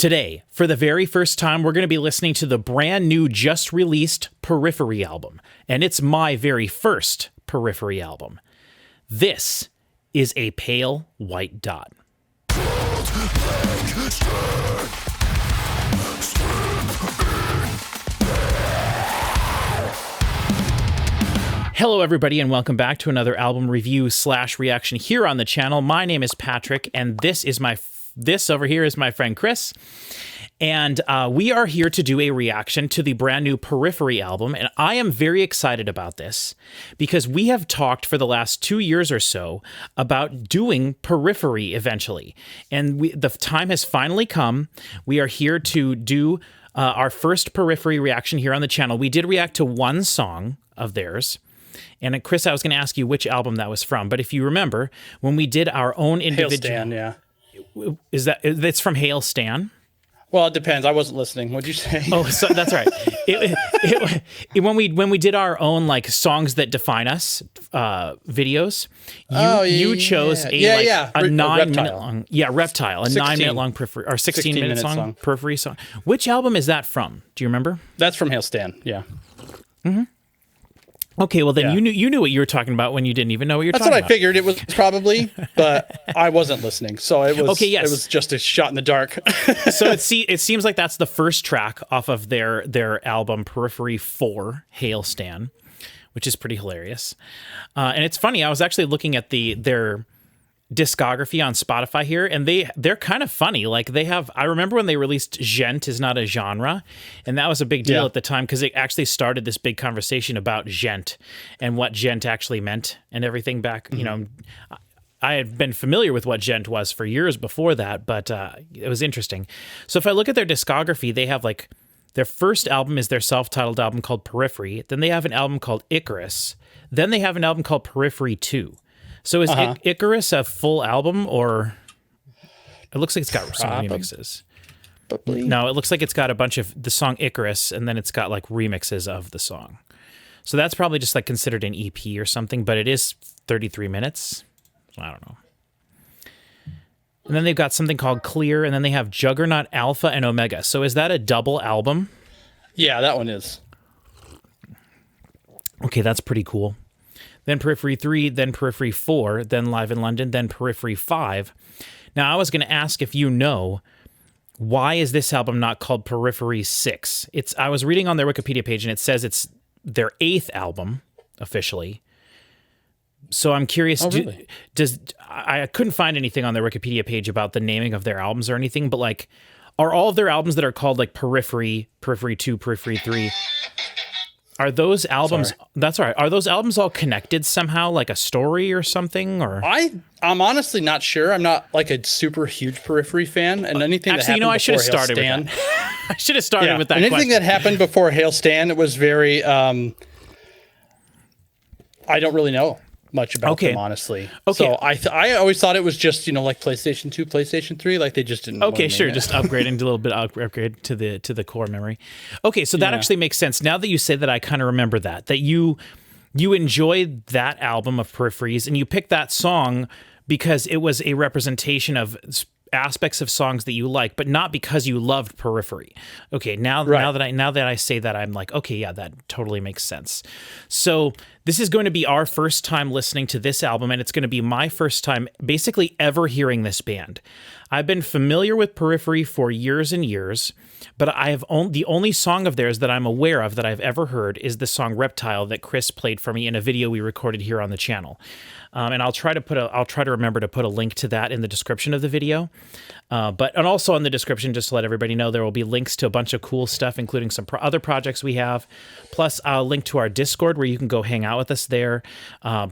Today, for the very first time, we're going to be listening to the brand new, just released Periphery album, and it's my very first Periphery album. This is A Pale White Dot. Hello, everybody, and welcome back to another album review / reaction here on the channel. My name is Patrick, and this over here is my friend Chris. And we are here to do a reaction to the brand new Periphery album, and I am very excited about this because we have talked for the last 2 years or so about doing Periphery eventually, and the time has finally come. We are here to do our first Periphery reaction here on the channel. We did react to one song of theirs. And Chris, I was going to ask you which album that was from, but if you remember, when we did our own individual... Hail Stan, yeah. It's from Hail Stan? Well, it depends. I wasn't listening. What'd you say? Oh, so that's right. When we did our own like songs that define us videos, you chose a 9-minute long Reptile, a 9-minute long Periphery or 16-minute song Periphery song. Which album is that from? Do you remember? That's from Hail Stan. Yeah. Mm-hmm. Okay, well then you knew what you were talking about when you didn't even know what you were talking about. That's what I figured it was probably, but I wasn't listening, so it was okay. Yes. It was just a shot in the dark. So it seems like that's the first track off of their album Periphery 4, Hail Stan, which is pretty hilarious. And it's funny. I was actually looking at their discography on Spotify here, and they're kind of funny. Like I remember when they released Djent is Not a Genre, and that was a big deal at the time because it actually started this big conversation about djent and what djent actually meant and everything back. Mm-hmm. You know, I had been familiar with what djent was for years before that, but it was interesting. So if I look at their discography, they have like their first album is their self-titled album called Periphery. Then they have an album called Icarus. Then they have an album called Periphery 2. So is Icarus a full album, or it looks like it's got some remixes? No, it looks like it's got a bunch of the song Icarus, and then it's got like remixes of the song. So that's probably just like considered an EP or something, but it is 33 minutes. I don't know. And then they've got something called Clear, and then they have Juggernaut, Alpha, and Omega. So is that a double album? Yeah, that one is. Okay, that's pretty cool. Then Periphery 3, then Periphery 4, then Live in London, then Periphery 5. Now, I was going to ask if you know, why is this album not called Periphery 6? I was reading on their Wikipedia page, and it says it's their 8th album, officially. So I'm curious, really? I couldn't find anything on their Wikipedia page about the naming of their albums or anything, but like, are all of their albums that are called like Periphery, Periphery 2, Periphery 3... Are those albums? Sorry. That's all right. Are those albums all connected somehow, like a story or something? Or I'm honestly not sure. I'm not like a super huge Periphery fan, and anything that happened I should have before started Hail Stan, with that. I should have started with that. And anything that happened before Hail Stan, it was very. I don't really know much about them, honestly. Okay. So I always thought it was just, like PlayStation 2, PlayStation 3, like they just didn't. Okay, sure, just upgrading to a little bit upgrade to the core memory. Okay, so that actually makes sense. Now that you say that, I kind of remember that you enjoyed that album of Peripheries, and you picked that song because it was a representation of aspects of songs that you like, but not because you loved Periphery. Okay, now that I say that, I'm like, okay, yeah, that totally makes sense. So this is going to be our first time listening to this album, and it's going to be my first time basically ever hearing this band. I've been familiar with Periphery for years and years, but the only song of theirs that I'm aware of that I've ever heard is the song Reptile that Chris played for me in a video we recorded here on the channel. And I'll try to remember to put a link to that in the description of the video. And also in the description, just to let everybody know, there will be links to a bunch of cool stuff, including some other projects we have. Plus, I'll link to our Discord where you can go hang out with us there.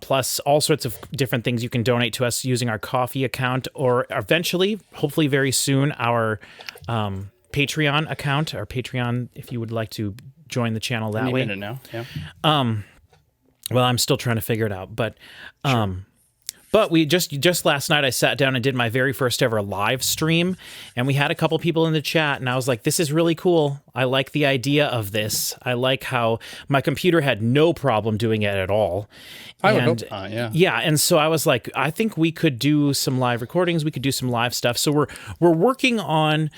Plus, all sorts of different things you can donate to us using our Ko-fi account, or eventually, hopefully very soon, our Patreon account, our Patreon, if you would like to join the channel that way. Now, yeah. Well, I'm still trying to figure it out, but but we just last night I sat down and did my very first ever live stream, and we had a couple people in the chat, and I was like, this is really cool. I like the idea of this. I like how my computer had no problem doing it at all. I would hope not, yeah. Yeah, and so I was like, I think we could do some live recordings. We could do some live stuff. So we're working on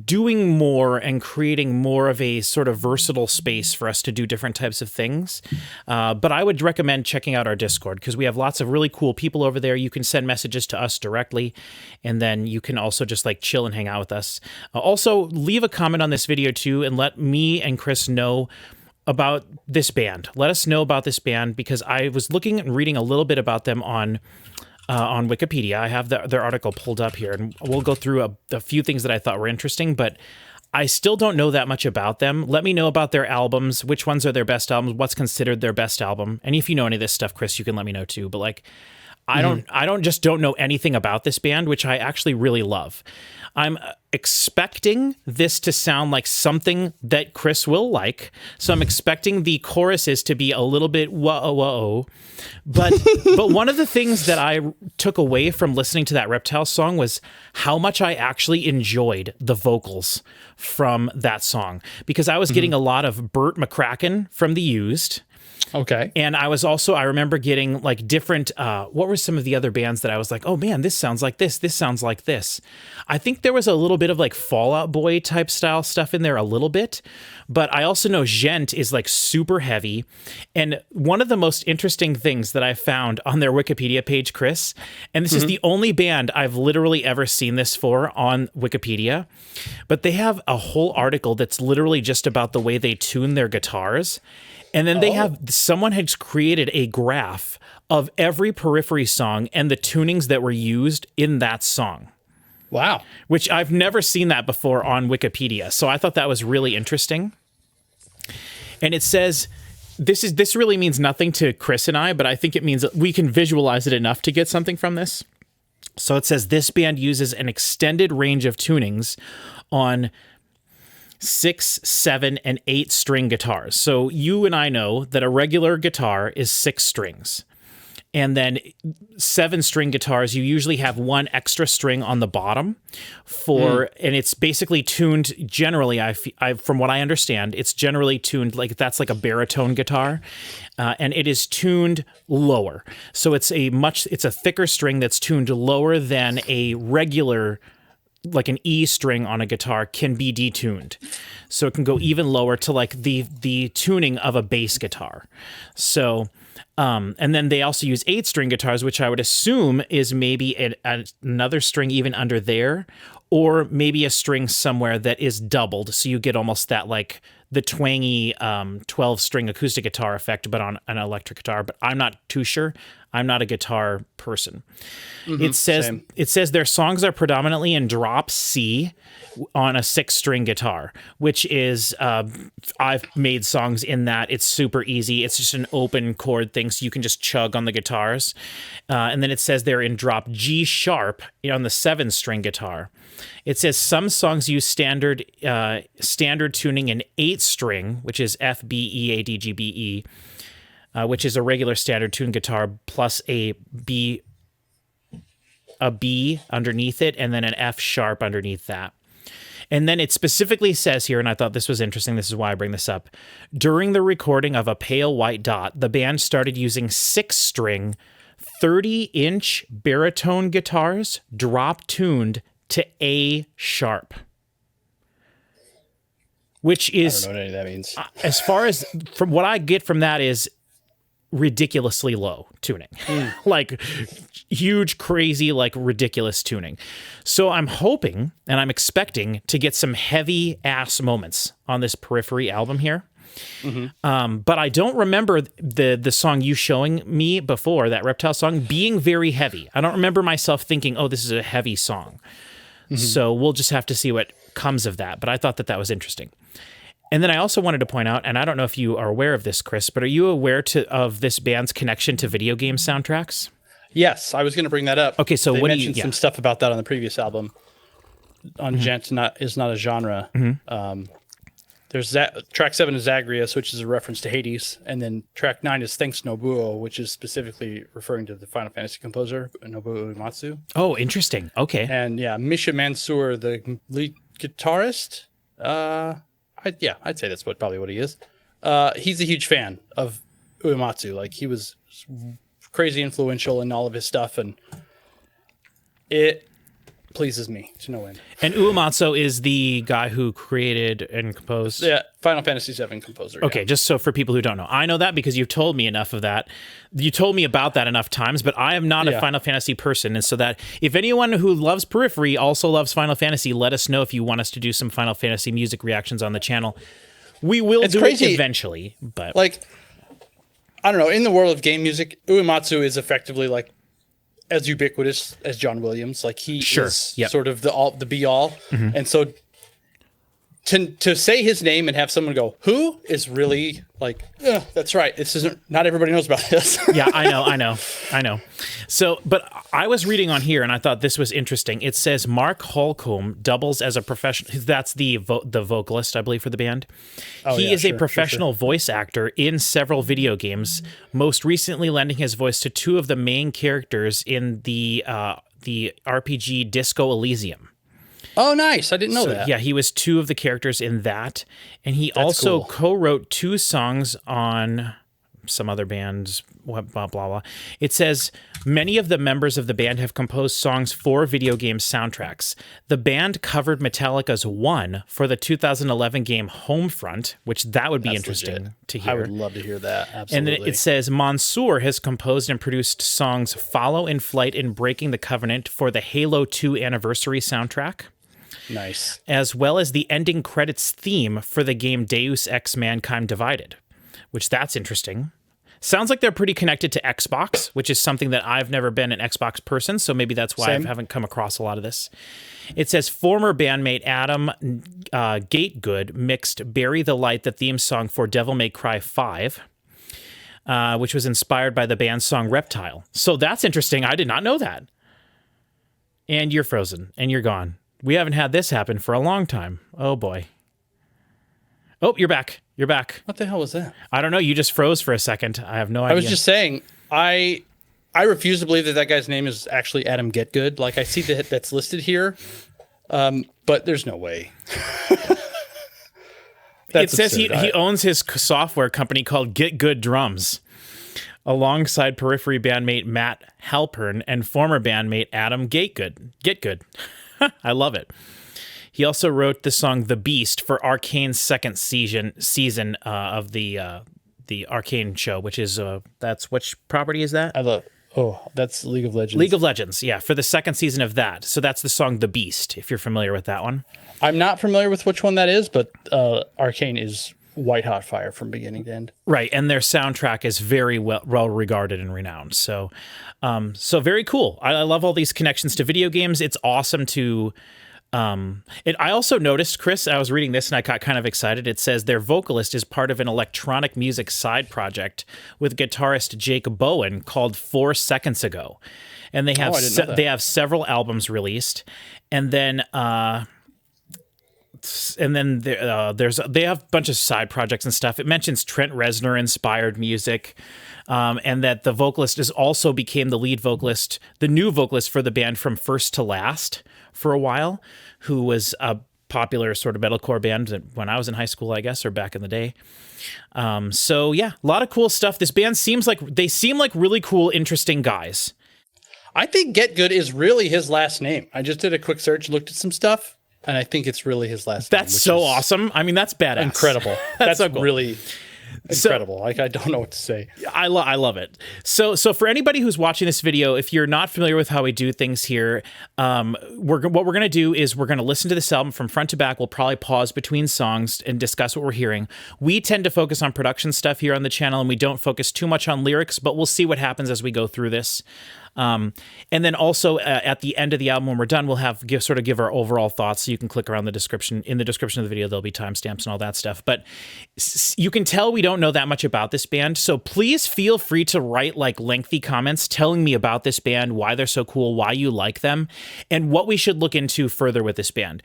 doing more and creating more of a sort of versatile space for us to do different types of things. But I would recommend checking out our Discord because we have lots of really cool people over there. You can send messages to us directly, and then you can also just like chill and hang out with us. Also, leave a comment on this video too and let me and Chris know about this band. Let us know about this band because I was looking and reading a little bit about them on Wikipedia. I have their article pulled up here, and we'll go through a few things that I thought were interesting, but I still don't know that much about them. Let me know about their albums, which ones are their best albums, what's considered their best album. And if you know any of this stuff, Chris, you can let me know too. But like, I don't know anything about this band, which I actually really love. I'm expecting this to sound like something that Chris will like. So I'm expecting the choruses to be a little bit whoa. But one of the things that I took away from listening to that Reptile song was how much I actually enjoyed the vocals from that song, because I was getting a lot of Burt McCracken from The Used. Okay. And I remember getting like different, what were some of the other bands that I was like, oh man, this sounds like this sounds like this. I think there was a little bit of like Fall Out Boy type style stuff in there a little bit, but I also know djent is like super heavy. And one of the most interesting things that I found on their Wikipedia page, Chris, and this is the only band I've literally ever seen this for on Wikipedia, but they have a whole article that's literally just about the way they tune their guitars. And then someone has created a graph of every Periphery song and the tunings that were used in that song. Wow. Which I've never seen that before on Wikipedia. So I thought that was really interesting. And it says, this really means nothing to Chris and I, but I think it means that we can visualize it enough to get something from this. So it says this band uses an extended range of tunings on 6, 7, and 8 string guitars. So you and I know that a regular guitar is 6 strings. And then 7 string guitars, you usually have one extra string on the bottom and it's basically tuned generally, from what I understand, it's generally tuned like that's like a baritone guitar, and it is tuned lower. So it's a thicker string that's tuned lower than a regular, like an E string on a guitar can be detuned. So it can go even lower to like the tuning of a bass guitar. So, and then they also use 8 string guitars, which I would assume is maybe another string even under there, or maybe a string somewhere that is doubled. So you get almost that like the twangy 12 string acoustic guitar effect, but on an electric guitar. But I'm not too sure. I'm not a guitar person. It says their songs are predominantly in drop C on a 6-string guitar, which is I've made songs in that. It's super easy. It's just an open chord thing, so you can just chug on the guitars. And then it says they're in drop G sharp on the 7-string guitar. It says some songs use standard tuning in 8-string, which is F, B, E, A, D, G, B, E. Which is a regular standard tuned guitar plus a B underneath it, and then an F sharp underneath that. And then it specifically says here, and I thought this was interesting, this is why I bring this up, during the recording of A Pale White Dot, the band started using 6-string, 30-inch baritone guitars drop tuned to A sharp. Which is, I don't know what any of that means. As far as, from what I get from that is, ridiculously low tuning, like huge, crazy, like ridiculous tuning. So I'm hoping and I'm expecting to get some heavy ass moments on this Periphery album here. But I don't remember the song you showing me before, that Reptile song, being very heavy. I don't remember myself thinking, oh, this is a heavy song. So we'll just have to see what comes of that. But I thought that was interesting. And then I also wanted to point out, and I don't know if you are aware of this, Chris, but are you aware of this band's connection to video game soundtracks? Yes, I was going to bring that up. Okay, so they what mentioned some stuff about that on the previous album. On djent is not a genre. There's track 7 is Zagreus, which is a reference to Hades, and then track 9 is Thanks Nobuo, which is specifically referring to the Final Fantasy composer Nobuo Uematsu. Oh, interesting. Okay. And yeah, Misha Mansour, the lead guitarist. I'd say that's probably what he is. He's a huge fan of Uematsu. Like, he was crazy influential in all of his stuff, and pleases me to no end. And Uematsu is the guy who created and composed. Yeah, Final Fantasy VII composer. Okay, just so for people who don't know, I know that because you've told me enough of that. You told me about that enough times, but I am not a Final Fantasy person, and so that if anyone who loves Periphery also loves Final Fantasy, let us know if you want us to do some Final Fantasy music reactions on the channel. We will do it eventually, but like, I don't know. In the world of game music, Uematsu is effectively like as ubiquitous as John Williams. Like he is sort of the be all, and so to say his name and have someone go, "Who?" is really like, that's right. This isn't. Not everybody knows about this. Yeah, I know. So, but I was reading on here, and I thought this was interesting. It says Mark Holcomb doubles as a professional. That's the vocalist, I believe, for the band. He is a professional voice actor in several video games. Most recently, lending his voice to two of the main characters in the RPG Disco Elysium. Oh, nice. I didn't know that. Yeah, he was two of the characters in that. And he also co-wrote two songs on some other bands, blah, blah, blah. It says, many of the members of the band have composed songs for video game soundtracks. The band covered Metallica's One for the 2011 game Homefront, which that would be interesting to hear. I would love to hear that, absolutely. And then it says, Mansour has composed and produced songs Follow in Flight and Breaking the Covenant for the Halo 2 Anniversary soundtrack. Nice. As well as the ending credits theme for the game Deus Ex Mankind Divided, which that's interesting. Sounds like they're pretty connected to Xbox, which is something that I've never been an Xbox person, so maybe that's why I haven't come across a lot of this. It says former bandmate Adam Gategood mixed Bury the Light, the theme song for Devil May Cry 5, which was inspired by the band's song Reptile. So that's interesting. I did not know that. And you're frozen, and you're gone. We haven't had this happen for a long time. Oh, boy. Oh, you're back. You're back. What the hell was that? I don't know. You just froze for a second. I have no idea. I was just saying, I refuse to believe that guy's name is actually Adam Getgood. Like, I see that that's listed here, but there's no way. It says he owns his software company called Get Good Drums, alongside Periphery bandmate Matt Halpern and former bandmate Adam Gategood. Get Good. I love it. He also wrote the song "The Beast" for Arcane's second season of the Arcane show, which is that's which property is that? That's League of Legends. League of Legends, yeah, for the second season of that. So that's the song "The Beast," if you're familiar with that one. I'm not familiar with which one that is, but Arcane is white hot fire from beginning to end. Right, and their soundtrack is very well regarded and renowned. So, so very cool. I love all these connections to video games. It's awesome to. I also noticed, Chris, I was reading this and I got kind of excited. It says their vocalist is part of an electronic music side project with guitarist Jake Bowen called 4 Seconds Ago, and they have they have several albums released, and then they have a bunch of side projects and stuff. It mentions Trent Reznor inspired music, and that the vocalist also became the lead vocalist, the new vocalist for the band from First to Last for a while, who was a popular sort of metalcore band when I was in high school, I guess, or back in the day. So yeah, a lot of cool stuff. This band seem like really cool, interesting guys. I think Get Good is really his last name. I just did a quick search, looked at some stuff, and I think it's really his last name. That's so awesome. I mean, that's badass. Incredible. That's so cool. Really incredible. Like, I don't know what to say. I love it. So for anybody who's watching this video, if you're not familiar with how we do things here, what we're going to do is we're going to listen to this album from front to back. We'll probably pause between songs and discuss what we're hearing. We tend to focus on production stuff here on the channel, and we don't focus too much on lyrics, but we'll see what happens as we go through this. And then also at the end of the album, when we're done, we'll give our overall thoughts. So you can click around the description. In the description of the video, there'll be timestamps and all that stuff. But you can tell we don't know that much about this band. So please feel free to write like lengthy comments telling me about this band, why they're so cool, why you like them, and what we should look into further with this band.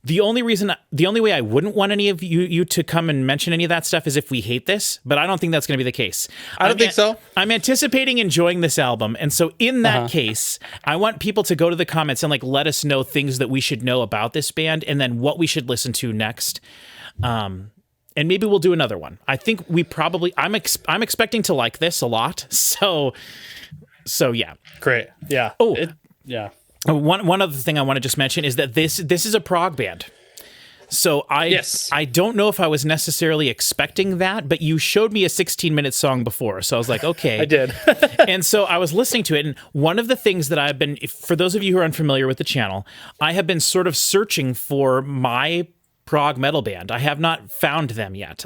The only way I wouldn't want any of you to come and mention any of that stuff is if we hate this, but I don't think that's going to be the case. I don't think so. I'm anticipating enjoying this album, and so in that case, I want people to go to the comments and like let us know things that we should know about this band, and then what we should listen to next. And maybe we'll do another one. I think we probably. I'm expecting to like this a lot. So yeah. Great. Yeah. Oh. Yeah. One other thing I want to just mention is that this is a prog band. So I don't know if I was necessarily expecting that, but you showed me a 16-minute song before, so I was like, okay. I did. And so I was listening to it, and one of the things that I've been, for those of you who are unfamiliar with the channel, I have been sort of searching for my prog metal band. I have not found them yet.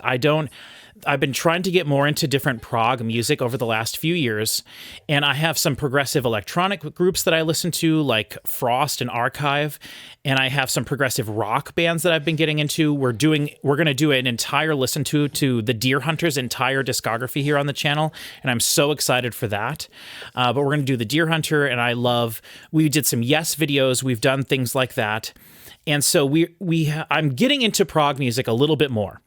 I've been trying to get more into different prog music over the last few years, and I have some progressive electronic groups that I listen to, like Frost and Archive, and I have some progressive rock bands that I've been getting into. We're going to do an entire listen to the Deer Hunter's entire discography here on the channel, and I'm so excited for that. But we're going to do the Deer Hunter, and we did some Yes videos. We've done things like that. And so I'm getting into prog music a little bit more,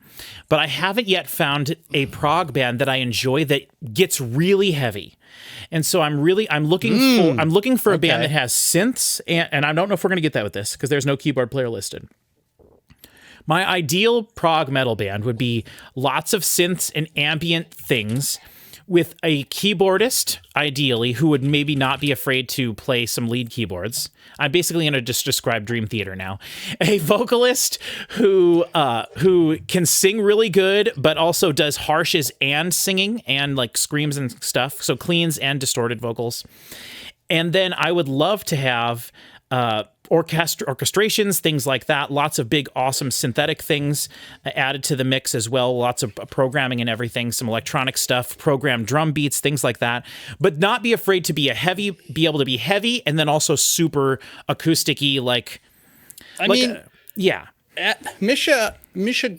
but I haven't yet found a prog band that I enjoy that gets really heavy. And so I'm looking for a band that has synths, and I don't know if we're going to get that with this because there's no keyboard player listed. My ideal prog metal band would be lots of synths and ambient things, with a keyboardist, ideally, who would maybe not be afraid to play some lead keyboards. I'm basically going to just describe Dream Theater now. A vocalist who can sing really good, but also does harshes and singing and like screams and stuff, so cleans and distorted vocals. And then I would love to have orchestrations, things like that. Lots of big, awesome synthetic things added to the mix as well. Lots of programming and everything, some electronic stuff, programmed drum beats, things like that. But not be afraid to be able to be heavy, and then also super acousticy, yeah. Misha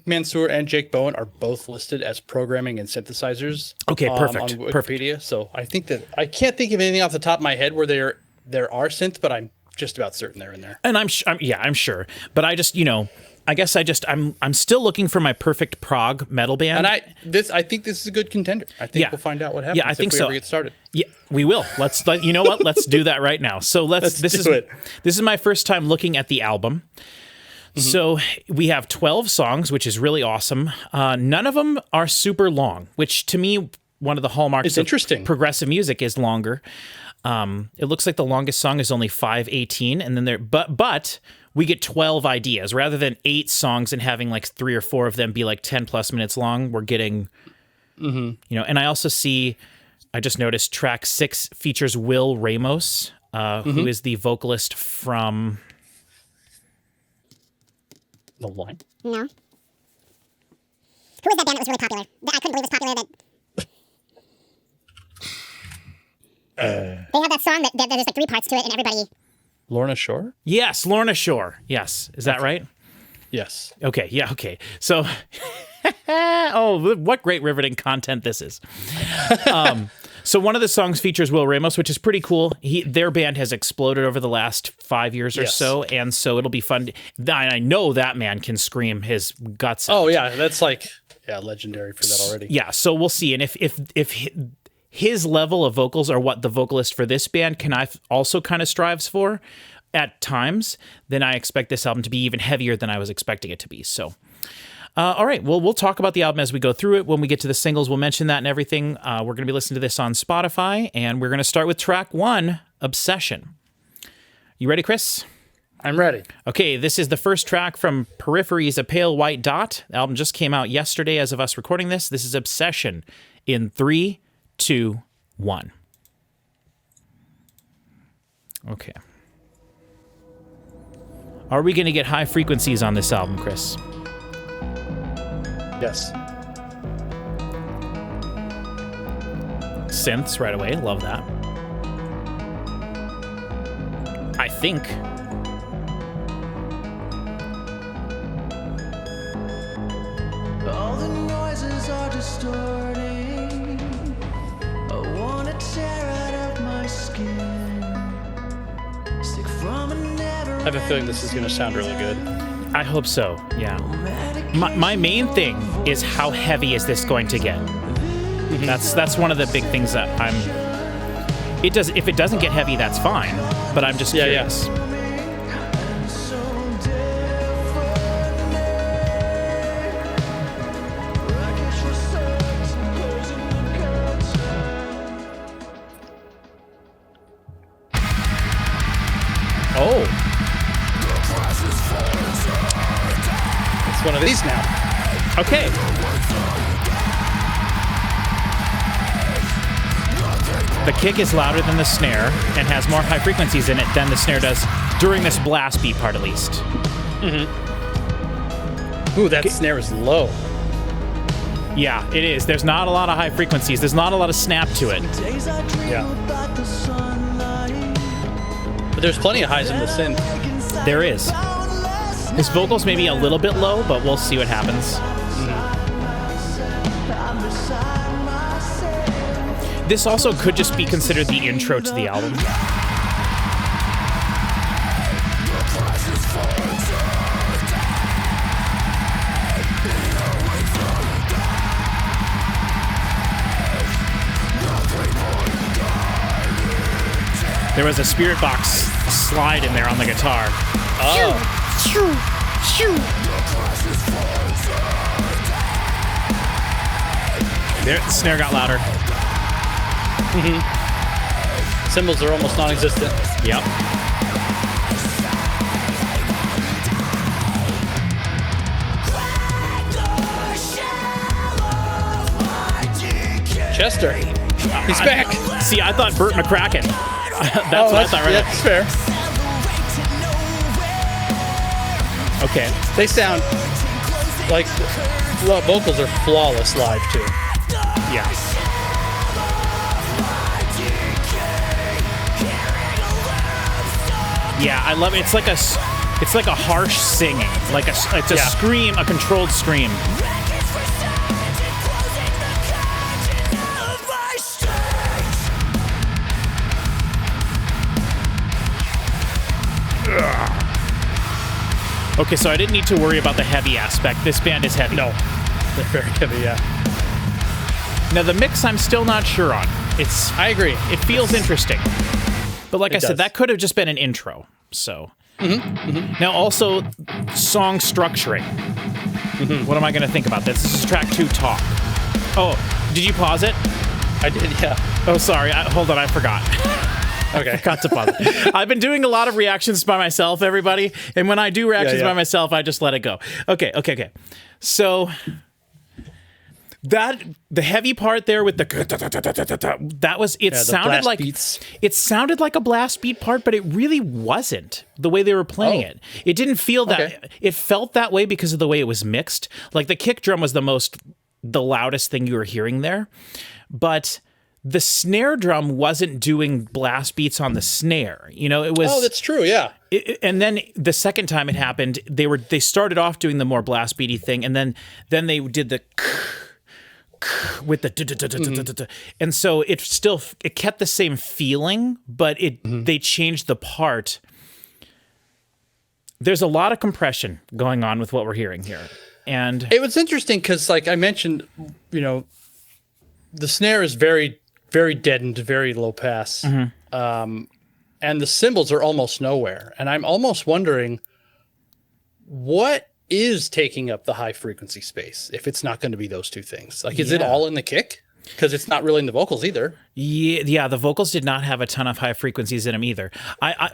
Mansour and Jake Bowen are both listed as programming and synthesizers. Okay, perfect. On Wikipedia. So I think that I can't think of anything off the top of my head where there are synths, but I'm just about certain they're in there. And I'm sure. But I just, I'm still looking for my perfect prog metal band. And I think this is a good contender. I think we'll find out what happens. Yeah, I think if we so. ever get started. Yeah, we will. Let's do that right now. So this is my first time looking at the album. Mm-hmm. So we have 12 songs, which is really awesome. None of them are super long, which to me, one of the hallmarks of progressive music is longer. It looks like the longest song is only 5:18, and then but we get 12 ideas rather than 8 songs and having like 3 or 4 of them be like 10 plus minutes long. We're getting, and I also I just noticed track 6 features Will Ramos, who is the vocalist from The Line. No. Who was that band that was really popular? I couldn't believe it was popular. They have that song that there's like 3 parts to it, and everybody. Lorna Shore? Yes, Lorna Shore. Yes. Is that right? Yes. Okay. Yeah. Okay. So, what great riveting content this is. So one of the songs features Will Ramos, which is pretty cool. Their band has exploded over the last 5 years or so, and so it'll be fun. I know that man can scream his guts out. Oh yeah, that's legendary for that already. Yeah. So we'll see, and if his level of vocals are what the vocalist for this band also kind of strives for at times, then I expect this album to be even heavier than I was expecting it to be. So, all right, well, we'll talk about the album as we go through it. When we get to the singles, we'll mention that and everything. We're going to be listening to this on Spotify, and we're going to start with track 1, Obsession. You ready, Chris? I'm ready. Okay, this is the first track from Periphery's A Pale White Dot. The album just came out yesterday as of us recording this. This is Obsession in 3, 2, 1. Okay. Are we going to get high frequencies on this album, Chris? Yes. Synths right away. Love that. I think. All the noises are distorting. I wanna tear out of my skin. Stick from a never. I have a feeling this is going to sound really good. I hope so. Yeah. My main thing is how heavy is this going to get? That's one of the big things that if it doesn't get heavy, that's fine. But I'm just curious. Yeah. It's one of these now. Okay. The kick is louder than the snare and has more high frequencies in it than the snare does during this blast beat part, at least. Ooh, that snare is low. Yeah, it is. There's not a lot of high frequencies. There's not a lot of snap to it. Yeah. But there's plenty of highs in the synth. There is. His vocals may be a little bit low, but we'll see what happens. This also could just be considered the intro to the album. There was a spirit box slide in there on the guitar. Oh. Shoo, shoo. There, the snare got louder. Cymbals are almost non-existent. Yep. Chester. He's back. See, I thought Burt McCracken. That's what I thought, right? Yeah, that's fair. Okay. They sound like vocals are flawless live too. Yeah. Yeah, I love it. It's like a harsh singing, it's a scream, a controlled scream. Okay, so I didn't need to worry about the heavy aspect. This band is heavy. No, they're very heavy. Yeah. Now the mix, I'm still not sure on. I agree. It feels interesting, but like I said, does. that could have just been an intro. So now also song structuring. What am I going to think about this? This is track 2, Talk. Oh, did you pause it? I did. Yeah. Oh, sorry. Hold on, I forgot. Okay. I forgot to pause it. I've been doing a lot of reactions by myself, everybody, and when I do reactions by myself, I just let it go. Okay. So that the heavy part there with the that was it sounded like beats. It sounded like a blast beat part, but it really wasn't the way they were playing it. It didn't feel that. Okay. It felt that way because of the way it was mixed. Like the kick drum was the loudest thing you were hearing there, but the snare drum wasn't doing blast beats on the snare. You know, it was. Oh, that's true. Yeah. And then the second time it happened, they started off doing the more blast beaty thing, and then they did the with the and so it kept the same feeling, but they changed the part. There's a lot of compression going on with what we're hearing here, and It was interesting because, like I mentioned, you know, the snare is very, very deadened, very low pass, and the cymbals are almost nowhere. And I'm almost wondering what is taking up the high frequency space if it's not going to be those two things. Like, is it all in the kick? Because it's not really in the vocals either. Yeah, the vocals did not have a ton of high frequencies in them either. I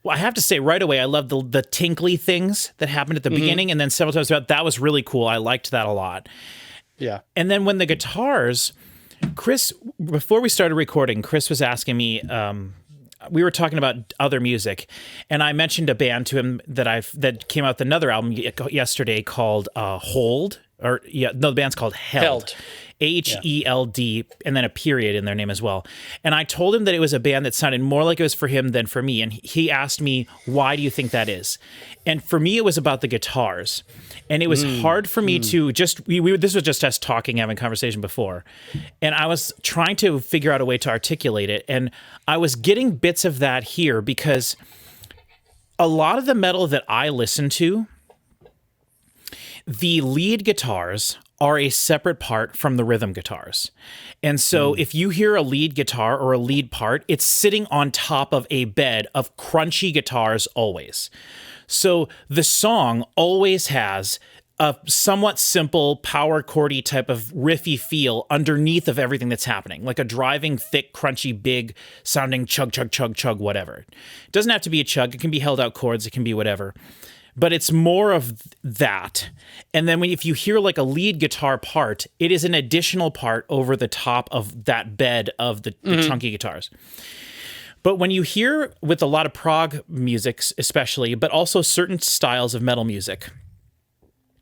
have to say right away, I love the tinkly things that happened at the beginning, and then several times throughout. That was really cool. I liked that a lot. Yeah. And then when the guitars, Chris, before we started recording, Chris was asking me, we were talking about other music, and I mentioned a band to him that came out with another album yesterday called Hold, the band's called Held. Held, and then a period in their name as well. And I told him that it was a band that sounded more like it was for him than for me. And he asked me, why do you think that is? And for me, it was about the guitars. And it was hard for me to this was just us talking, having conversation before. And I was trying to figure out a way to articulate it. And I was getting bits of that here because a lot of the metal that I listen to, the lead guitars are a separate part from the rhythm guitars. And so if you hear a lead guitar or a lead part, it's sitting on top of a bed of crunchy guitars always. So the song always has a somewhat simple power chordy type of riffy feel underneath of everything that's happening, like a driving, thick, crunchy, big sounding chug, chug, chug, chug, whatever. It doesn't have to be a chug. It can be held out chords. It can be whatever. but it's more of that. And then if you hear like a lead guitar part, it is an additional part over the top of that bed of the chunky guitars. But when you hear with a lot of prog music, especially, but also certain styles of metal music,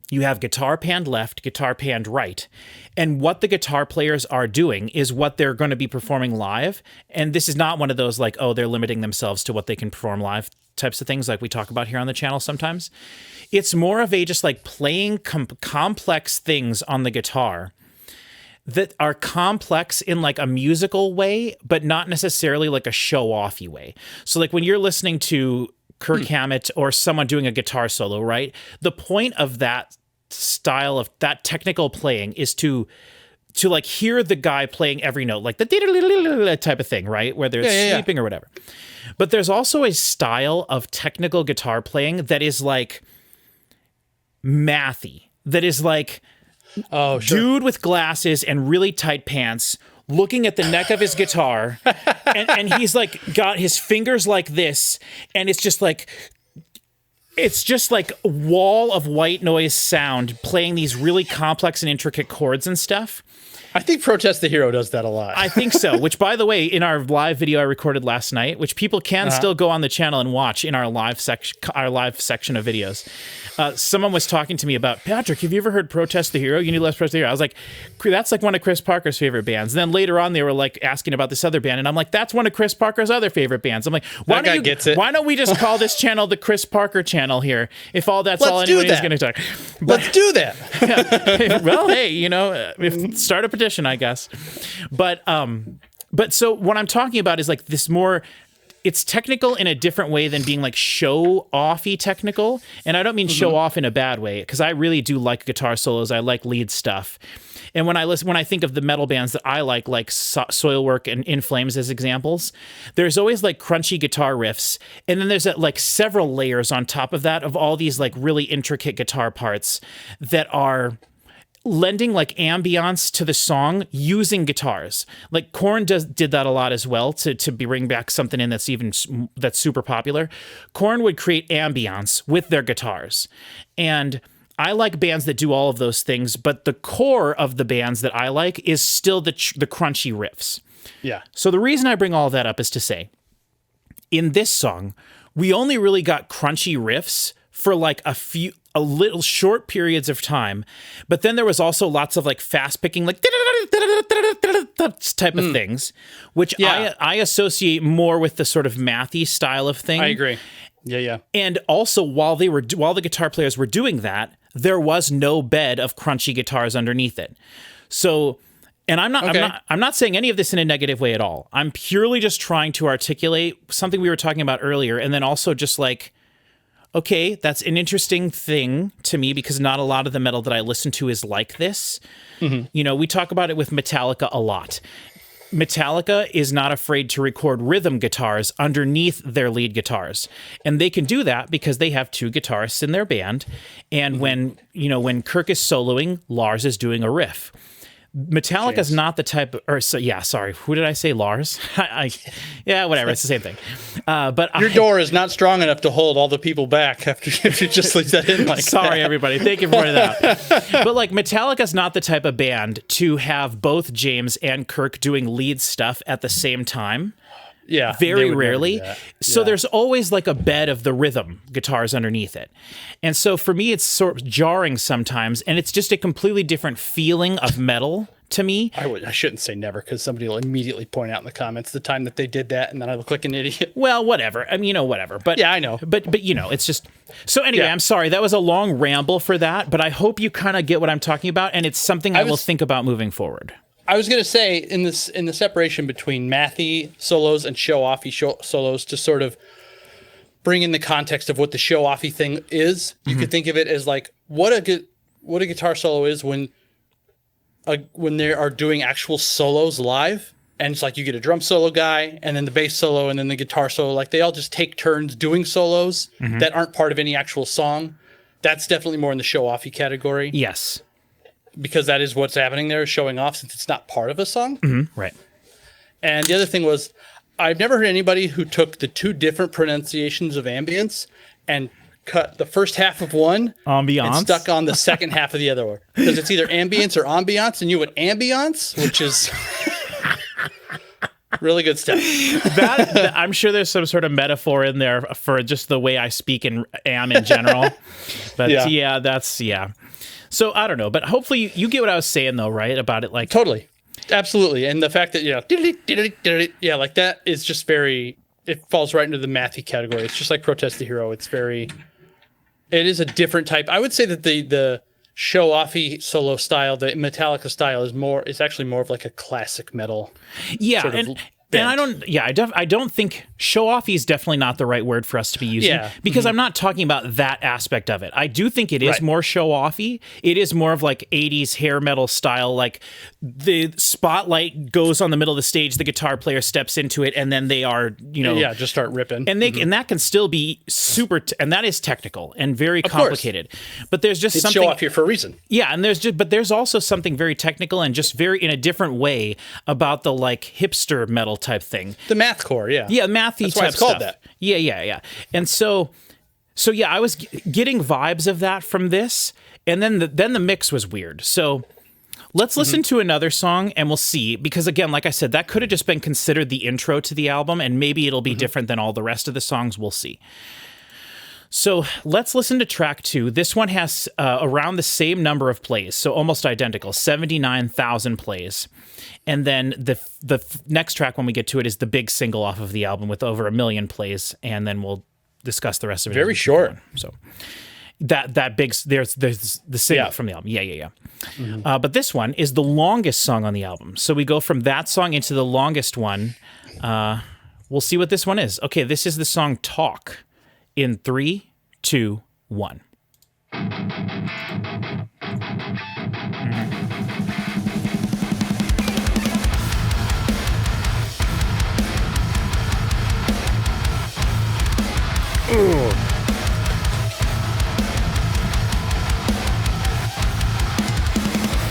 you have guitar panned left, guitar panned right. And what the guitar players are doing is what they're going to be performing live. And this is not one of those like, oh, they're limiting themselves to what they can perform live types of things like we talk about here on the channel sometimes. It's more of a just like playing complex things on the guitar that are complex in like a musical way, but not necessarily like a show-offy way. So like when you're listening to Kirk Hammett or someone doing a guitar solo, right? The point of that style of that technical playing is to like hear the guy playing every note, like the type of thing, right? Where they're sleeping or whatever. But there's also a style of technical guitar playing that is like mathy, that is like, Oh, sure. dude with glasses and really tight pants looking at the neck of his guitar and he's like got his fingers like this and it's just like wall of white noise sound playing these really complex and intricate chords and stuff. I think Protest the Hero does that a lot. I think so, which by the way, in our live video I recorded last night, which people can still go on the channel and watch in our live section of videos. Someone was talking to me about, Patrick, have you ever heard Protest the Hero? You need less Protest the Hero. I was like, that's like one of Chris Parker's favorite bands. And then later on they were like asking about this other band and I'm like, that's one of Chris Parker's other favorite bands. I'm like, why don't we just call this channel the Chris Parker channel here if all that's all anybody's going to talk. Let's do that. Well, hey, start a petition, I guess. But so what I'm talking about is like this more, it's technical in a different way than being like show-offy technical. And I don't mean show off in a bad way, because I really do like guitar solos. I like lead stuff. And when I think of the metal bands that I like Soilwork and In Flames as examples, there's always like crunchy guitar riffs. And then there's like several layers on top of that of all these like really intricate guitar parts that are lending like ambiance to the song using guitars. Like Korn did that a lot as well to bring back something in that's super popular. Korn would create ambiance with their guitars. And I like bands that do all of those things, but the core of the bands that I like is still the crunchy riffs. Yeah. So the reason I bring all that up is to say, in this song, we only really got crunchy riffs for like a little short periods of time, but then there was also lots of like fast picking, like type of things, which I associate more with the sort of mathy style of thing. I agree. Yeah. And also while the guitar players were doing that, there was no bed of crunchy guitars underneath it. So, and I'm not saying any of this in a negative way at all. I'm purely just trying to articulate something we were talking about earlier, and then also just like, okay, that's an interesting thing to me because not a lot of the metal that I listen to is like this. Mm-hmm. You know, we talk about it with Metallica a lot. Metallica is not afraid to record rhythm guitars underneath their lead guitars. And they can do that because they have two guitarists in their band. And when Kirk is soloing, Lars is doing a riff. Metallica's not the type of, sorry, who did I say? Lars? Whatever, it's the same thing. But your door is not strong enough to hold all the people back if you just leave that in like sorry, that. Everybody. Thank you for pointing that out. But like Metallica's not the type of band to have both James and Kirk doing lead stuff at the same time. Yeah. Very rarely. So there's always like a bed of the rhythm guitars underneath it. And so for me, it's sort of jarring sometimes. And it's just a completely different feeling of metal to me. I shouldn't say never because somebody will immediately point out in the comments the time that they did that. And then I look like an idiot. Well, whatever. I mean, whatever. But yeah, I know. But it's just. So anyway, I'm sorry. That was a long ramble for that. But I hope you kind of get what I'm talking about. And it's something I will think about moving forward. I was going to say in the separation between mathy solos and show-offy solos to sort of bring in the context of what the show-offy thing is. You could think of it as like what a guitar solo is when they are doing actual solos live, and it's like you get a drum solo guy and then the bass solo and then the guitar solo. Like they all just take turns doing solos that aren't part of any actual song. That's definitely more in the show-offy category. Yes. Because that is what's happening there, showing off since it's not part of a song. Mm-hmm. Right. And the other thing was, I've never heard anybody who took the two different pronunciations of ambience and cut the first half of one Ambiance. and stuck on the second half of the other one. Because it's either ambience or ambiance, and you went ambiance, which is really good stuff. that I'm sure there's some sort of metaphor in there for just the way I speak and am in general. But yeah. So I don't know, but hopefully you get what I was saying though, right? About it, like Totally. Absolutely. And the fact that, yeah, like that is just very, it falls right into the mathy category. It's just like Protest the Hero. It is a different type. I would say that the show-offy solo style, the Metallica style is actually more of like a classic metal. Yeah. Sort of And I don't think show-offy is definitely not the right word for us to be using because I'm not talking about that aspect of it. I do think it is more show-offy. It is more of like 80s hair metal style, like the spotlight goes on the middle of the stage, the guitar player steps into it, and then they are, just start ripping. And and that can still be super, and that is technical and very complicated. But there's just it's something show off here for a reason. Yeah, and there's also something very technical and just very in a different way about the like hipster metal type thing. The mathcore, yeah. Yeah, mathy That's type why it's called stuff. that. Yeah. And so yeah, I was getting vibes of that from this, and then the mix was weird. So let's listen to another song and we'll see, because again, like I said, that could have just been considered the intro to the album, and maybe it'll be different than all the rest of the songs. We'll see. So let's listen to track 2. This one has around the same number of plays, so almost identical, 79,000 plays. And then the next track, when we get to it, is the big single off of the album with over 1 million plays, and then we'll discuss the rest of it. Very short. So that big, there's the single from the album. Yeah. But this one is the longest song on the album. So we go from that song into the longest one. We'll see what this one is. Okay, this is the song Talk. In 3, 2, 1.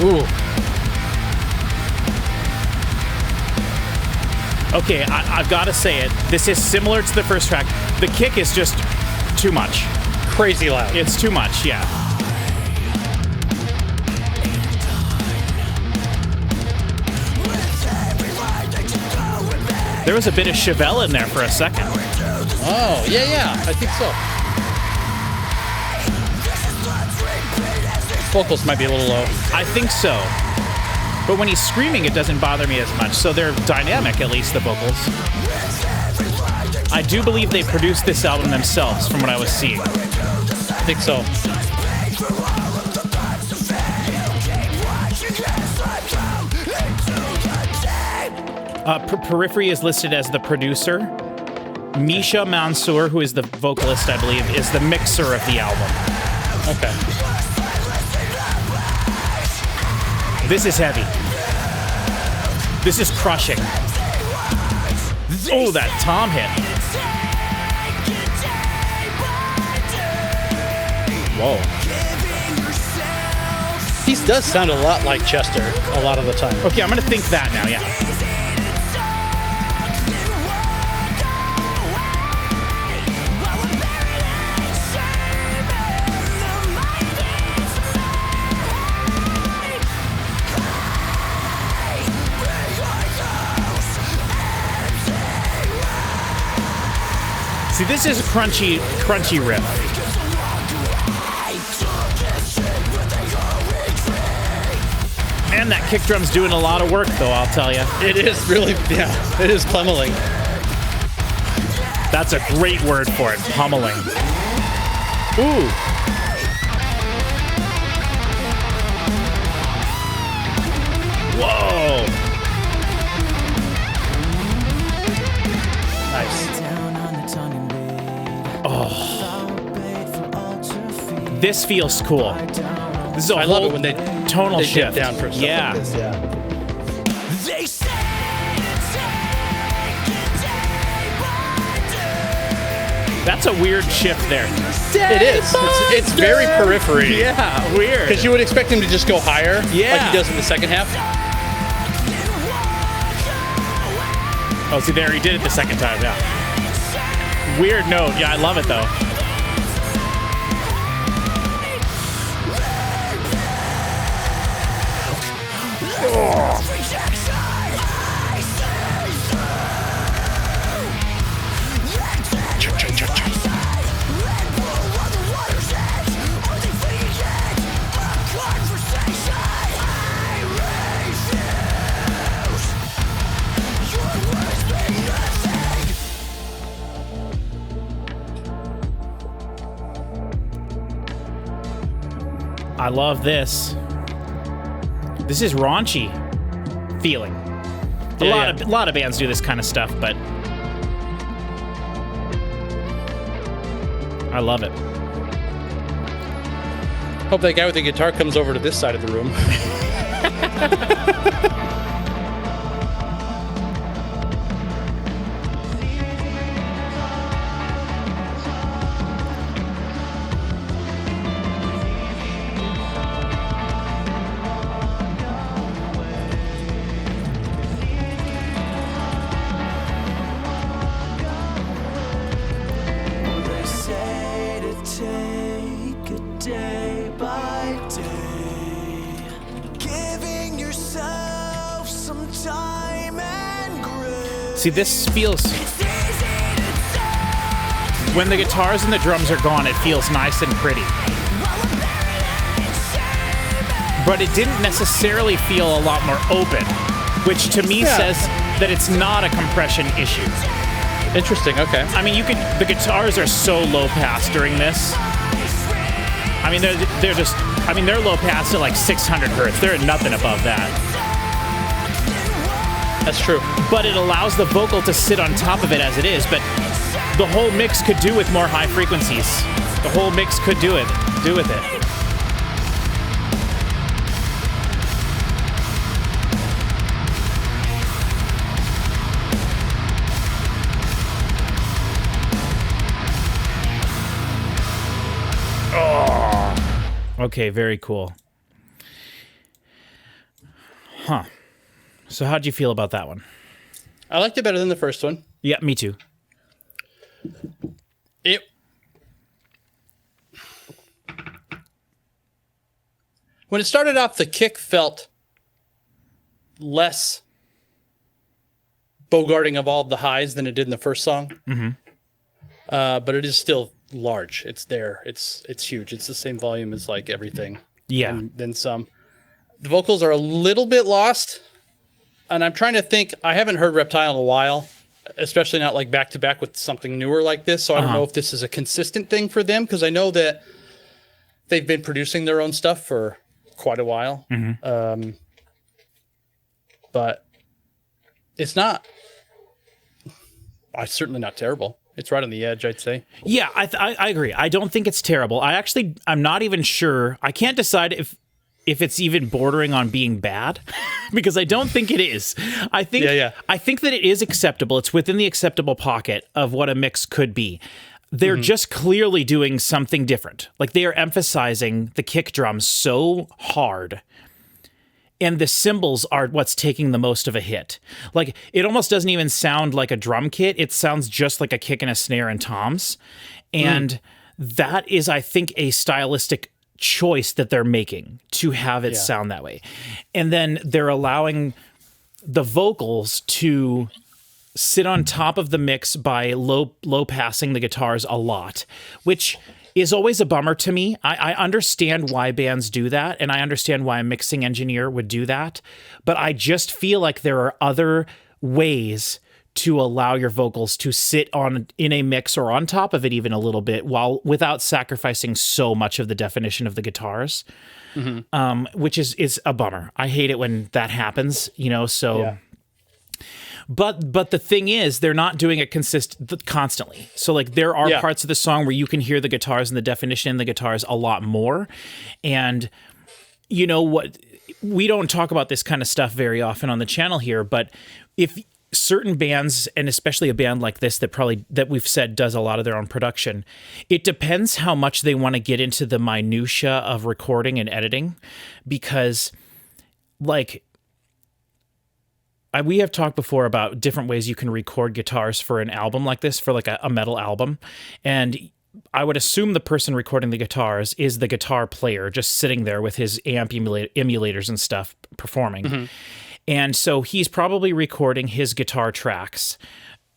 Ooh. Okay, I've got to say it. This is similar to the first track. The kick is just too much. Crazy loud. It's too much, yeah. There was a bit of Chevelle in there for a second. Oh, yeah, I think so. Vocals might be a little low. I think so. But when he's screaming, it doesn't bother me as much. So they're dynamic, at least, the vocals. I do believe they produced this album themselves, from what I was seeing. I think so. Periphery is listed as the producer. Misha Mansour, who is the vocalist, I believe, is the mixer of the album. Okay. This is heavy. This is crushing. Oh, that tom hit. Whoa. He does sound a lot like Chester a lot of the time. Okay, I'm going to think that now, yeah. See, this is a crunchy riff. And that kick drum's doing a lot of work, though, I'll tell you. It is really, it is pummeling. That's a great word for it, pummeling. Ooh. Whoa. Nice. This feels cool. This is a I whole love it when they tonal dip shift. down for stuff Yeah. like this, yeah. That's a weird shift there. It is. It's very Periphery. Yeah, weird. Because you would expect him to just go higher, like Yeah. he does in the second half. Oh, see, there he did it the second time, yeah. Weird note. Yeah, I love it, though. I love this. This is raunchy feeling. A lot of bands do this kind of stuff, but I love it. Hope that guy with the guitar comes over to this side of the room. They say to take it day by day, giving yourself some time and grace. See, this feels... It's easy to say, When the guitars and the drums are gone, it feels nice and pretty. while we're buried in shame. But it didn't necessarily feel a lot more open, which to me says that it's not a compression issue. Interesting. Okay. I mean, the guitars are so low pass during this. I mean, they're low pass at like 600 hertz. They're at nothing above that. That's true. But it allows the vocal to sit on top of it as it is. But the whole mix could do with more high frequencies. The whole mix could do with it. Okay, very cool. Huh. So how'd you feel about that one? I liked it better than the first one. Yeah, me too. When it started off, the kick felt less bogarting of all the highs than it did in the first song. Mm-hmm. But it is still large. It's there. It's huge. It's the same volume as like everything. Yeah. And then some. The vocals are a little bit lost. And I'm trying to think. I haven't heard Reptile in a while, especially not like back to back with something newer like this. So I don't know if this is a consistent thing for them, because I know that they've been producing their own stuff for quite a while. But it's not. It's certainly not terrible. It's right on the edge, I'd say. Yeah, I agree. I don't think it's terrible. I'm not even sure. I can't decide if it's even bordering on being bad, because I don't think it is. I think that it is acceptable. It's within the acceptable pocket of what a mix could be. They're just clearly doing something different. Like, they are emphasizing the kick drum so hard, and the cymbals are what's taking the most of a hit. Like, it almost doesn't even sound like a drum kit. It sounds just like a kick and a snare and toms. And that is, I think, a stylistic choice that they're making to have it sound that way. And then they're allowing the vocals to sit on top of the mix by low passing the guitars a lot, which is always a bummer to me. I understand why bands do that, and I understand why a mixing engineer would do that, but I just feel like there are other ways to allow your vocals to sit in a mix or on top of it even a little bit, without sacrificing so much of the definition of the guitars, which is a bummer. I hate it when that happens, so... Yeah. But the thing is, they're not doing it constantly. So, like, there are parts of the song where you can hear the guitars and the definition in the guitars a lot more. And you know what? We don't talk about this kind of stuff very often on the channel here, but if certain bands, and especially a band like this that we've said does a lot of their own production, it depends how much they want to get into the minutia of recording and editing, because, like... we have talked before about different ways you can record guitars for an album like this, for like a metal album. And I would assume the person recording the guitars is the guitar player just sitting there with his amp emulators and stuff performing. And so he's probably recording his guitar tracks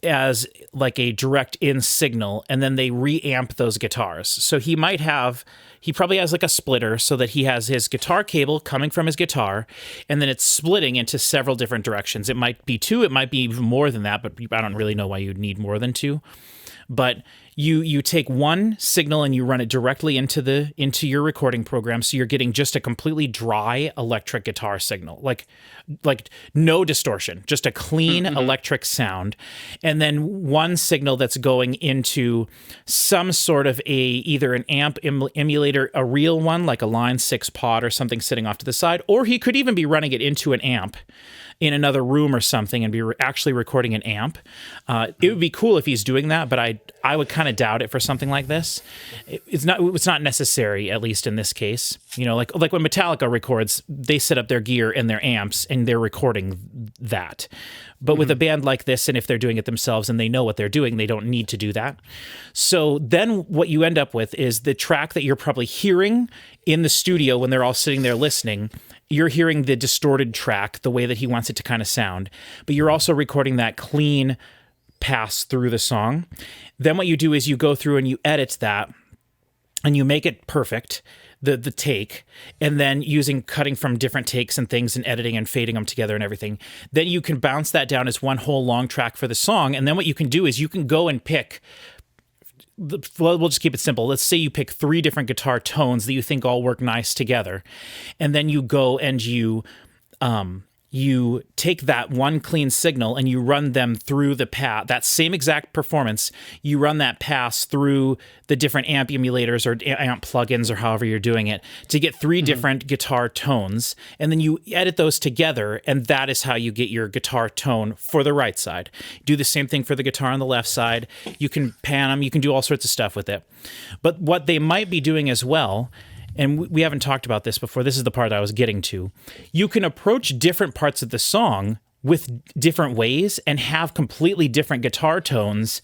as like a direct in signal, and then they reamp those guitars. So he probably has like a splitter so that he has his guitar cable coming from his guitar, and then it's splitting into several different directions. It might be two, it might be even more than that, but I don't really know why you'd need more than two. But you take one signal and you run it directly into your recording program, so you're getting just a completely dry electric guitar signal, like no distortion, just a clean electric sound, and then one signal that's going into some sort of either an amp emulator, a real one like a Line 6 pod or something sitting off to the side, or he could even be running it into an amp in another room or something and be actually recording an amp. It would be cool if he's doing that, but I would kind of doubt it for something like this. It's not necessary, at least in this case. You know, like when Metallica records, they set up their gear and their amps and they're recording that. But with a band like this, and if they're doing it themselves and they know what they're doing, they don't need to do that. So then what you end up with is the track that you're probably hearing in the studio when they're all sitting there listening. You're hearing the distorted track, the way that he wants it to kind of sound, but you're also recording that clean pass through the song. Then what you do is you go through and you edit that and you make it perfect, the take, and then cutting from different takes and things and editing and fading them together and everything. Then you can bounce that down as one whole long track for the song. And then what you can do is you can go and pick, well, we'll just keep it simple. Let's say you pick 3 different guitar tones that you think all work nice together. And then you go and you take that one clean signal and you run them through the pass, that same exact performance, you run that pass through the different amp emulators or amp plugins or however you're doing it to get 3 different guitar tones. And then you edit those together, and that is how you get your guitar tone for the right side. Do the same thing for the guitar on the left side. You can pan them, you can do all sorts of stuff with it. But what they might be doing as well, and we haven't talked about this before, this is the part I was getting to, you can approach different parts of the song with different ways and have completely different guitar tones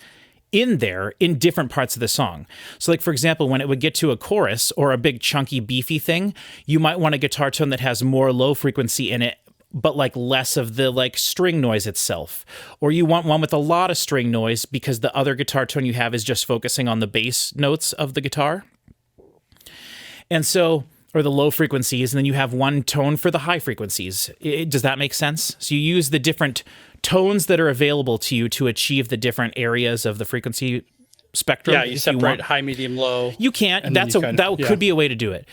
in there in different parts of the song. So like, for example, when it would get to a chorus or a big chunky beefy thing, you might want a guitar tone that has more low frequency in it, but like less of the like string noise itself. Or you want one with a lot of string noise because the other guitar tone you have is just focusing on the bass notes of the guitar. And so, or the low frequencies, and then you have one tone for the high frequencies. Does that make sense? So you use the different tones that are available to you to achieve the different areas of the frequency spectrum. Yeah, you separate high, medium, low. You can't. That could be a way to do it.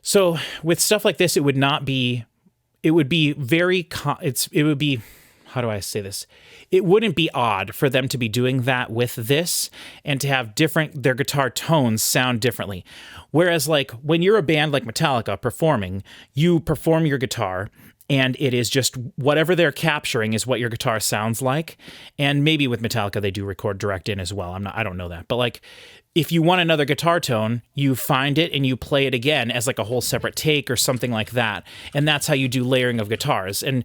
So with stuff like this, it would be how do I say this? It wouldn't be odd for them to be doing that with this and to have their guitar tones sound differently. Whereas like when you're a band like Metallica performing, you perform your guitar and it is just whatever they're capturing is what your guitar sounds like. And maybe with Metallica, they do record direct in as well. I don't know that. But like, if you want another guitar tone, you find it and you play it again as like a whole separate take or something like that. And that's how you do layering of guitars. And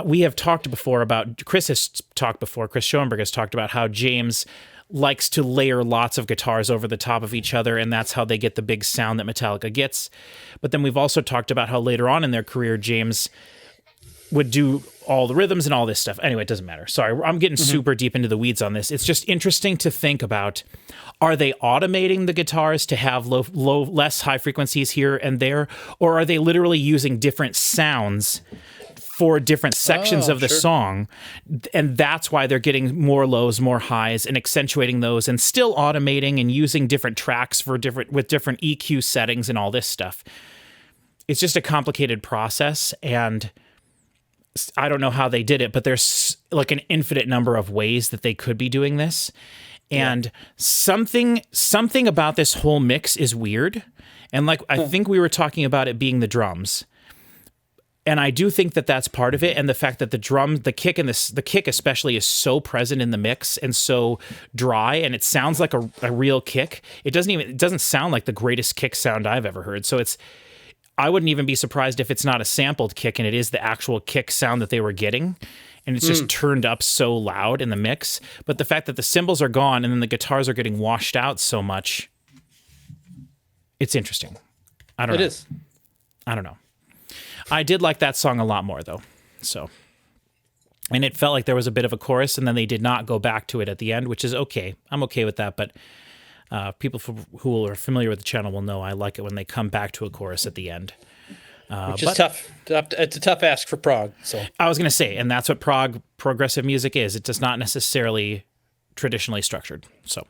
we have talked before about, Chris Schoenberg has talked about how James likes to layer lots of guitars over the top of each other, and that's how they get the big sound that Metallica gets. But then we've also talked about how later on in their career, James would do all the rhythms and all this stuff. Anyway, it doesn't matter. Sorry, I'm getting super deep into the weeds on this. It's just interesting to think about, are they automating the guitars to have less high frequencies here and there, or are they literally using different sounds for different sections of the song, and that's why they're getting more lows, more highs, and accentuating those, and still automating and using different tracks with different EQ settings and all this stuff. It's just a complicated process, and I don't know how they did it, but there's like an infinite number of ways that they could be doing this. And something about this whole mix is weird. And like, I think we were talking about it being the drums. And I do think that that's part of it. And the fact that the kick especially is so present in the mix and so dry, and it sounds like a real kick. It doesn't sound like the greatest kick sound I've ever heard. So I wouldn't even be surprised if it's not a sampled kick and it is the actual kick sound that they were getting. And it's just turned up so loud in the mix. But the fact that the cymbals are gone and then the guitars are getting washed out so much, it's interesting. I don't know. It is. I don't know. I did like that song a lot more, though. So, and it felt like there was a bit of a chorus, and then they did not go back to it at the end, which is okay. I'm okay with that, but people who are familiar with the channel will know I like it when they come back to a chorus at the end. Which is tough. It's a tough ask for prog. So I was going to say, and that's what progressive music is. It does not necessarily traditionally structured. So,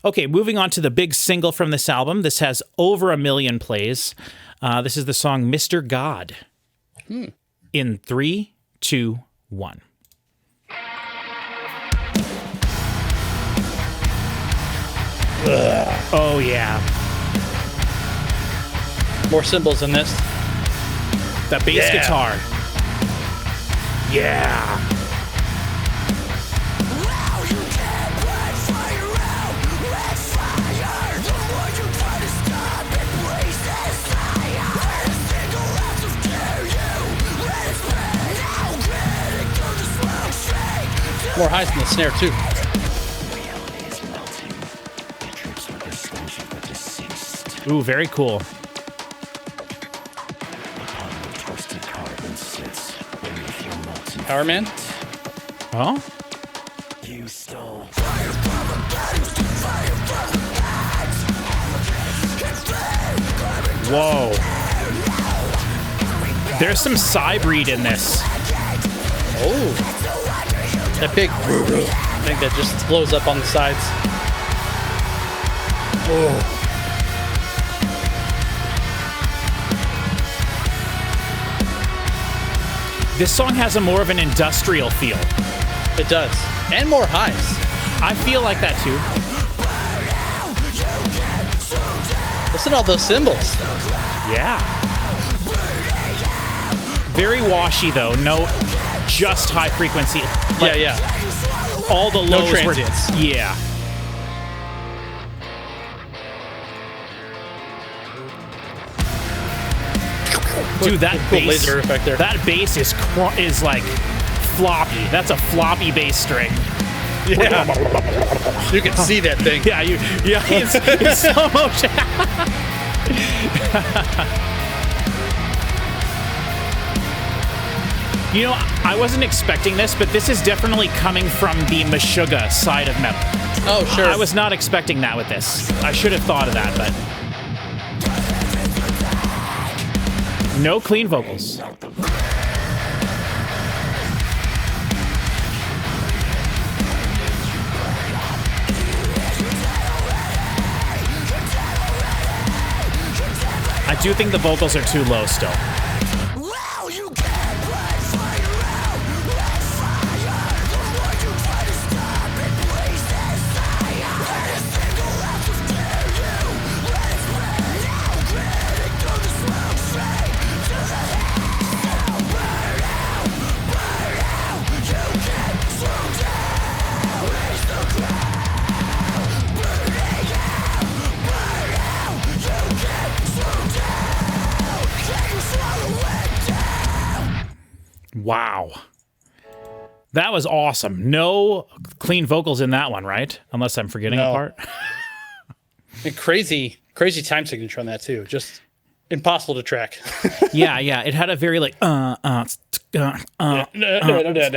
okay, moving on to the big single from this album. This has over 1 million plays. This is the song Mr. God. In 3, 2, 1. Oh, yeah. More cymbals in this. That bass guitar. Yeah. More highs in the snare too. Ooh, very cool. Power Man. Oh? Whoa. There's some Cybreed in this. Oh. That big thing that just blows up on the sides. Oh. This song has a more of an industrial feel. It does. And more highs. I feel like that too. Listen to all those cymbals. Yeah. Very washy though. No, just high frequency. Yeah. All the lows were. transients. Yeah. Dude, that Cool bass, laser effect there. that bass is like floppy. That's a floppy bass string. Yeah. You can see that thing. Yeah, it's slow motion. You know, I wasn't expecting this, but this is definitely coming from the Meshuggah side of metal. Oh, sure. I was not expecting that with this. I should have thought of that, but no clean vocals. I do think the vocals are too low still. Wow. That was awesome. No clean vocals in that one, right? Unless I'm forgetting a part. And crazy time signature on that too. Just impossible to track. Yeah. It had a very like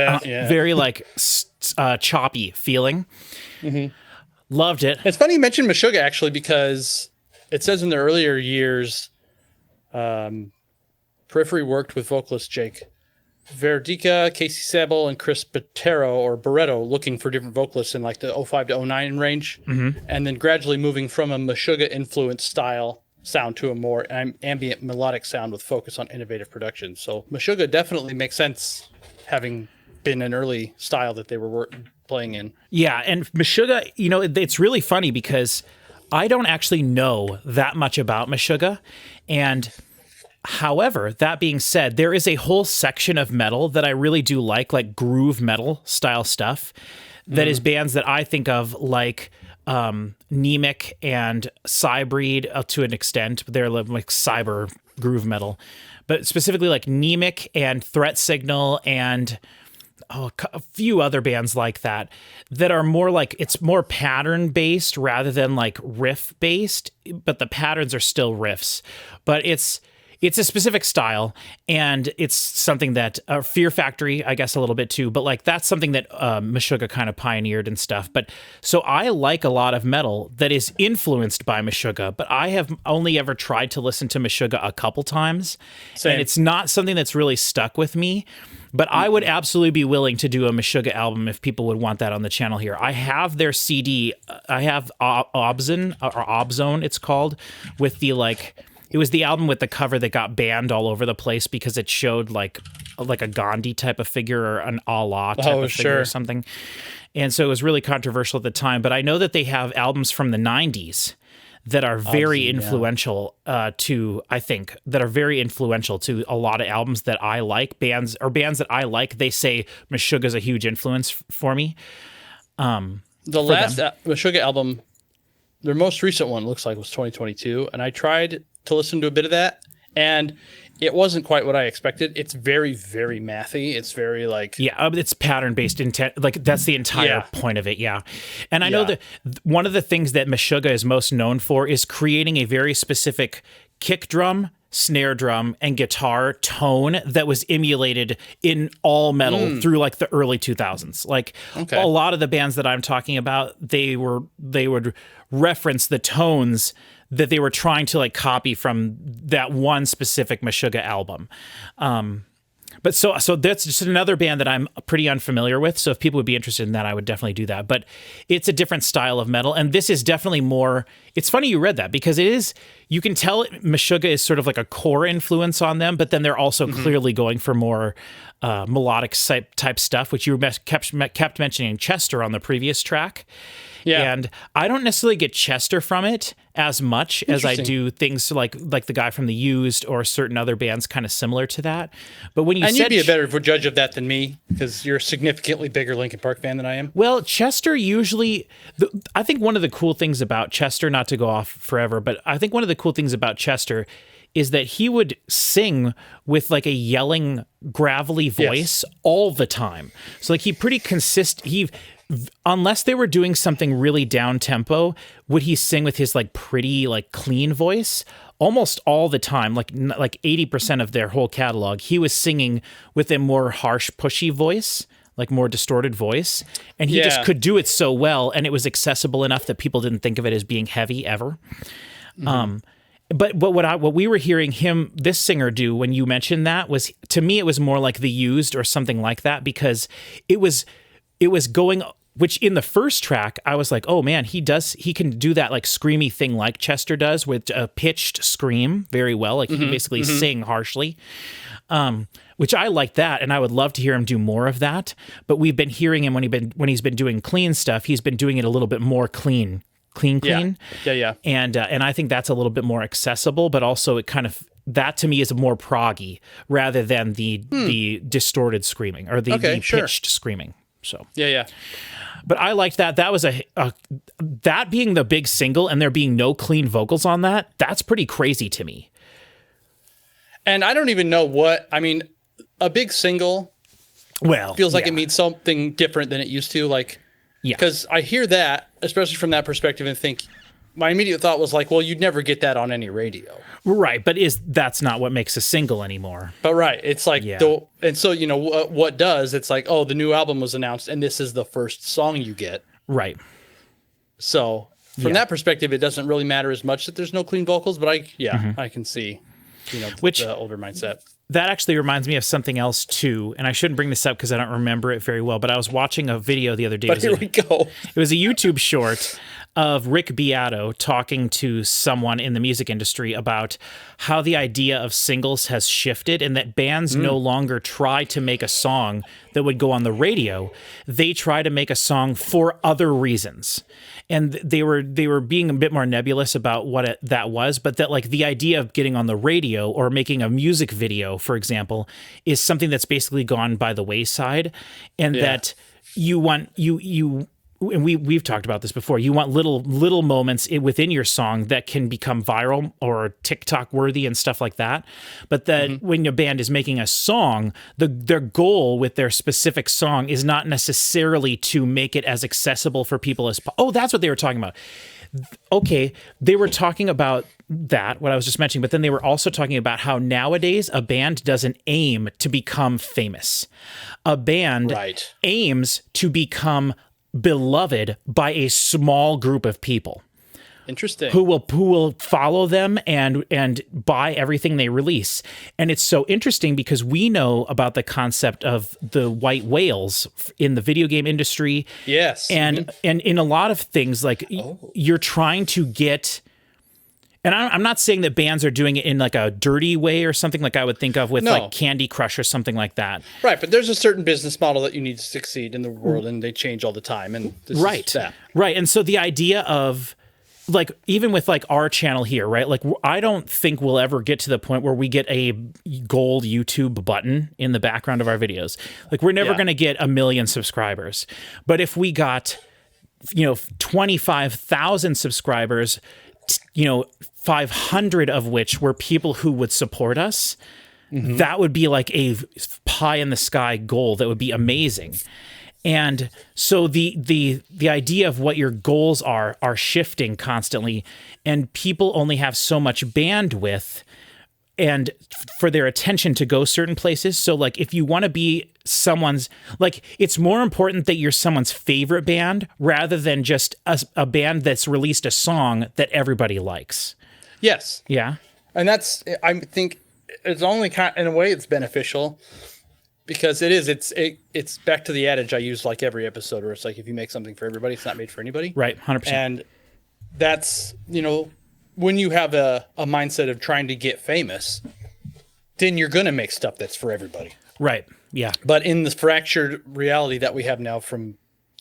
very like choppy feeling. Mm-hmm. Loved it. It's funny you mentioned Meshuggah actually because it says in the earlier years, Periphery worked with vocalist Jake Verdica, Casey Sable, and Chris Barretto looking for different vocalists in like the 05 to 09 range, and then gradually moving from a Meshuggah influenced style sound to a more ambient melodic sound with focus on innovative production. So Meshuggah definitely makes sense, having been an early style that they were playing in. Yeah, and Meshuggah, you know, it's really funny because I don't actually know that much about Meshuggah, and however, that being said, there is a whole section of metal that I really do like groove metal style stuff that is bands that I think of like Nemec and Cybreed to an extent. They're like cyber groove metal. But specifically like Nemec and Threat Signal and a few other bands like that are more like, it's more pattern based rather than like riff based, but the patterns are still riffs. But it's It's a specific style, and it's something that Fear Factory, I guess, a little bit too. But like that's something that Meshuggah kind of pioneered and stuff. But so I like a lot of metal that is influenced by Meshuggah, but I have only ever tried to listen to Meshuggah a couple times, Same. and it's not something that's really stuck with me. But I would absolutely be willing to do a Meshuggah album if people would want that on the channel here. I have their CD. I have Obzone, it's called, with the like. It was the album with the cover that got banned all over the place because it showed like a Gandhi type of figure or an Allah type of figure or something. And so it was really controversial at the time. But I know that they have albums from the 90s that are very influential to, I think, that are very influential to a lot of albums that I like, bands that I like. They say Meshuggah is a huge influence for me. The last Meshuggah album, their most recent one, looks like was 2022, and I tried to listen to a bit of that, and it wasn't quite what I expected. It's very, very mathy. It's very like it's pattern based intent. Like that's the entire point of it. Yeah, and I know that one of the things that Meshuggah is most known for is creating a very specific kick drum, snare drum, and guitar tone that was emulated in all metal through like the early 2000s. Like a lot of the bands that I'm talking about, they would reference the tones that they were trying to like copy from that one specific Meshuggah album. But so that's just another band that I'm pretty unfamiliar with. So if people would be interested in that, I would definitely do that. But it's a different style of metal. And this is definitely more, it's funny you read that because it is, you can tell Meshuggah is sort of like a core influence on them, but then they're also clearly going for more melodic type stuff, which you kept mentioning Chester on the previous track. Yeah. And I don't necessarily get Chester from it as much as I do things like the guy from The Used or certain other bands kind of similar to that. But when you'd be a better judge of that than me because you're a significantly bigger Linkin Park fan than I am. Well, Chester usually, I think one of the cool things about Chester, not to go off forever, but I think one of the cool things about Chester is that he would sing with like a yelling, gravelly voice all the time. So like unless they were doing something really down tempo, would he sing with his like pretty like clean voice almost all the time, like 80% of their whole catalog. He was singing with a more harsh, pushy voice, like more distorted voice, and he just could do it so well, and it was accessible enough that people didn't think of it as being heavy ever. But what we were hearing this singer do when you mentioned that was, to me, it was more like The Used or something like that, because it was going, which in the first track, I was like, oh man, he can do that like screamy thing like Chester does with a pitched scream very well. Like he can basically sing harshly, which I like that. And I would love to hear him do more of that. But we've been hearing him when he's been doing clean stuff, he's been doing it a little bit more clean. Yeah. And I think that's a little bit more accessible, but also it kind of, that to me is more proggy rather than the distorted screaming or the pitched screaming. So yeah. But I liked that. That was that being the big single and there being no clean vocals on that. That's pretty crazy to me. And I don't even know a big single. Well, feels like it means something different than it used to. Like, because I hear that, especially from that perspective, and think my immediate thought was like, well, you'd never get that on any radio. Right, but that's not what makes a single anymore. But it's like, and so, what does, it's like, oh, the new album was announced, and this is the first song you get. Right. So, from that perspective, it doesn't really matter as much that there's no clean vocals, but I can see, the older mindset. That actually reminds me of something else, too, and I shouldn't bring this up because I don't remember it very well, but I was watching a video the other day. But here we go. It was a YouTube short of Rick Beato talking to someone in the music industry about how the idea of singles has shifted and that bands no longer try to make a song that would go on the radio. They try to make a song for other reasons. And they were being a bit more nebulous about what that was, but that like the idea of getting on the radio or making a music video, for example, is something that's basically gone by the wayside, and that you want and we've talked about this before. You want little moments within your song that can become viral or TikTok worthy and stuff like that. But that when your band is making a song, their goal with their specific song is not necessarily to make it as accessible for people as. Oh, that's what they were talking about. Okay, they were talking about that, what I was just mentioning, but then they were also talking about how nowadays a band doesn't aim to become famous. A band Right. aims to become beloved by a small group of people Interesting. who will follow them and buy everything they release. And it's so interesting because we know about the concept of the white whales in the video game industry. Yes. And in a lot of things, like you're trying to get, and I'm not saying that bands are doing it in like a dirty way or something like I would think of with No. like Candy Crush or something like that. Right, but there's a certain business model that you need to succeed in the world, and they change all the time. And this Right. is that. Right. And so the idea of like, even with like our channel here, right? Like, I don't think we'll ever get to the point where we get a gold YouTube button in the background of our videos. Like, we're never Yeah. going to get 1 million subscribers. But if we got, 25,000 subscribers, 500 of which were people who would support us, that would be like a pie in the sky goal. That would be amazing. And so the idea of what your goals are shifting constantly, and people only have so much bandwidth and for their attention to go certain places. So like if you want to be someone's, like, it's more important that you're someone's favorite band rather than just a band that's released a song that everybody likes. Yes. Yeah. And that's, I think it's only in a way it's beneficial. Because it's back to the adage I use like every episode where it's like, if you make something for everybody, it's not made for anybody. Right. 100%. And that's, when you have a mindset of trying to get famous, then you're going to make stuff that's for everybody. Right. Yeah. But in the fractured reality that we have now from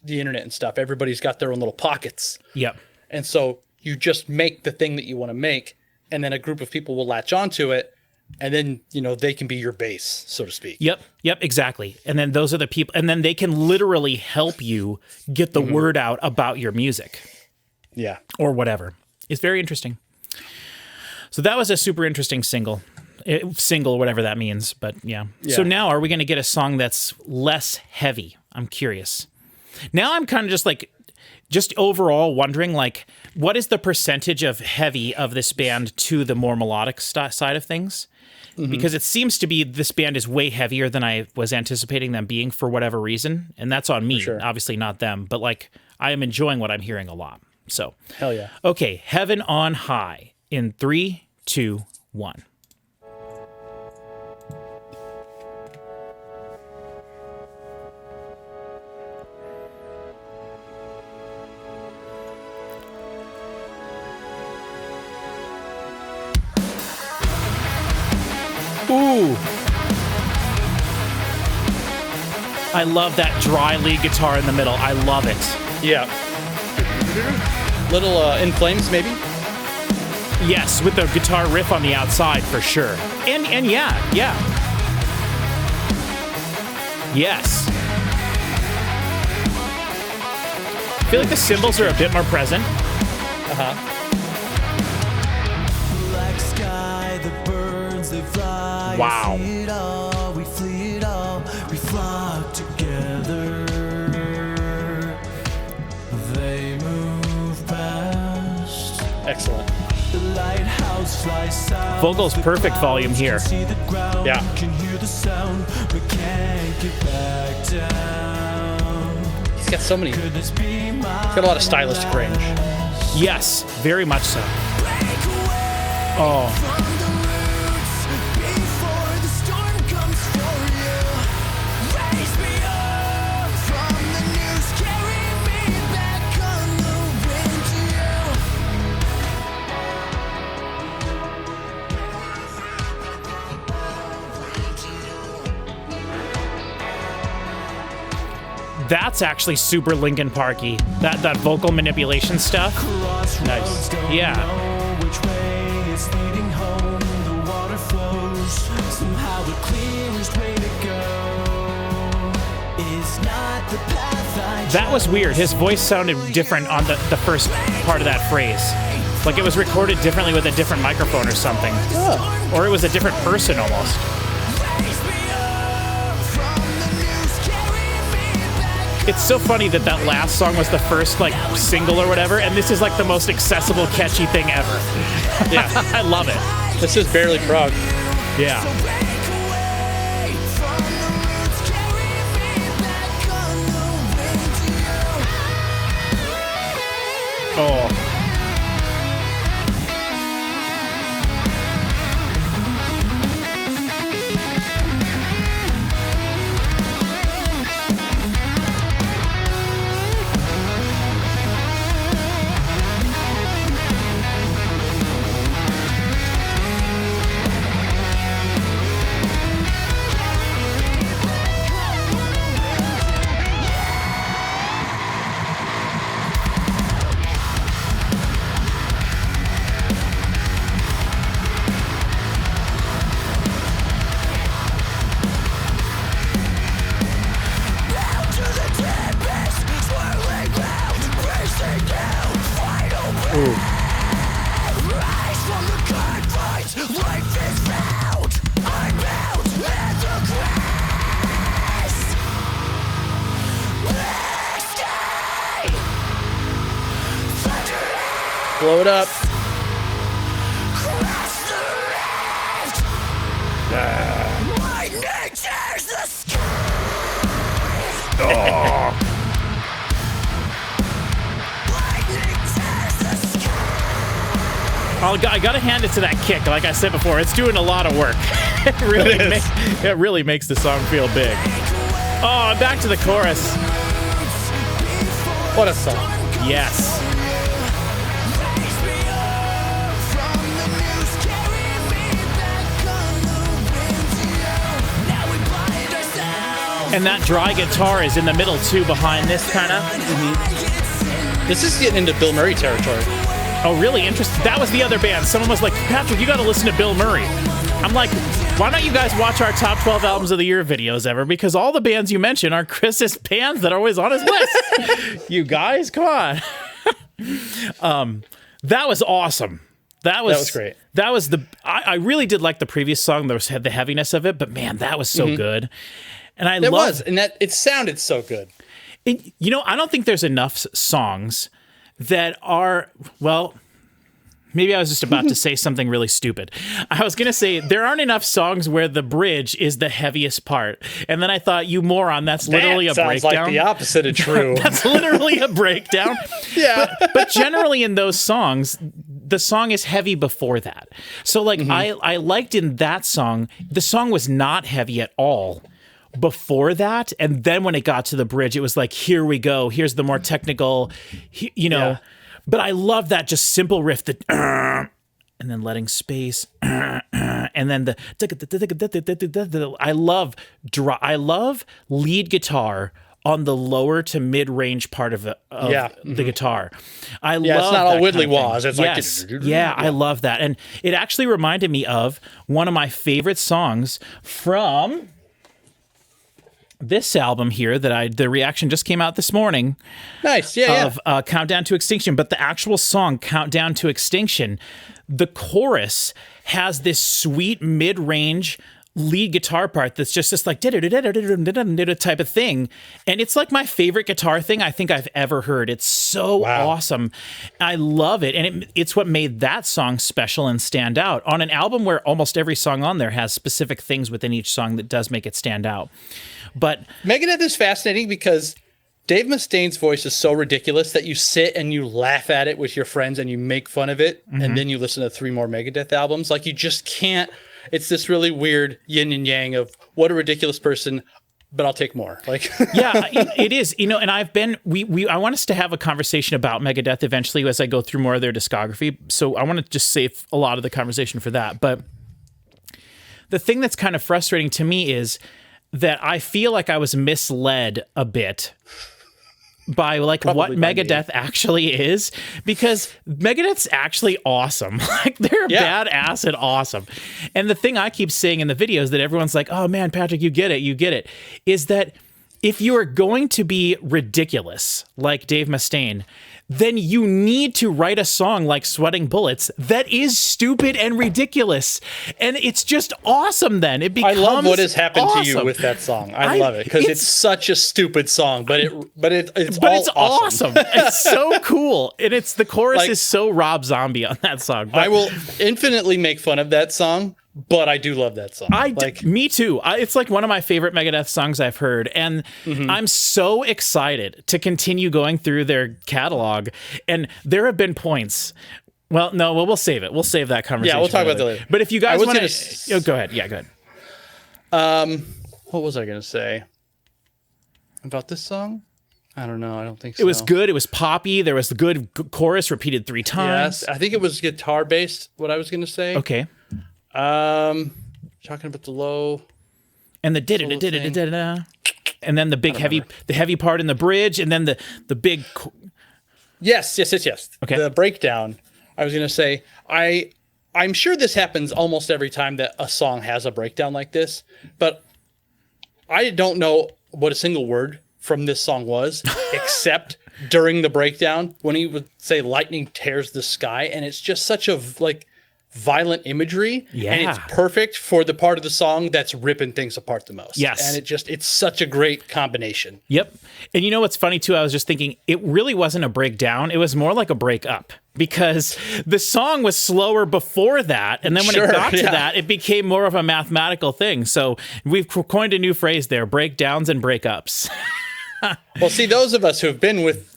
the internet and stuff, everybody's got their own little pockets. Yep. And so you just make the thing that you want to make, and then a group of people will latch onto it. And then, they can be your base, so to speak. Yep, exactly. And then those are the people, and then they can literally help you get the word out about your music. Yeah. Or whatever. It's very interesting. So that was a super interesting single, whatever that means. But yeah. So now are we going to get a song that's less heavy? I'm curious. Now I'm kind of just overall wondering, like, what is the percentage of heavy of this band to the more melodic side of things? Because it seems to be this band is way heavier than I was anticipating them being for whatever reason. And that's on me, obviously not them. But like, I am enjoying what I'm hearing a lot. So, hell yeah. Okay, Heaven on High in 3, 2, 1. Ooh. I love that dry lead guitar in the middle. I love it. Yeah. Little In Flames, maybe? Yes, with the guitar riff on the outside for sure. And yeah. Yes. I feel like the cymbals are a bit more present. Black sky, the birds they fly. Wow. We see it all, we flee it all, we flock together. They move past. Excellent. The lighthouse flies south. Vocals perfect volume here. See the ground, Yeah. can hear the sound, but can't get back down. He's got so many. Could this be my He's got a lot of stylistic range. Yes, very much so. Oh. That's actually super Linkin Parky. That vocal manipulation stuff. Nice. Yeah. Which way is leading home? The water flows. Somehow the clearest way to go is not the path I That was weird. His voice sounded different on the first part of that phrase. Like it was recorded differently with a different microphone or something. Oh. Or it was a different person almost. It's so funny that last song was the first like single or whatever, and this is like the most accessible, catchy thing ever. Yeah. I love it. This is barely prog. Yeah. Oh. Blow it up. I gotta hand it to that kick. Like I said before, it's doing a lot of work. It really makes the song feel big. Oh, back to the chorus. What a song. Yes. And that dry guitar is in the middle too, behind this kind of. This is getting into Bill Murray territory. Oh, really interesting. That was the other band. Someone was like, Patrick, you got to listen to Bill Murray. I'm like, why don't you guys watch our top 12 albums of the year videos ever? Because all the bands you mention are Chris's bands that are always on his list. You guys, come on. That was awesome. That was great. That was I really did like the previous song. There was the heaviness of it, but man, that was so good. And it sounded so good. I don't think there's enough songs that are, well, maybe I was just about to say something really stupid. I was going to say there aren't enough songs where the bridge is the heaviest part. And then I thought, you moron, that's literally a breakdown. Sounds like the opposite of true. That's literally a breakdown. Yeah. But generally in those songs, the song is heavy before that. So like I liked in that song, the song was not heavy at all before that, and then when it got to the bridge, it was like, here we go, here's the more technical, but I love that just simple riff, that and then letting space, and then the I love lead guitar on the lower to mid-range part of the guitar. I love it's not that all kind widdly of wahs. thing. It's yes. Yeah, I love that. And it actually reminded me of one of my favorite songs from this album here that the reaction just came out this morning. Nice, of Countdown to Extinction. But the actual song, Countdown to Extinction, the chorus has this sweet mid-range lead guitar part that's just this like type of thing, and it's like my favorite guitar thing I think I've ever heard. It's so awesome. I love it, and it's what made that song special and stand out on an album where almost every song on there has specific things within each song that does make it stand out. But Megadeth is fascinating because Dave Mustaine's voice is so ridiculous that you sit and you laugh at it with your friends and you make fun of it, and then you listen to 3 more Megadeth albums. Like, you just can't. It's this really weird yin and yang of what a ridiculous person, but I'll take more. Like, yeah, it is. And I've been. I want us to have a conversation about Megadeth eventually as I go through more of their discography. So I want to just save a lot of the conversation for that. But the thing that's kind of frustrating to me is that I feel like I was misled a bit by like what Megadeth actually is, because Megadeth's actually awesome. Like, they're badass and awesome. And the thing I keep saying in the videos that everyone's like, oh man, Patrick, you get it, is that if you are going to be ridiculous like Dave Mustaine, then you need to write a song like Sweating Bullets that is stupid and ridiculous. And it's just awesome then. It becomes I love what has happened to you awesome. with that song. I love it because it's such a stupid song, but it's awesome. It's so cool. And the chorus Like, is so Rob Zombie on that song. But I will infinitely make fun of that song, but I do love that song. Me too. It's like one of my favorite Megadeth songs I've heard. And I'm so excited to continue going through their catalog. And there have been points. Well, no, we'll save it. We'll save that conversation. Yeah, we'll talk about that later. But if you guys want to... go ahead. Yeah, go ahead. What was I going to say about this song? I don't know. I don't think so. It was good. It was poppy. There was the good chorus repeated 3 times. Yes, I think it was guitar based. What I was going to say. Okay. Talking about the low. And the da-da-da-da-da-da-da. And then the big heavy part in the bridge, and then the big... Yes. Okay. The breakdown. I was going to say, I'm sure this happens almost every time that a song has a breakdown like this, but I don't know what a single word from this song was, except during the breakdown when he would say lightning tears the sky, and it's just such a violent imagery, and it's perfect for the part of the song that's ripping things apart the most. Yes. And it's such a great combination. Yep. And you know what's funny too? I was just thinking it really wasn't a breakdown. It was more like a break up, because the song was slower before that. And then when it got to that, it became more of a mathematical thing. So we've coined a new phrase there, breakdowns and breakups. Well, see, those of us who have been with,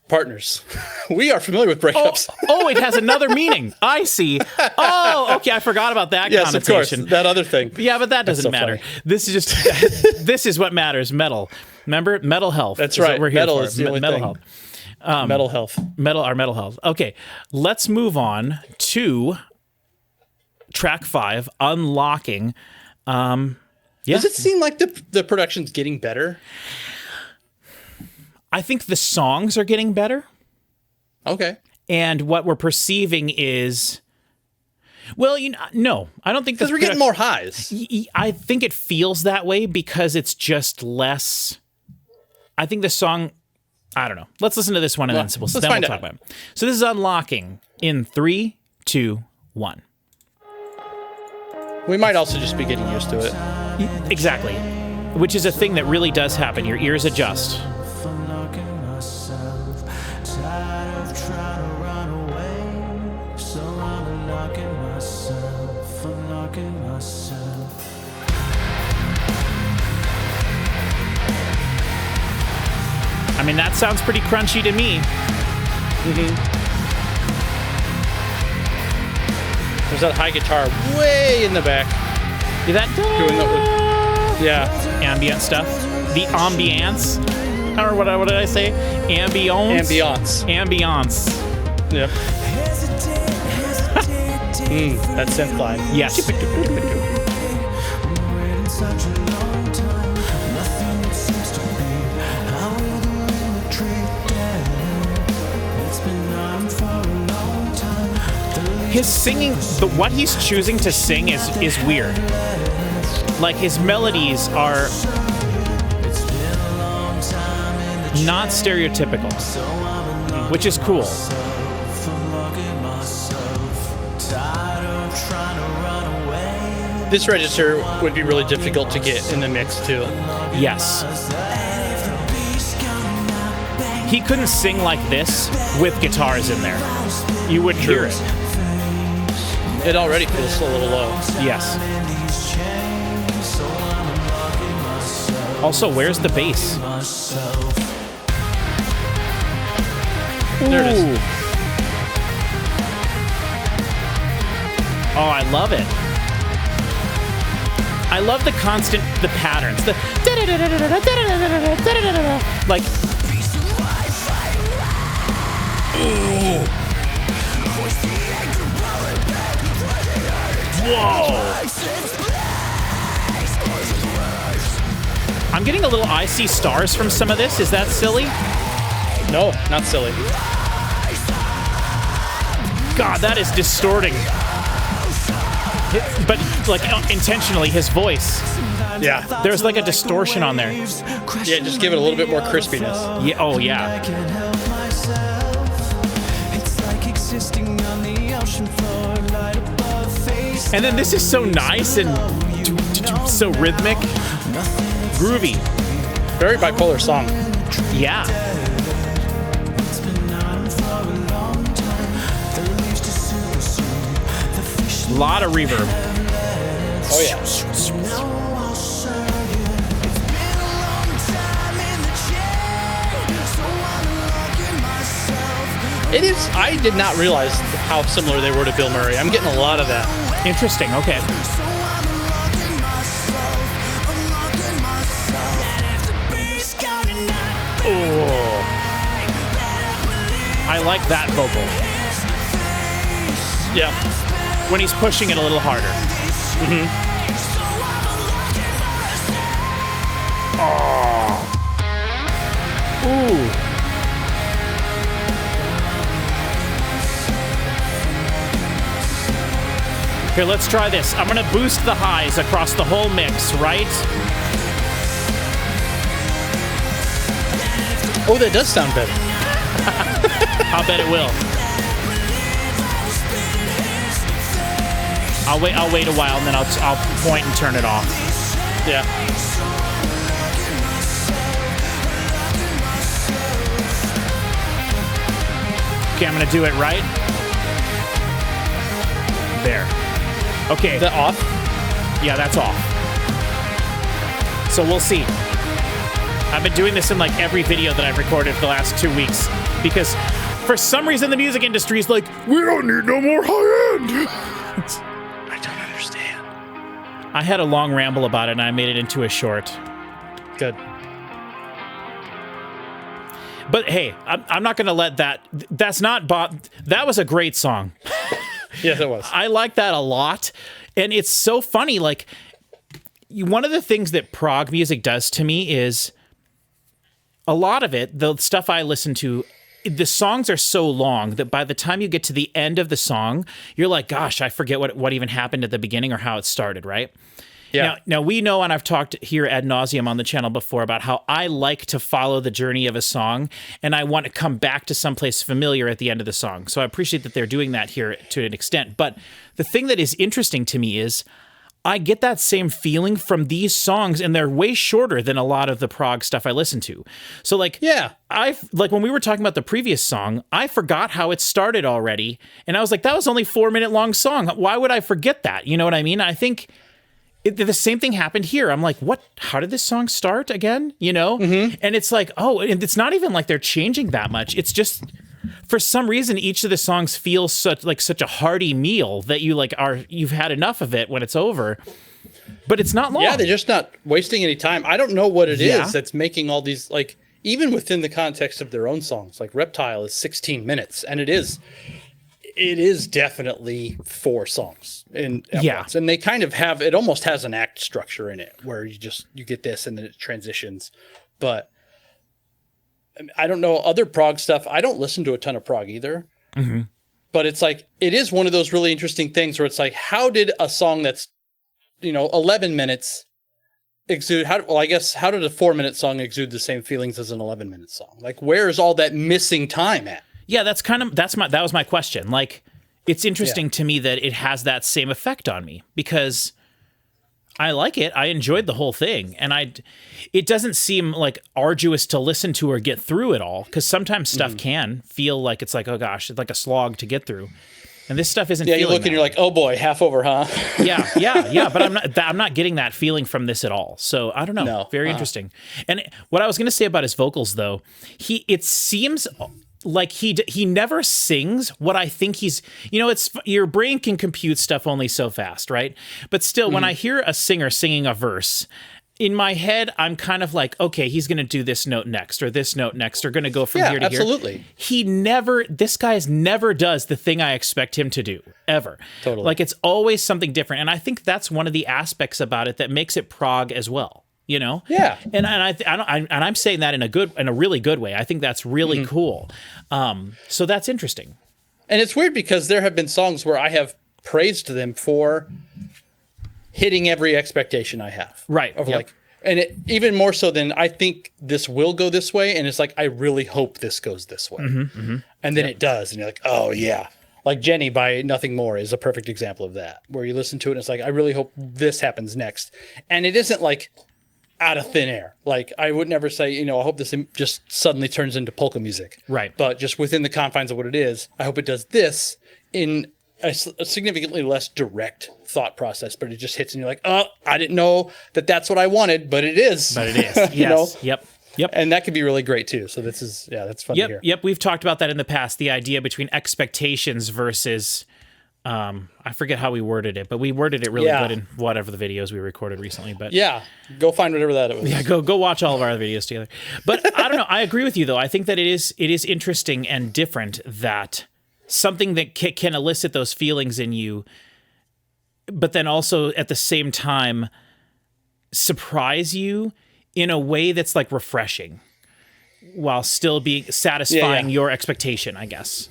partners, we are familiar with breakups. Oh, it has another meaning. I see. Oh, okay. I forgot about that Yes, of course. connotation. That other thing. Yeah, but that doesn't so matter. funny. This is just this is what matters. Metal. Remember? Mental health. That's is what right. We're here Metal for. is the only mental thing. health. Mental health. Our mental health. Okay. Let's move on to track 5, Unlocking. Yeah. Does it seem like the production's getting better? I think the songs are getting better. Okay. And what we're perceiving is, well, no, I don't think Because we're getting more highs. I think it feels that way because it's just less. I think the song, I don't know. Let's listen to this one and then we'll talk about it. So this is Unlocking in 3, 2, 1. We might also just be getting used to it. Exactly. Which is a thing that really does happen. Your ears adjust. I mean, that sounds pretty crunchy to me. There's that high guitar way in the back. Is that Yeah. ambient stuff? The ambiance? Or what did I say? Ambience? Ambiance. Yep. That synth line. Yes. His singing, what he's choosing to sing is weird. Like, his melodies are not stereotypical, which is cool. This register would be really difficult to get in the mix, too. Yes. He couldn't sing like this with guitars in there. You wouldn't hear it. It already feels a little low. Yes. Also, where's the bass? There it is. Oh, I love it. I love the patterns. The like. Ooh. Whoa. I'm getting a little I See Stars from some of this. Is that silly? No, not silly. God, that is distorting. But, like, intentionally, his voice. Yeah. There's like a distortion on there. Yeah, just give it a little bit more crispiness. Yeah. Oh, yeah. twisting on the ocean floor, light above face. And then this is so nice and so rhythmic. Groovy. Very bipolar song. Yeah. It's been on for a long time. The leaves to super soon. The fish A lot of reverb. Oh yeah. know I'll serve you. It's been a long time in the chair, so I'm unlocking myself. It is. I did not realize how similar they were to Bill Murray. I'm getting a lot of that. Interesting. Okay. So I'm unlocking myself, unlocking myself. And if the beat's gonna knock Oh, I like that vocal Yeah. when he's pushing it a little harder. Ooh. Here, let's try this. I'm gonna boost the highs across the whole mix, right? Oh, that does sound better. I'll bet it will. I'll wait a while and then I'll point and turn it off. Yeah. Okay, I'm gonna do it right. There. Okay. Is that off? Yeah, that's off. So we'll see. I've been doing this in like every video that I've recorded for the last 2 weeks because for some reason the music industry is like, we don't need no more high end. I don't understand. I had a long ramble about it and I made it into a short. Good. But hey, I'm not gonna let that. That's not Bob. That was a great song. Yes, it was. I like that a lot, and it's so funny. Like one of the things that prog music does to me is a lot of it. The stuff I listen to, the songs are so long that by the time you get to the end of the song, you're like, "Gosh, I forget what even happened at the beginning or how it started." Right? Yeah. Now we know, and I've talked here ad nauseum on the channel before about how I like to follow the journey of a song, and I want to come back to someplace familiar at the end of the song. So I appreciate that they're doing that here to an extent. But the thing that is interesting to me is I get that same feeling from these songs, and they're way shorter than a lot of the prog stuff I listen to. So like, Yeah. like when we were talking about the previous song, I forgot how it started already, and I was like, that was only 4-minute long song. Why would I forget that? You know what I mean? I think the same thing happened here. I'm like, what? How did this song start again? You know? And it's like, oh, and it's not even like they're changing that much. It's just, for some reason, each of the songs feels such a hearty meal that you've had enough of it when it's over. But it's not long. Yeah, they're just not wasting any time. I don't know what it Yeah. is that's making all these, like, even within the context of their own songs. Like Reptile is 16 minutes, and it is definitely 4 songs at once. And they kind of have, it almost has an act structure in it where you get this and then it transitions. But I don't know other prog stuff. I don't listen to a ton of prog either. But it's like, it is one of those really interesting things where it's like, how did a song that's, 11 minutes exude, how did a 4-minute song exude the same feelings as an 11-minute song? Like, where is all that missing time at? Yeah, that was my question. Like, it's interesting to me that it has that same effect on me because I like it. I enjoyed the whole thing, and it doesn't seem like arduous to listen to or get through it all, because sometimes stuff can feel like it's like, oh gosh, it's like a slog to get through, and this stuff isn't. Yeah, you look and you're like, oh boy, half over, huh? yeah. But I'm not getting that feeling from this at all. So I don't know. No. Very interesting. And what I was going to say about his vocals, though, it seems like he never sings what I think he's, it's, your brain can compute stuff only so fast, right? But still, when I hear a singer singing a verse, in my head, I'm kind of like, okay, he's going to do this note next, or this note next, or going to go from here to absolutely. here. This guy never does the thing I expect him to do, ever. Totally. Like, it's always something different. And I think that's one of the aspects about it that makes it prog as well. Yeah, and I'm saying that in a really good way. I think that's really cool. So that's interesting. and it's weird because there have been songs where I have praised them for hitting every expectation I have. Right. Of like, and it even more so than I think this will go this way, and it's like I really hope this goes this way, and then it does, and you're like, oh yeah, Like Jenny by Nothing More is a perfect example of that, where you listen to it and it's like, I really hope this happens next. And it isn't like out of thin air. Like I would never say, I hope this just suddenly turns into polka music. Right. But just within the confines of what it is, I hope it does this in a significantly less direct thought process, but it just hits and you're like, oh, I didn't know that that's what I wanted, but it is. But it is. Yes. Yep. And that could be really great too. So that's fun to hear. Yep. We've talked about that in the past. The idea between expectations versus, I forget how we worded it, but we worded it really good in whatever the videos we recorded recently. But yeah, go find whatever that was. Yeah, go watch all of our other videos together. But I don't know. I agree with you though. I think that it is interesting and different that something that can elicit those feelings in you, but then also at the same time surprise you in a way that's like refreshing while still being satisfying your expectation, I guess.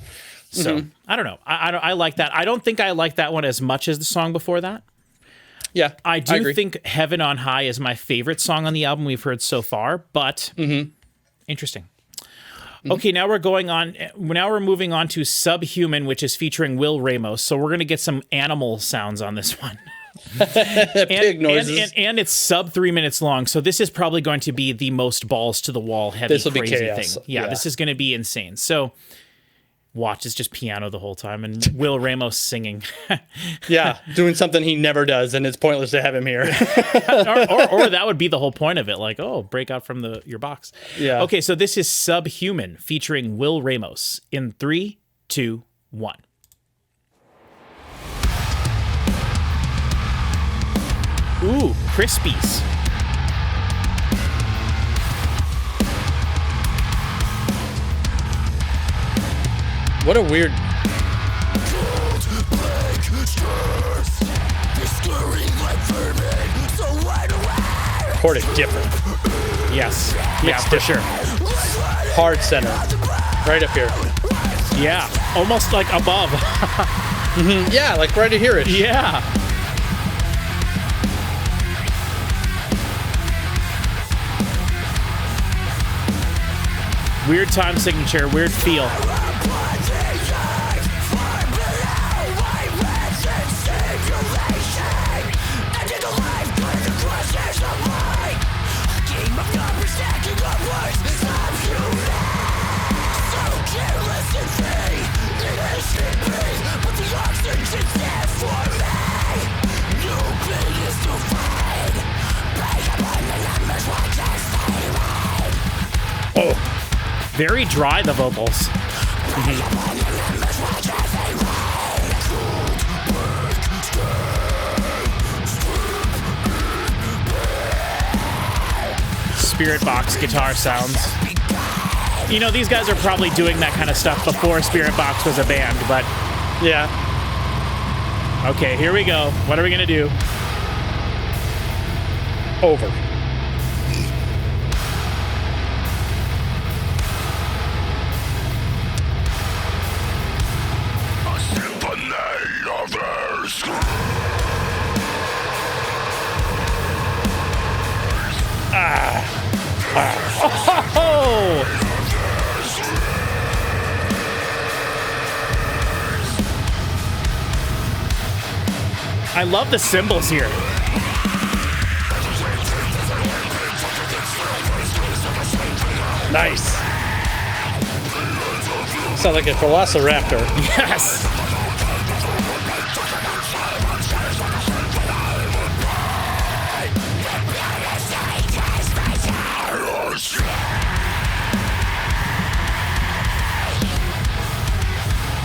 So I don't know. I like that. I don't think I like that one as much as the song before that. Yeah, I do think Heaven on High is my favorite song on the album we've heard so far, but interesting. Okay, now we're moving on to Subhuman, which is featuring Will Ramos. So we're going to get some animal sounds on this one. Pig noises. And it's sub 3 minutes long, so this is probably going to be the most balls to the wall heavy crazy thing. Yeah, this is going to be insane. So watch, it's just piano the whole time and Will Ramos singing. Yeah, doing something he never does, and it's pointless to have him here. or that would be the whole point of it, like, oh, break out from your box. Yeah. Okay, so this is Subhuman featuring Will Ramos in 3, 2, 1. Ooh, Crispies. What a weird. Chord is different. Yes. Yeah, for sure. Hard center. Right up here. Yeah. Almost like above. Yeah, like right here ish. Yeah. Weird time signature, weird feel. Oh, very dry, the vocals. Spirit box guitar sounds. These guys are probably doing that kind of stuff before Spirit Box was a band, but yeah. Okay, here we go. What are we gonna do? Over. Oh! I love the cymbals here. Nice. Sounds like a velociraptor. Yes.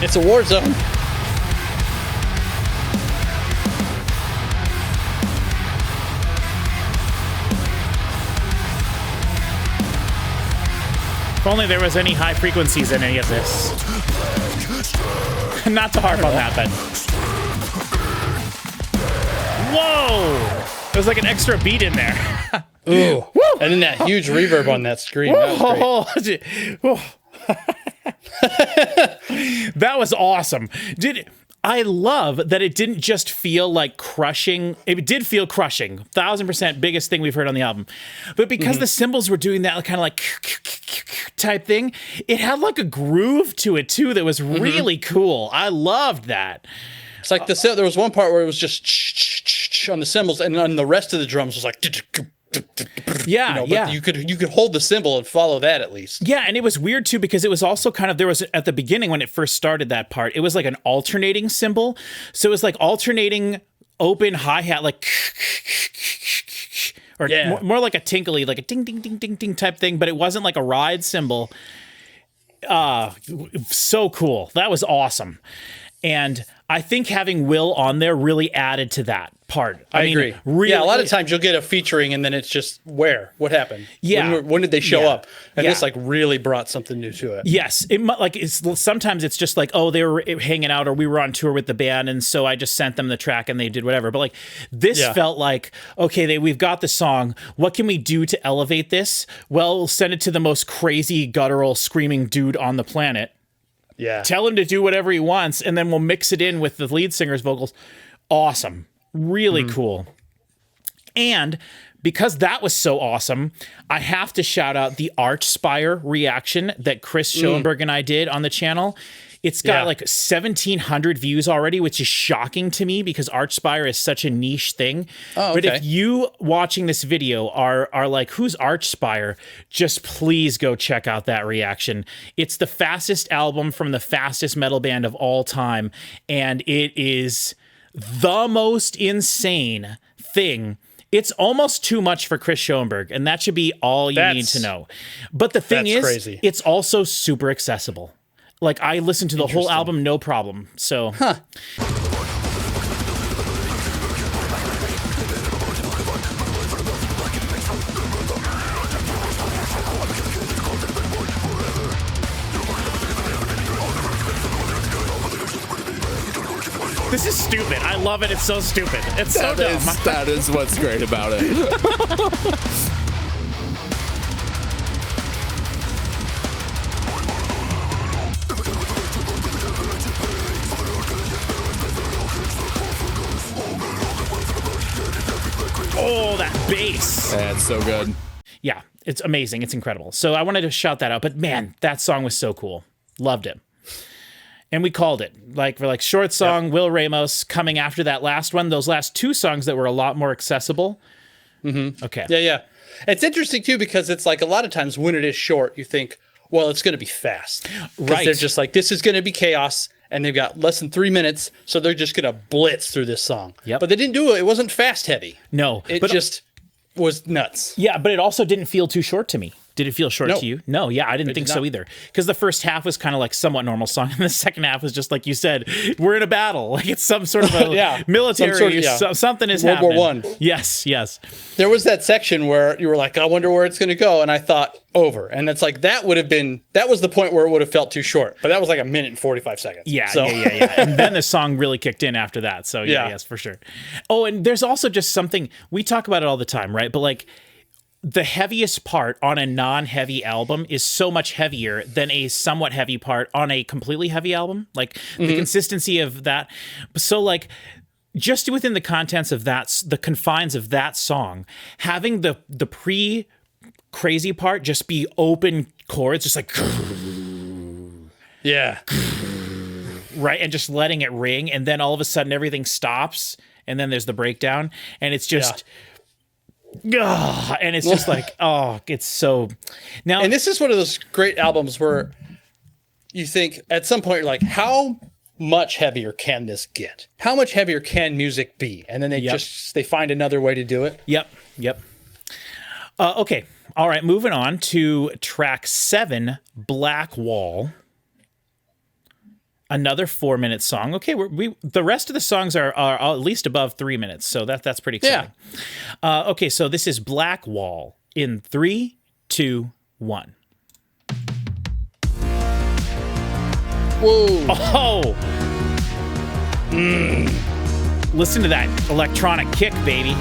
It's a war zone. If only there was any high frequencies in any of this. Not to harp on that, but... Whoa! There's like an extra beat in there. Ooh. Woo! And then that huge reverb on that screen. That was great. That was awesome. I love that it didn't just feel like crushing. It did feel crushing, 1000% biggest thing we've heard on the album. But because the cymbals were doing that kind of like type thing, it had like a groove to it too that was really cool. I loved that. It's like there was one part where it was just on the cymbals, and on the rest of the drums was like. Yeah, You could hold the cymbal and follow that at least. Yeah, and it was weird too because it was also kind of, there was at the beginning when it first started that part, it was like an alternating cymbal. So it was like alternating open hi-hat, like or more like a tinkly, like a ding ding ding ding ding type thing, but it wasn't like a ride cymbal. So cool. That was awesome. And I think having Will on there really added to that part. I mean, agree. Really, a lot of times you'll get a featuring and then it's just what happened? Yeah. When did they show up? And Yeah. this like really brought something new to it. Yes, sometimes it's just like, oh, they were hanging out or we were on tour with the band and so I just sent them the track and they did whatever. But like this felt like, okay, we've got the song. What can we do to elevate this? Well, we'll send it to the most crazy guttural screaming dude on the planet. Yeah. Tell him to do whatever he wants, and then we'll mix it in with the lead singer's vocals. Awesome. Really cool. And because that was so awesome, I have to shout out the Archspire reaction that Chris Schoenberg and I did on the channel. It's got like 1,700 views already, which is shocking to me because Archspire is such a niche thing. Oh, okay. But if you watching this video are like, who's Archspire? Just please go check out that reaction. It's the fastest album from the fastest metal band of all time. And it is the most insane thing. It's almost too much for Chris Schoenberg, and that should be all you need to know. But the thing is, crazy. It's also super accessible. Like, I listened to the whole album, no problem. So, this is stupid. I love it. It's so stupid. It's so dumb. That is what's great about it. Oh, that bass. That's so good. Yeah, it's amazing. It's incredible. So I wanted to shout that out. But man, that song was so cool. Loved it. And we called it. We're like, short song, Will Ramos, coming after that last one. Those last two songs that were a lot more accessible. Okay. Yeah. It's interesting too because it's like a lot of times when it is short, you think, well, it's going to be fast. Right. They're just like, this is going to be chaos. And they've got less than 3 minutes, so they're just going to blitz through this song. Yep. But they didn't do it. It wasn't fast heavy. No. It just was nuts. Yeah, but it also didn't feel too short to me. Did it feel short to you? No, yeah, I didn't think so either. Because the first half was kind of like somewhat normal song, and the second half was just like you said, we're in a battle. Like it's some sort of a military, something is World happening. War I. Yes. There was that section where you were like, I wonder where it's going to go. And I thought, over. And it's like, that was the point where it would have felt too short. But that was like 1 minute and 45 seconds. Yeah. And then the song really kicked in after that. So yes, for sure. Oh, and there's also just something, we talk about it all the time, right? But like, the heaviest part on a non-heavy album is so much heavier than a somewhat heavy part on a completely heavy album. Like the consistency of that. So like just within the contents of the confines of that song, having the pre-crazy part just be open chords, just like, yeah. Right. And just letting it ring. And then all of a sudden everything stops. And then there's the breakdown and it's just, and it's just like, it's so now. And this is one of those great albums where you think at some point you're like, how much heavier can this get? How much heavier can music be? And then they find another way to do it. Yep. Okay. All right. Moving on to track 7, Blackwall. Another 4-minute song. Okay, the rest of the songs are at least above 3 minutes, so that's pretty exciting. Yeah. Okay, so this is Blackwall in 3, 2, 1. Whoa! Oh! Listen to that electronic kick, baby.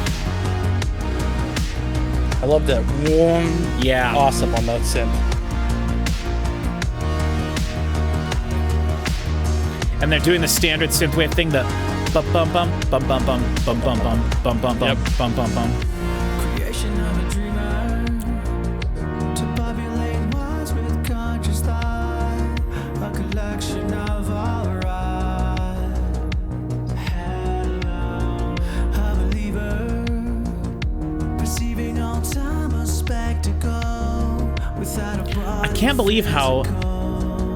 I love that warm. Yeah. Awesome on that synth. And they're doing the standard synthwave thing, the bum bum bum bum bum bum bum bum bum bum bum bum bum bum bum. Creation of a dreamer to populate minds with conscious thought, a collection of our a believer, perceiving all time a spectacle without a I can't believe how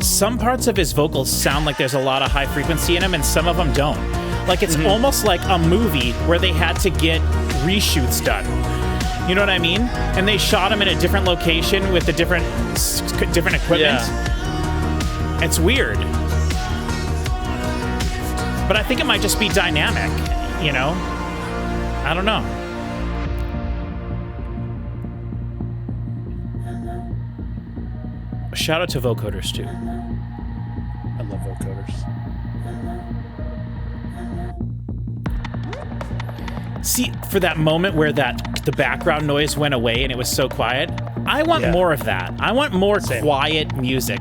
some parts of his vocals sound like there's a lot of high frequency in them, and some of them don't. Like it's almost like a movie where they had to get reshoots done. You know what I mean? And they shot him in a different location with the different equipment. Yeah. It's weird. But I think it might just be dynamic, you know? I don't know. Shout out to vocoders too. I love vocoders. See, for that moment where the background noise went away and it was so quiet, I want more of that. I want more quiet music.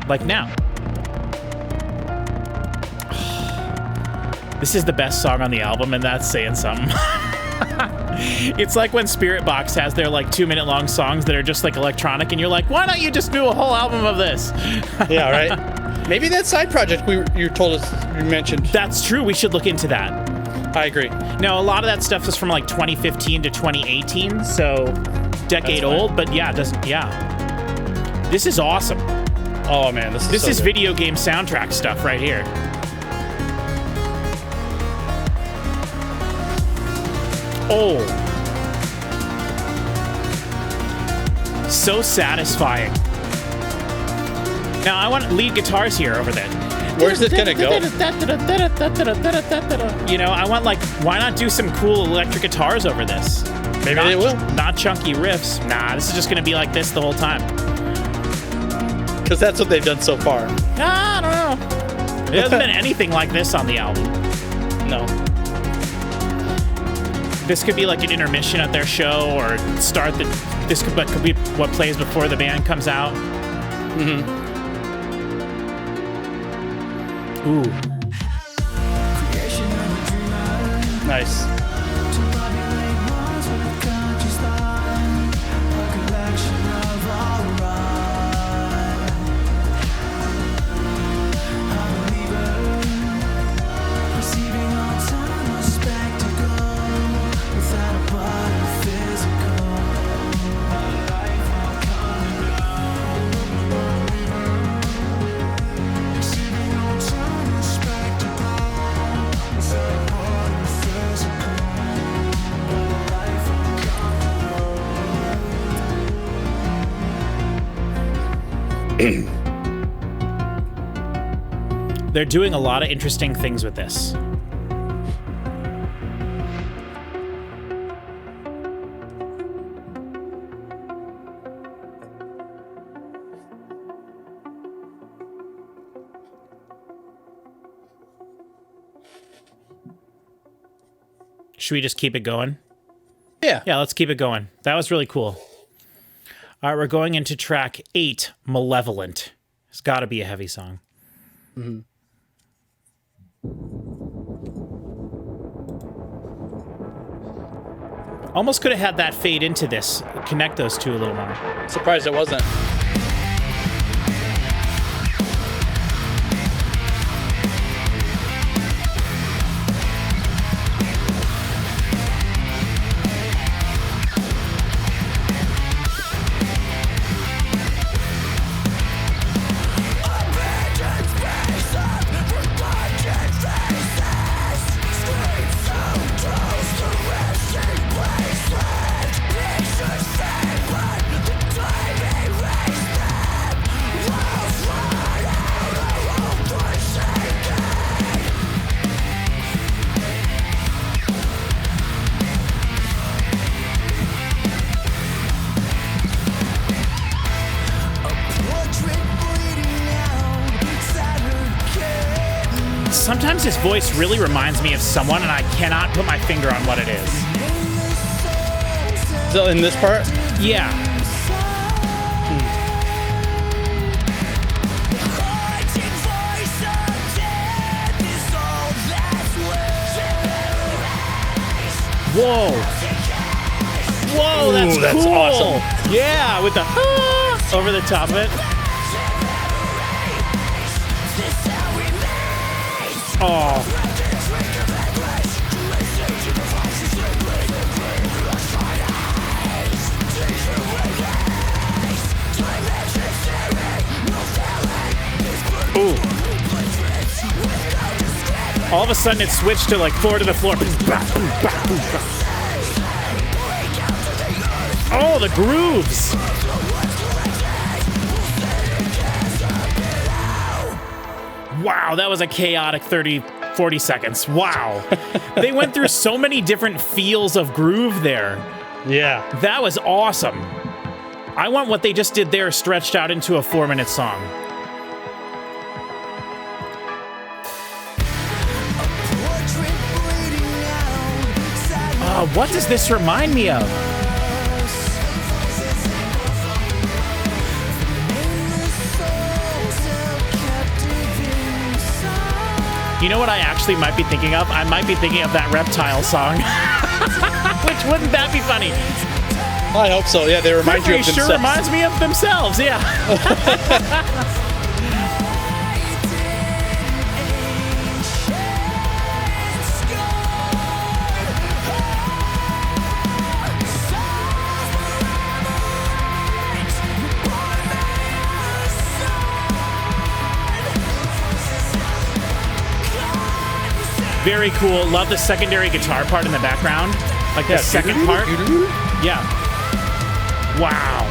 Like now. This is the best song on the album, and that's saying something. It's like when Spirit Box has their like 2-minute long songs that are just like electronic, and you're like, why don't you just do a whole album of this? Yeah, right. Maybe that side project you mentioned. That's true. We should look into that. I agree. Now, a lot of that stuff is from like 2015 to 2018, so decade old. But yeah, this is awesome. Oh man, this is good. video game soundtrack stuff right here. Oh. So satisfying. Now, I want lead guitars here over there. Where's this gonna go? You know, I want like, why not do some cool electric guitars over this? Maybe they will. Not chunky riffs. Nah, this is just gonna be like this the whole time. Because that's what they've done so far. I don't know. There hasn't been anything like this on the album. No. This could be like an intermission at their show, or this could be what plays before the band comes out. Mm-hmm. Ooh. Nice. They're doing a lot of interesting things with this. Should we just keep it going? Yeah. Yeah, let's keep it going. That was really cool. All right, we're going into track 8, Malevolent. It's got to be a heavy song. Mm-hmm. Almost could have had that fade into this. Connect those two a little more. Surprised it wasn't. Sometimes his voice really reminds me of someone, and I cannot put my finger on what it is. So in this part? Yeah. Whoa. Whoa, that's Ooh, that's cool. awesome. Yeah, with the over the top of it. Oh. Ooh. All of a sudden, it switched to like floor to the floor. Oh, the grooves. Wow, that was a chaotic 40 seconds. Wow. They went through so many different feels of groove there. Yeah. That was awesome. I want what they just did there stretched out into a 4-minute song. What does this remind me of? You know what I actually might be thinking of? I might be thinking of that Reptile song. Which wouldn't that be funny? I hope so. Yeah, they remind you of Periphery themselves. sure reminds me of themselves, yeah. Very cool. Love the secondary guitar part in the background. Like the second part. Yeah. Wow.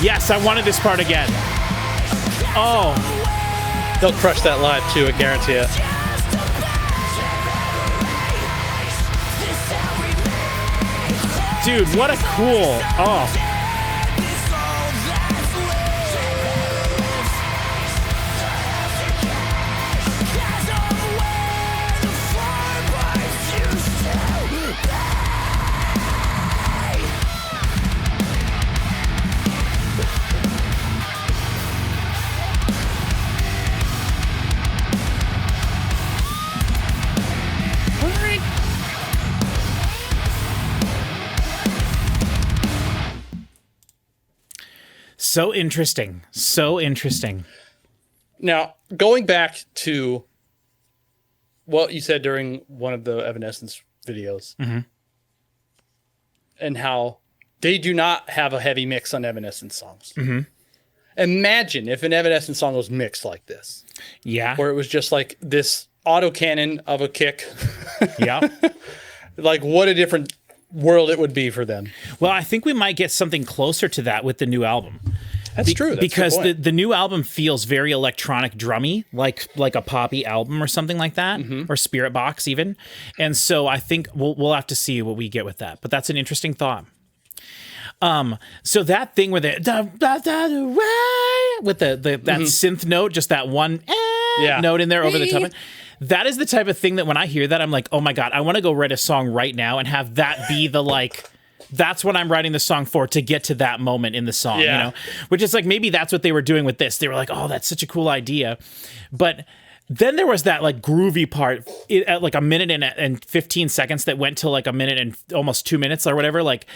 Yes, I wanted this part again. Oh. They'll crush that live too, I guarantee it. Dude, what a cool. Oh. So interesting. So interesting. Now, going back to what you said during one of the Evanescence videos, and how they do not have a heavy mix on Evanescence songs. Imagine if an Evanescence song was mixed like this. Yeah. Where it was just like this autocannon of a kick. Yeah. Like, what a different world it would be for them. Well, I think we might get something closer to that with the new album. That's true. That's because a good point. the new album feels very electronic drummy, like a poppy album or something like that, or Spirit Box even. And so I think we'll have to see what we get with that. But that's an interesting thought. So that thing with it with that synth note, just that one note in there over the top of it. That is the type of thing that when I hear that, I'm like, oh my God, I want to go write a song right now and have that be the that's what I'm writing the song for, to get to that moment in the song, you know? Which is like, maybe that's what they were doing with this. They were like, oh, that's such a cool idea. But then there was that like groovy part at like a minute and 15 seconds that went to like a minute and almost 2 minutes or whatever. Like,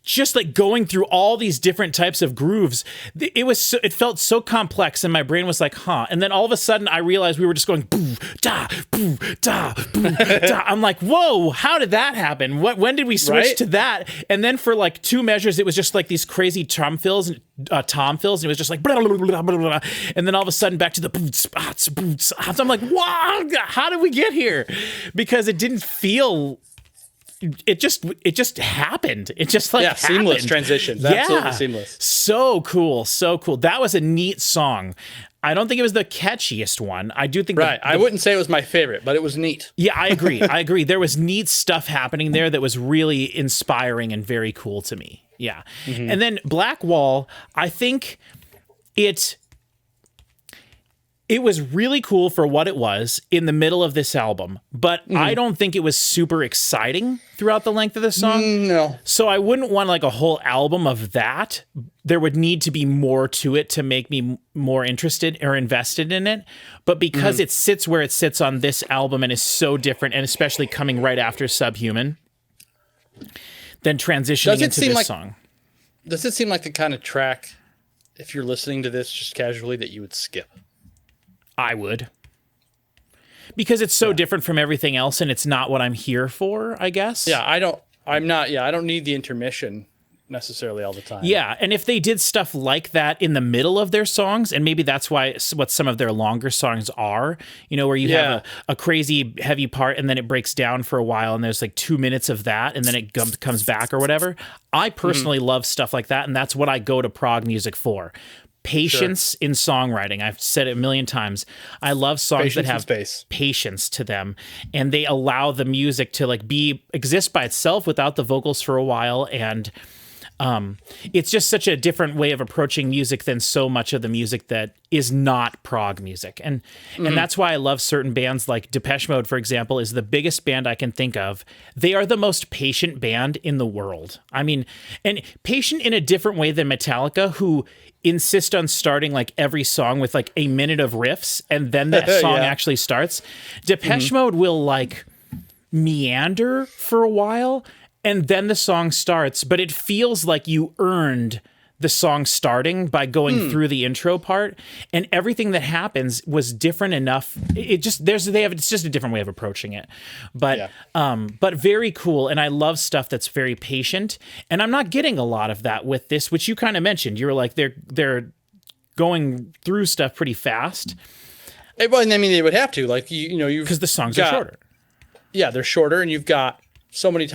just like going through all these different types of grooves, it felt so complex, and my brain was like, huh. And then all of a sudden I realized we were just going boo da boo da boo da. I'm like, whoa, how did that happen? When did we switch to that? And then for like 2 measures, it was just like these crazy tom fills, and it was just like blah, blah, blah, blah, blah. And then all of a sudden back to the boots. I'm like, wow, how did we get here? Because it didn't feel. It just happened. It just like seamless happened. transitions. Absolutely seamless. So cool. That was a neat song. I don't think it was the catchiest one. I do think I wouldn't say it was my favorite, but it was neat. Yeah, I agree. There was neat stuff happening there that was really inspiring and very cool to me. Yeah. And then Blackwall, I think it it was really cool for what it was in the middle of this album, but I don't think it was super exciting throughout the length of the song. No. So I wouldn't want like a whole album of that. There would need to be more to it to make me more interested or invested in it. But because it sits where it sits on this album and is so different, and especially coming right after Subhuman, then transitioning into this song. Does it seem like the kind of track, if you're listening to this just casually, that you would skip? I would. Because it's so different from everything else and it's not what I'm here for, I guess. Yeah, I don't need the intermission necessarily all the time. Yeah, and if they did stuff like that in the middle of their songs, and maybe that's what some of their longer songs are, where you have a crazy heavy part and then it breaks down for a while and there's like 2 minutes of that and then it comes back or whatever. I personally love stuff like that, and that's what I go to prog music for. Patience in songwriting. I've said it a million times. I love songs that have patience to them, and they allow the music to like exist by itself without the vocals for a while. And it's just such a different way of approaching music than so much of the music that is not prog music. And that's why I love certain bands like Depeche Mode, for example, is the biggest band I can think of. They are the most patient band in the world. I mean, and patient in a different way than Metallica, who insist on starting like every song with like a minute of riffs and then that song actually starts. Depeche Mode will like meander for a while and then the song starts, but it feels like you earned the song starting by going through the intro part, and everything that happens was different enough. It's just a different way of approaching it, but very cool. And I love stuff that's very patient, and I'm not getting a lot of that with this, which you kind of mentioned. You were like, they're going through stuff pretty fast. Well, I mean, they would have to, like, because the songs are shorter. Yeah, they're shorter, and you've got so many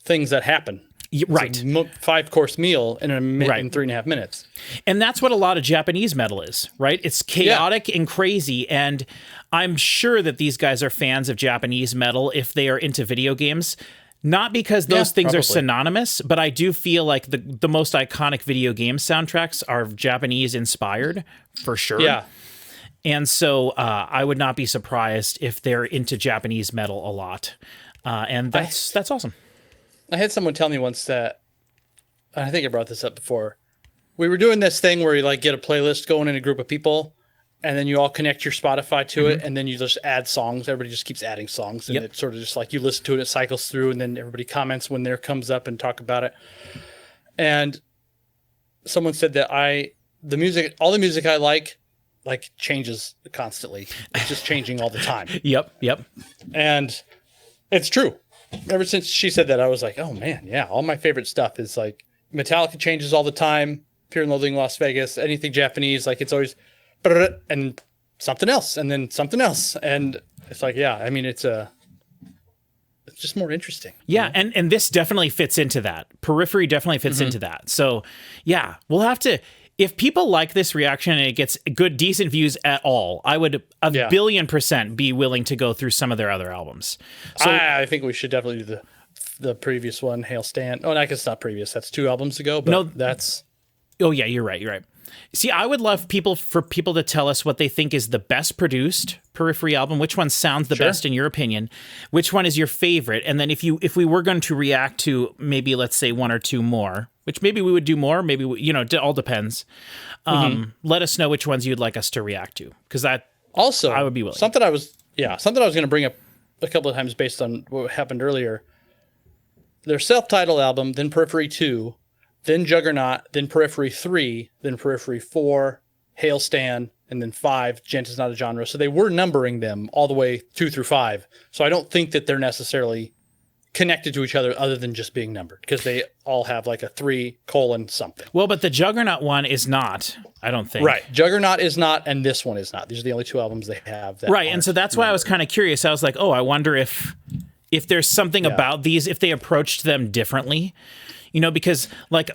things that happen. Right. It's a 5-course meal in a minute and 3.5 minutes. And that's what a lot of Japanese metal is, right? It's chaotic and crazy. And I'm sure that these guys are fans of Japanese metal if they are into video games. Not because those things are synonymous, but I do feel like the most iconic video game soundtracks are Japanese inspired, for sure. Yeah. And so I would not be surprised if they're into Japanese metal a lot. And that's awesome. I had someone tell me once that, I think I brought this up before. We were doing this thing where you like get a playlist going in a group of people, and then you all connect your Spotify to it, and then you just add songs. Everybody just keeps adding songs, and it's sort of just like you listen to it, it cycles through, and then everybody comments when there comes up and talk about it. And someone said that all the music I like changes constantly. It's just changing all the time. Yep. And it's true. Ever since she said that, I was like, oh man, yeah, all my favorite stuff is like Metallica changes all the time. Fear and Loathing in Las Vegas, anything Japanese, like it's always and something else and then something else. And it's like, yeah, I mean, it's just more interesting. Yeah. And this definitely fits into that. Periphery definitely fits into that. So yeah, we'll have to, if people like this reaction and it gets decent views at all, I would a billion% be willing to go through some of their other albums. So I think we should definitely do the previous one, Hail Stand. Oh, I guess it's not previous. That's 2 albums ago, but that's... Oh, yeah, you're right. See, I would love for people to tell us what they think is the best produced Periphery album, which one sounds the best in your opinion, which one is your favorite, and then if we were going to react to maybe, let's say, 1 or 2 more, which maybe we would do more, maybe, it all depends. Let us know which ones you'd like us to react to, because I would be willing. Something I was going to bring up a couple of times based on what happened earlier. Their self-titled album, then Periphery 2, then Juggernaut, then Periphery 3, then Periphery 4, Hail Stand, and then 5, Djent is not a genre. So they were numbering them all the way 2 through 5. So I don't think that they're necessarily connected to each other other than just being numbered, because they all have like a 3 colon something. Well, but the Juggernaut one is not, I don't think. Right. Juggernaut is not, and this one is not. These are the only 2 albums they have. That right, and so that's why I was kind of curious. I was like, I wonder if there's something about these, if they approached them differently. Because like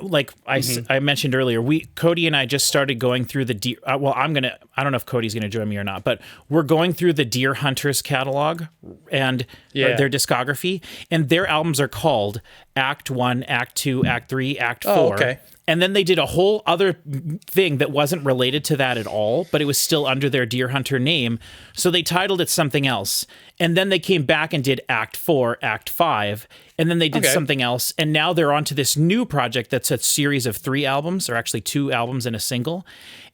I mentioned earlier, Cody and I just started going through the Deer. I don't know if Cody's gonna join me or not, but we're going through the Deer Hunters catalog and their discography, and their albums are called Act 1, Act 2, Act 3, Act 4. Oh, okay. And then they did a whole other thing that wasn't related to that at all, but it was still under their Deer Hunter name. So they titled it something else. And then they came back and did Act 4, Act 5. And then they did something else. And now they're on to this new project that's a series of 3 albums, or actually 2 albums and a single.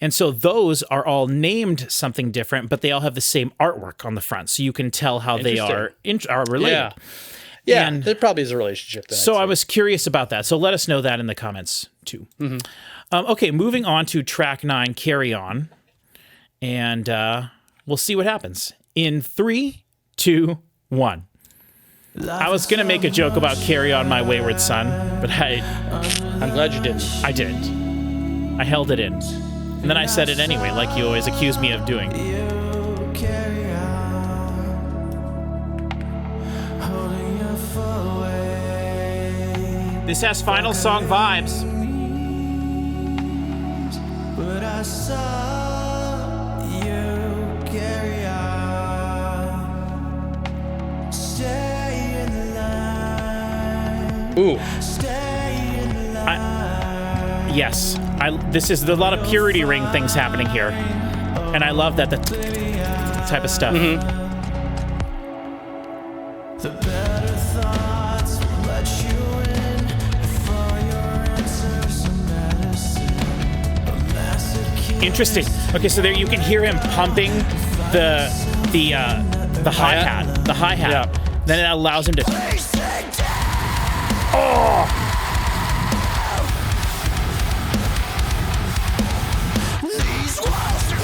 And so those are all named something different, but they all have the same artwork on the front. So you can tell how they are related. Yeah, And there probably is a relationship there. so I was curious about that. So let us know that in the comments too. Okay, moving on to track 9, Carry On. And we'll see what happens. In 3, 2, 1. I was going to make a joke about Carry On My Wayward Son, but I'm glad you didn't. I didn't. I held it in. And then I said it anyway, like you always accuse me of doing. This has final song vibes. But I saw you carry on. Stay in the line. Ooh, Stay in the line. Yes, this is a lot of purity ring things happening here, and I love that type of stuff. The better thoughts let you in. For your answers, some medicine. A massive key. Interesting. Okay, so there you can hear him pumping the hi-hat. The hi-hat. Yeah. Then it allows him to.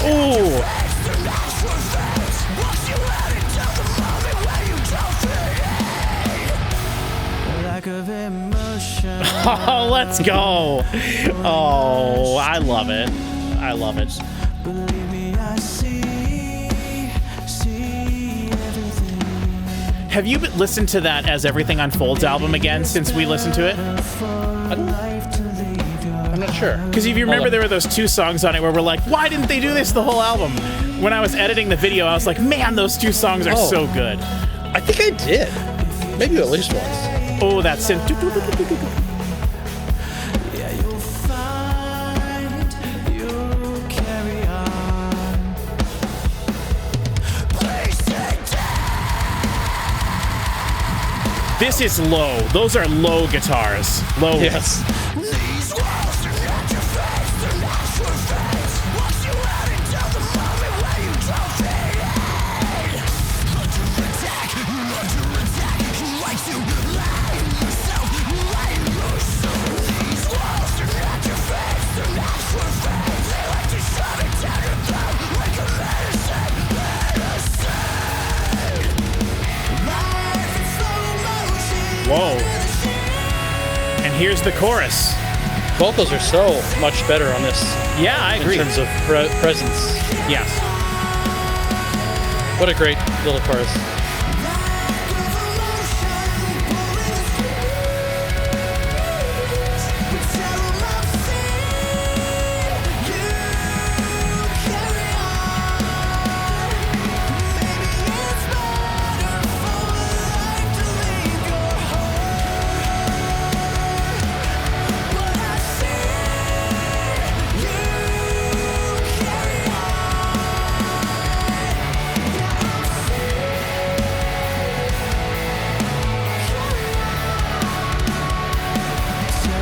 Ooh. Lack of emotion. Oh, let's go. Oh, I love it. I love it. Believe me, I see everything. Have you listened to that As Everything Unfolds album again since we listened to it? I'm not sure. Because if you remember, there were those 2 songs on it where we're like, why didn't they do this the whole album? When I was editing the video, I was like, man, those 2 songs are so good. I think I did. Maybe at least once. Oh, that synth. Yeah, you'll find you'll carry on. Please take down. This is low. Those are low guitars. Low. Yes. These walls are not your face, they're not your face. Watch you out until the moment where you don't fit in. Under attack, like to lie yourself, lie yourself. These walls are not your face, they're not your face. They like to shove it down your throat like a medicine. Life in slow motion. Whoa. And here's the chorus. Vocals are so much better on this Yeah, I agree. in terms of presence. Yes. What a great little chorus.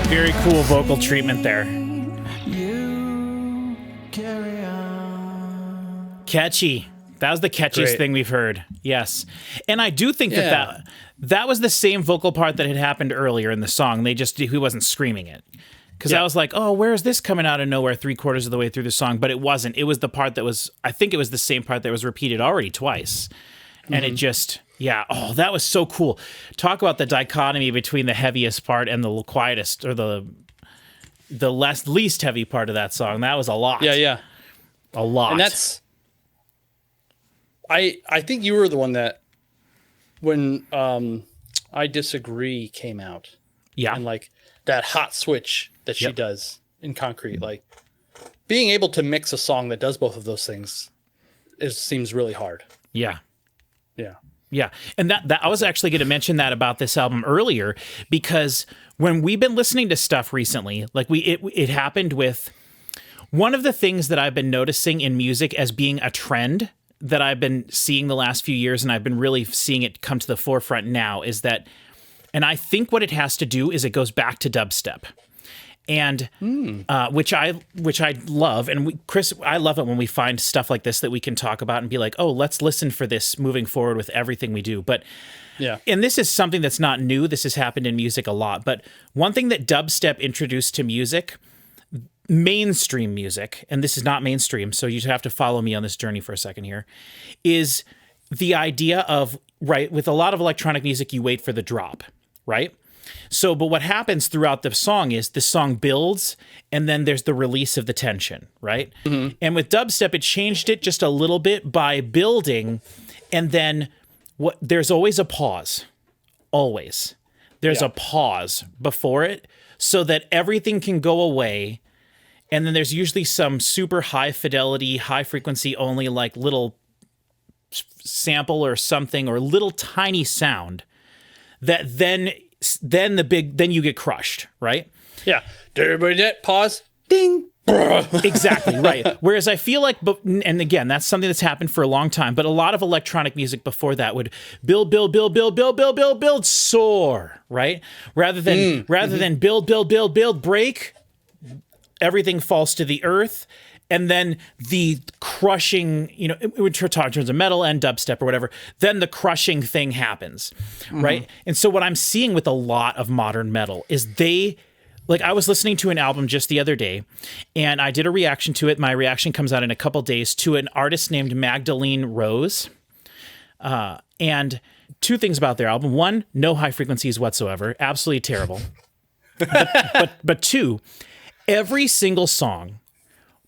Very cool vocal treatment there. You carry on. Catchy. That was the catchiest Great. thing we've heard. Yes. And I do think Yeah. that was the same vocal part that had happened earlier in the song. He wasn't screaming it. Because I was like, oh, where is this coming out of nowhere 3/4 of the way through the song? But it wasn't. It was the part that was, I think it was the same part that was repeated already twice. And it just, yeah, oh, that was so cool. Talk about the dichotomy between the heaviest part and the quietest, or the least heavy part of that song. That was a lot. Yeah. A lot. And that's I think you were the one that when I Disagree came out, yeah. and like that hot switch that she does in Concrete, like being able to mix a song that does both of those things seems really hard. Yeah. Yeah. Yeah. And that I was actually going to mention that about this album earlier, because when we've been listening to stuff recently, like it happened with one of the things that I've been noticing in music as being a trend that I've been seeing the last few years, and I've been really seeing it come to the forefront now, is that, and I think what it has to do is it goes back to dubstep. And which I love, and Chris, I love it when we find stuff like this that we can talk about and be like, oh, let's listen for this moving forward with everything we do. But yeah, and this is something that's not new. This has happened in music a lot. But one thing that dubstep introduced to music, mainstream music, and this is not mainstream, so you have to follow me on this journey for a second here, is the idea of, right, with a lot of electronic music, you wait for the drop, right? So, but what happens throughout the song is the song builds and then there's the release of the tension, right? Mm-hmm. And with dubstep, it changed it just a little bit by building, and then there's always a pause. Always. There's a pause before it so that everything can go away. And then there's usually some super high fidelity, high frequency only, like little sample or something, or little tiny sound that then you get crushed, right? Yeah. Did everybody get pause? Ding. Exactly, right. Whereas I feel like, and again, that's something that's happened for a long time, but a lot of electronic music before that would build, soar, right? Rather than build, break, everything falls to the earth. And then the crushing, we're talking in terms of metal and dubstep or whatever, then the crushing thing happens, right? And so what I'm seeing with a lot of modern metal is I was listening to an album just the other day, and I did a reaction to it. My reaction comes out in a couple days, to an artist named Magdalene Rose. And two things about their album. One, no high frequencies whatsoever. Absolutely terrible. but two, every single song,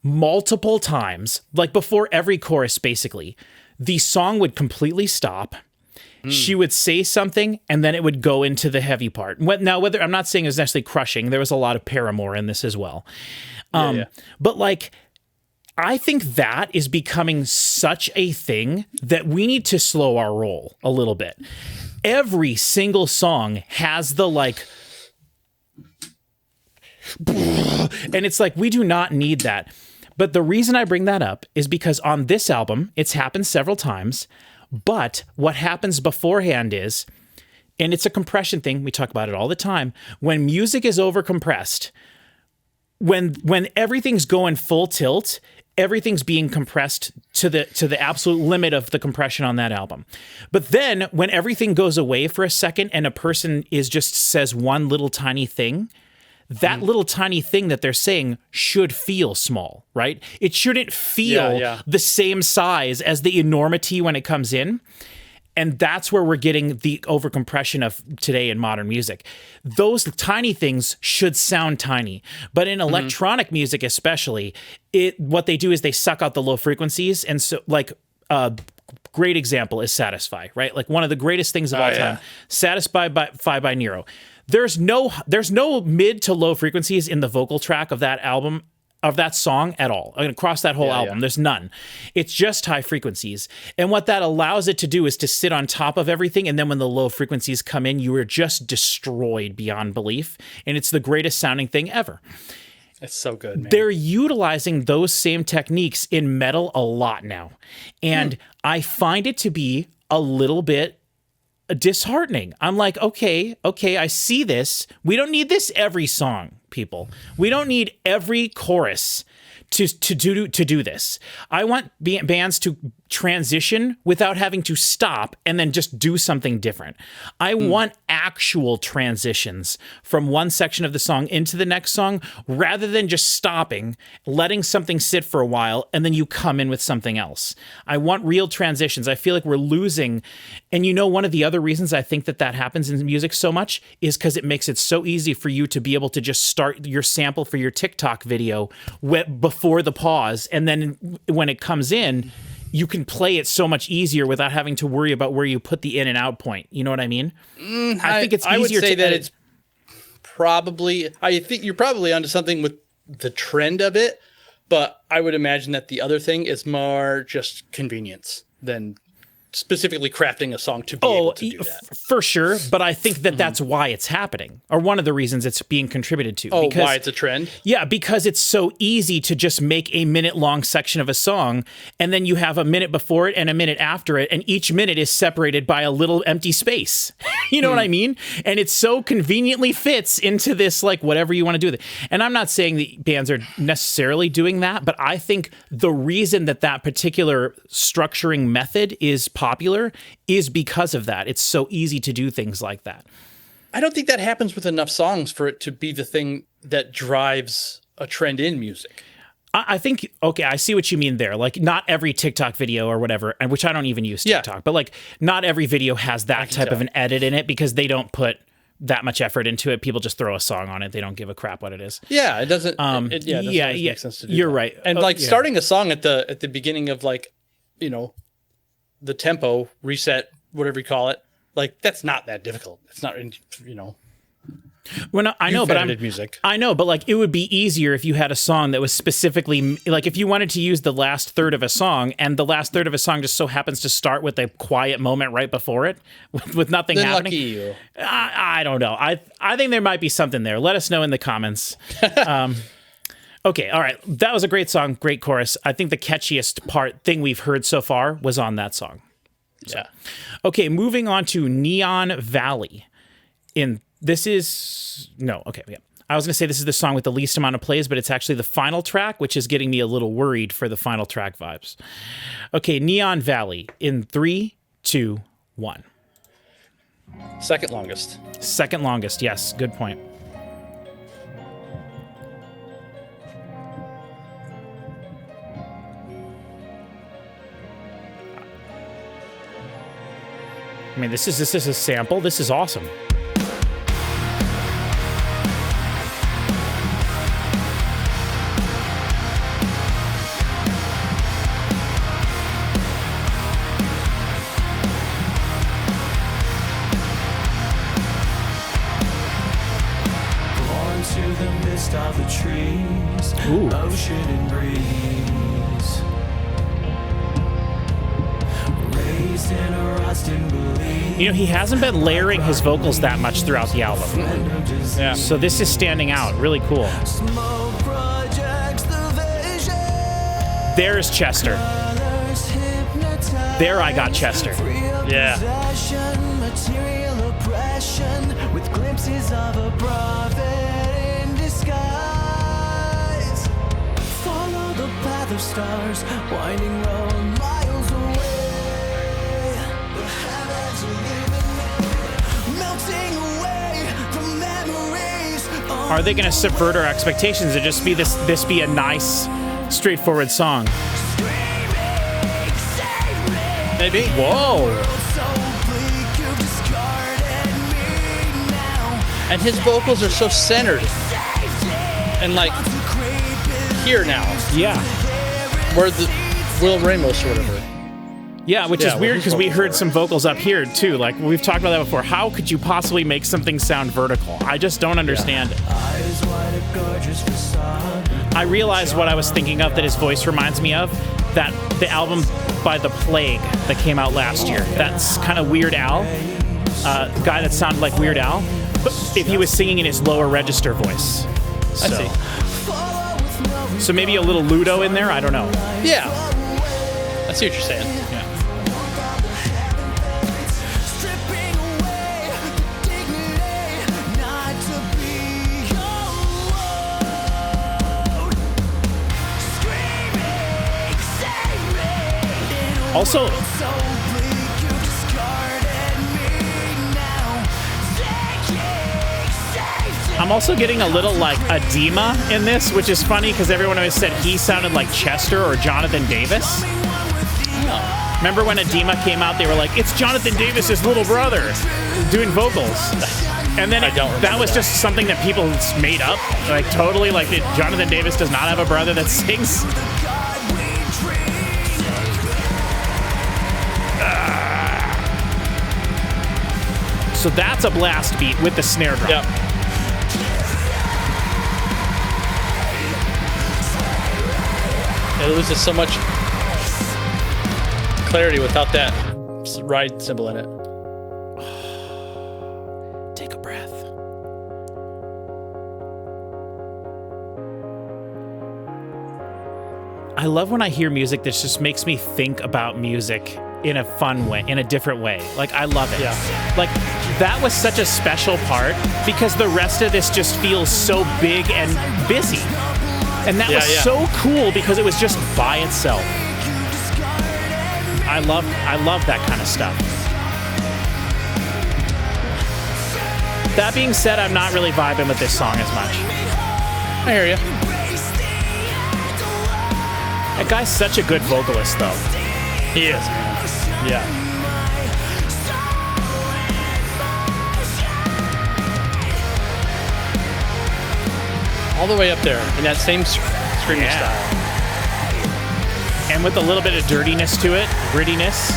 multiple times, like before every chorus, basically, the song would completely stop. She would say something, and then it would go into the heavy part. Now, whether I'm not saying it was necessarily crushing, there was a lot of Paramore in this as well. But I think that is becoming such a thing that we need to slow our roll a little bit. Every single song has the and it's like, we do not need that. But the reason I bring that up is because on this album, it's happened several times. But what happens beforehand is, and it's a compression thing, we talk about it all the time, when music is overcompressed, when everything's going full tilt, everything's being compressed to the absolute limit of the compression on that album. But then when everything goes away for a second and a person says one little tiny thing, that little tiny thing that they're saying should feel small, right? It shouldn't feel the same size as the enormity when it comes in. And that's where we're getting the overcompression of today in modern music. Those tiny things should sound tiny. But in electronic music especially, what they do is they suck out the low frequencies. And so great example is Satisfy, right? Like one of the greatest things of all time, Satisfy by Nero. There's no mid to low frequencies in the vocal track of that album, of that song at all. I mean, across that whole album, there's none. It's just high frequencies. And what that allows it to do is to sit on top of everything. And then when the low frequencies come in, you are just destroyed beyond belief. And it's the greatest sounding thing ever. It's so good, man. They're utilizing those same techniques in metal a lot now. And I find it to be a little bit disheartening. I'm like, okay, I see this. We don't need this every song, people. We don't need every chorus to do this. I want bands to transition without having to stop and then just do something different. I want actual transitions from one section of the song into the next song, rather than just stopping, letting something sit for a while, and then you come in with something else. I want real transitions. I feel like we're losing. And one of the other reasons I think that happens in music so much is because it makes it so easy for you to be able to just start your sample for your TikTok video before the pause. And then when it comes in, you can play it so much easier without having to worry about where you put the in and out point. You know what I mean? I think it's easier. I would say that edit. it's probably, I think you're probably onto something with the trend of it, but I would imagine that the other thing is more just convenience than specifically crafting a song to be able to do that. For sure. But I think that that's why it's happening, or one of the reasons it's being contributed to. Oh, because, why it's a trend? Yeah, because it's so easy to just make a minute-long section of a song, and then you have a minute before it and a minute after it, and each minute is separated by a little empty space. You know what I mean? And it so conveniently fits into this, like, whatever you want to do with it. And I'm not saying that bands are necessarily doing that, but I think the reason that particular structuring method is popular is because of that. It's so easy to do things like that. I don't think that happens with enough songs for it to be the thing that drives a trend in music. I think, okay, I see what you mean there. Like, not every TikTok video or whatever, and which I don't even use TikTok, but like, not every video has that type of an edit in it because they don't put that much effort into it. People just throw a song on it. They don't give a crap what it is. Yeah, it doesn't. It doesn't always make sense to do. You're that. right. And starting a song at the beginning of, like, you know, the tempo reset, whatever you call it, like, that's not that difficult. It's not, you know. Well, no, I know, but music. I know, but like, it would be easier if you had a song that was specifically like, if you wanted to use the last third of a song, and the last third of a song just so happens to start with a quiet moment right before it, with nothing Then happening. Lucky you. I don't know. I think there might be something there. Let us know in the comments. Okay, all right. That was a great song, great chorus. I think the catchiest thing we've heard so far was on that song. So. Yeah. Okay, moving on to Neon Valley. I was going to say this is the song with the least amount of plays, but it's actually the final track, which is getting me a little worried for the final track vibes. Okay, Neon Valley in 3, 2, 1. Second longest. Second longest, yes. Good point. I mean, this is a sample. This is awesome. Of the trees, ocean and breeze, raised in a rusting belief. You know, he hasn't been layering his vocals that much throughout the album. Yeah. So this is standing out. Really cool. There's Chester. There I got Chester. Yeah. With glimpses of a prophet in disguise. Follow the path of stars, winding road miles away. The heavens are living, melting away from memories. Are they going to subvert our expectations and just be this be a nice, straightforward song? Maybe. Whoa. And his vocals are so centered and, like, here now. Yeah. Where the Will Ramos or whatever. Yeah, which is Yeah, weird well, because we his heard vocals some vocals up here too. Like, we've talked about that before. How could you possibly make something sound vertical? I just don't understand it. I realized what I was thinking of that his voice reminds me of. That the album by The Plague that came out last year. That's kind of Weird Al. The guy that sounded like Weird Al. But if he was singing in his lower register voice. So. I see. So maybe a little Ludo in there? I don't know. Yeah. I see what you're saying. Yeah. Also, I'm also getting a little like Edema in this, which is funny because everyone always said he sounded like Chester or Jonathan Davis. Remember when Edema came out, they were like, it's Jonathan Davis's little brother doing vocals. And then that was just something that people made up. Like, totally, like, Jonathan Davis does not have a brother that sings. So that's a blast beat with the snare drum. Yep. It loses so much clarity without that ride cymbal in it. Take a breath. I love when I hear music that just makes me think about music in a fun way, in a different way. Like, I love it. Yeah. Like, that was such a special part because the rest of this just feels so big and busy. And that was so cool because it was just by itself. I love that kind of stuff. That being said, I'm not really vibing with this song as much. I hear you. That guy's such a good vocalist, though. He is, man. Yeah. All the way up there in that same screaming style. And with a little bit of dirtiness to it, grittiness.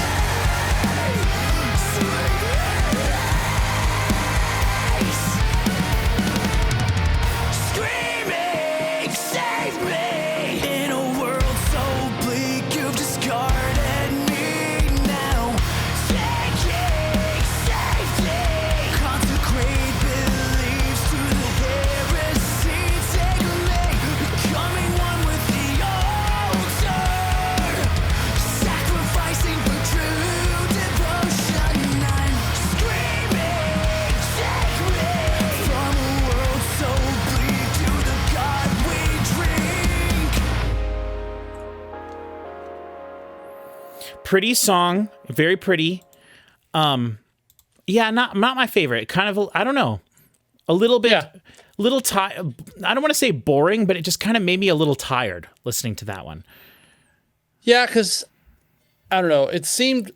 Screaming, save me in a world so bleak. You've discarded me now. Taking safety, consecrate beliefs to the heresy. Take me, becoming one with the altar, sacrificing for true devotion. I'm screaming, take me from a world so bleak to the God we drink. Pretty song, very pretty. Yeah, not my favorite. Kind of, I don't know, a little bit, little tired. I don't want to say boring, but it just kind of made me a little tired listening to that one. Yeah, because I don't know. It seemed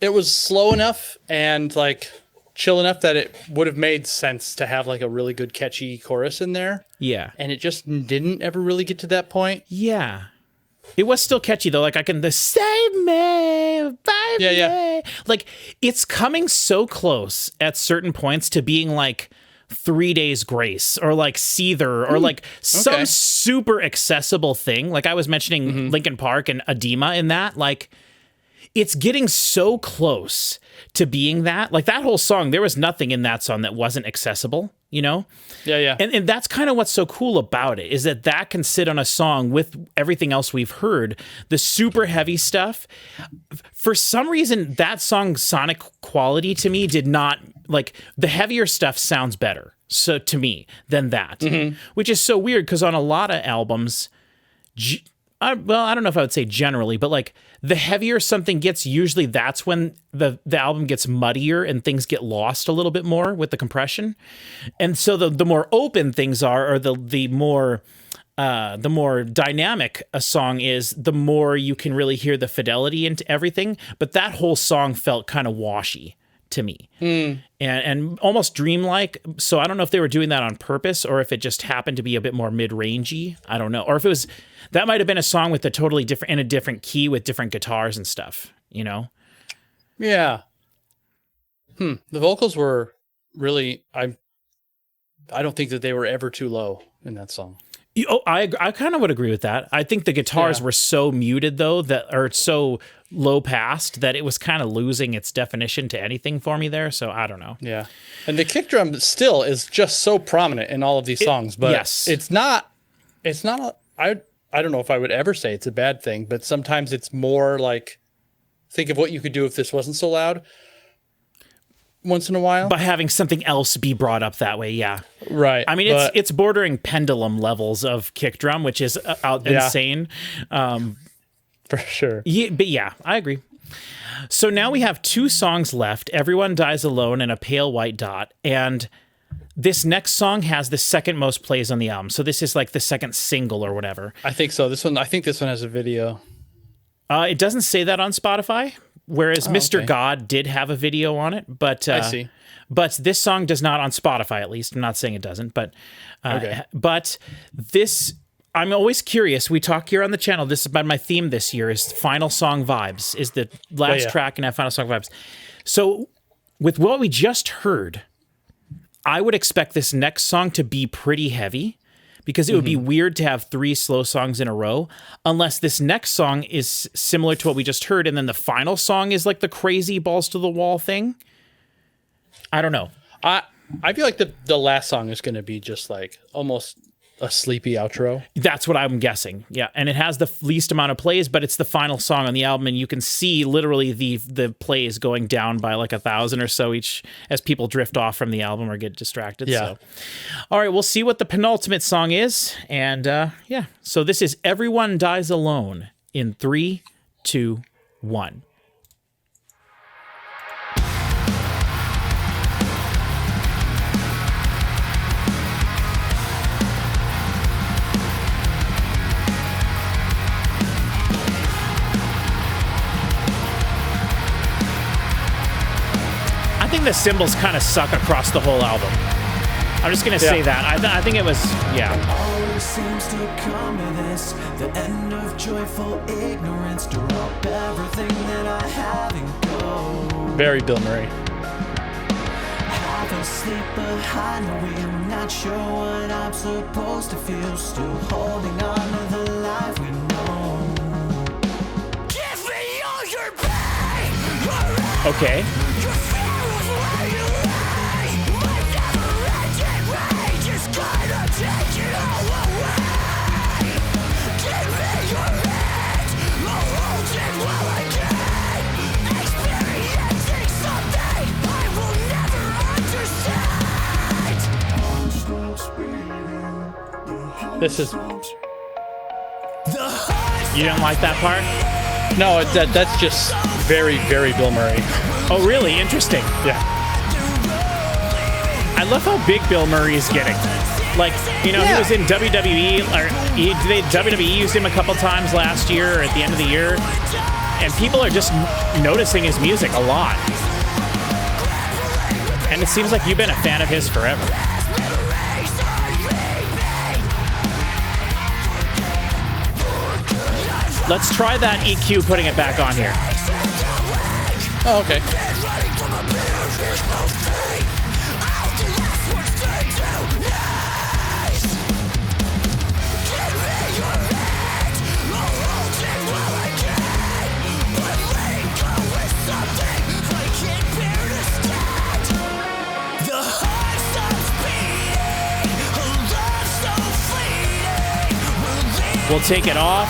it was slow enough and like chill enough that it would have made sense to have like a really good catchy chorus in there. Yeah, And it just didn't ever really get to that point. yeah. It was still catchy though. Like the save me, save me. Like it's coming so close at certain points to being like 3 Days Grace or like Seether or like some super accessible thing. Like I was mentioning Linkin Park and Edema in that. Like it's getting so close to being that. Like that whole song, there was nothing in that song that wasn't accessible, you know? Yeah. And that's kind of what's so cool about it is that can sit on a song with everything else we've heard, the super heavy stuff. For some reason, that song's sonic quality to me did not, like, the heavier stuff sounds better, so to me, than that, which is so weird because on a lot of albums, I don't know if I would say generally, but like the heavier something gets, usually that's when the album gets muddier and things get lost a little bit more with the compression. And so the more open things are, or the more dynamic a song is, the more you can really hear the fidelity into everything. But that whole song felt kind of washy to me and almost dreamlike. So I don't know if they were doing that on purpose or if it just happened to be a bit more mid-rangey. I don't know. Or if it was, that might've been a song with a totally different, in a different key with different guitars and stuff, you know? Yeah. The vocals were really, I don't think that they were ever too low in that song. I kind of would agree with that. I think the guitars were so muted though, or so low passed that it was kind of losing its definition to anything for me there. So I don't know. Yeah. And the kick drum still is just so prominent in all of these songs, but it's not, I don't know if I would ever say it's a bad thing, but sometimes it's more like, think of what you could do if this wasn't so loud once in a while. By having something else be brought up that way, yeah. Right. I mean, it's bordering pendulum levels of kick drum, which is insane. For sure. Yeah, but yeah, I agree. So now we have 2 songs left, Everyone Dies Alone and A Pale White Dot. And this next song has the second most plays on the album. So this is like the second single or whatever. I think so. I think this one has a video. It doesn't say that on Spotify, whereas Mr. God did have a video on it. But I see. But this song does not on Spotify, at least. I'm not saying it doesn't, but but this, I'm always curious. We talk here on the channel. This is about my theme this year is Final Song Vibes, is the last track in that Final Song Vibes. So with what we just heard, I would expect this next song to be pretty heavy because it would be weird to have 3 slow songs in a row, unless this next song is similar to what we just heard, and then the final song is like the crazy balls to the wall thing. I don't know. I feel like the last song is going to be just like almost a sleepy outro. That's what I'm guessing. Yeah, and it has the least amount of plays, but it's the final song on the album, and you can see literally the plays going down by like 1,000 or so each as people drift off from the album or get distracted. Yeah. So, all right, we'll see what the penultimate song is, and yeah. So this is "Everyone Dies Alone" in 3, 2, 1. I think the cymbals kind of suck across the whole album. I'm just going to say that. I think it was, yeah. Always seems to come to this, the end of joyful ignorance, to drop everything that I have and go. Very Bill Murray. Half asleep behind the wheel, not sure what I'm supposed to feel, still holding on to the life we know. Give me all your pain, Okay. your fear of where you lay. My never-ending rage is gonna take it all away. Give me your hand, I'll hold it while I can. Experiencing something I will never understand. This is You didn't like that part? no, that's just very Bill Murray. Oh, really? Interesting. Yeah. I love how big Bill Murray is getting. Like, you know, he was in WWE, or WWE used him a couple times last year or at the end of the year, and people are just noticing his music a lot. And it seems like you've been a fan of his forever. Let's try that EQ, putting it back on here. Oh, okay. We'll take it off.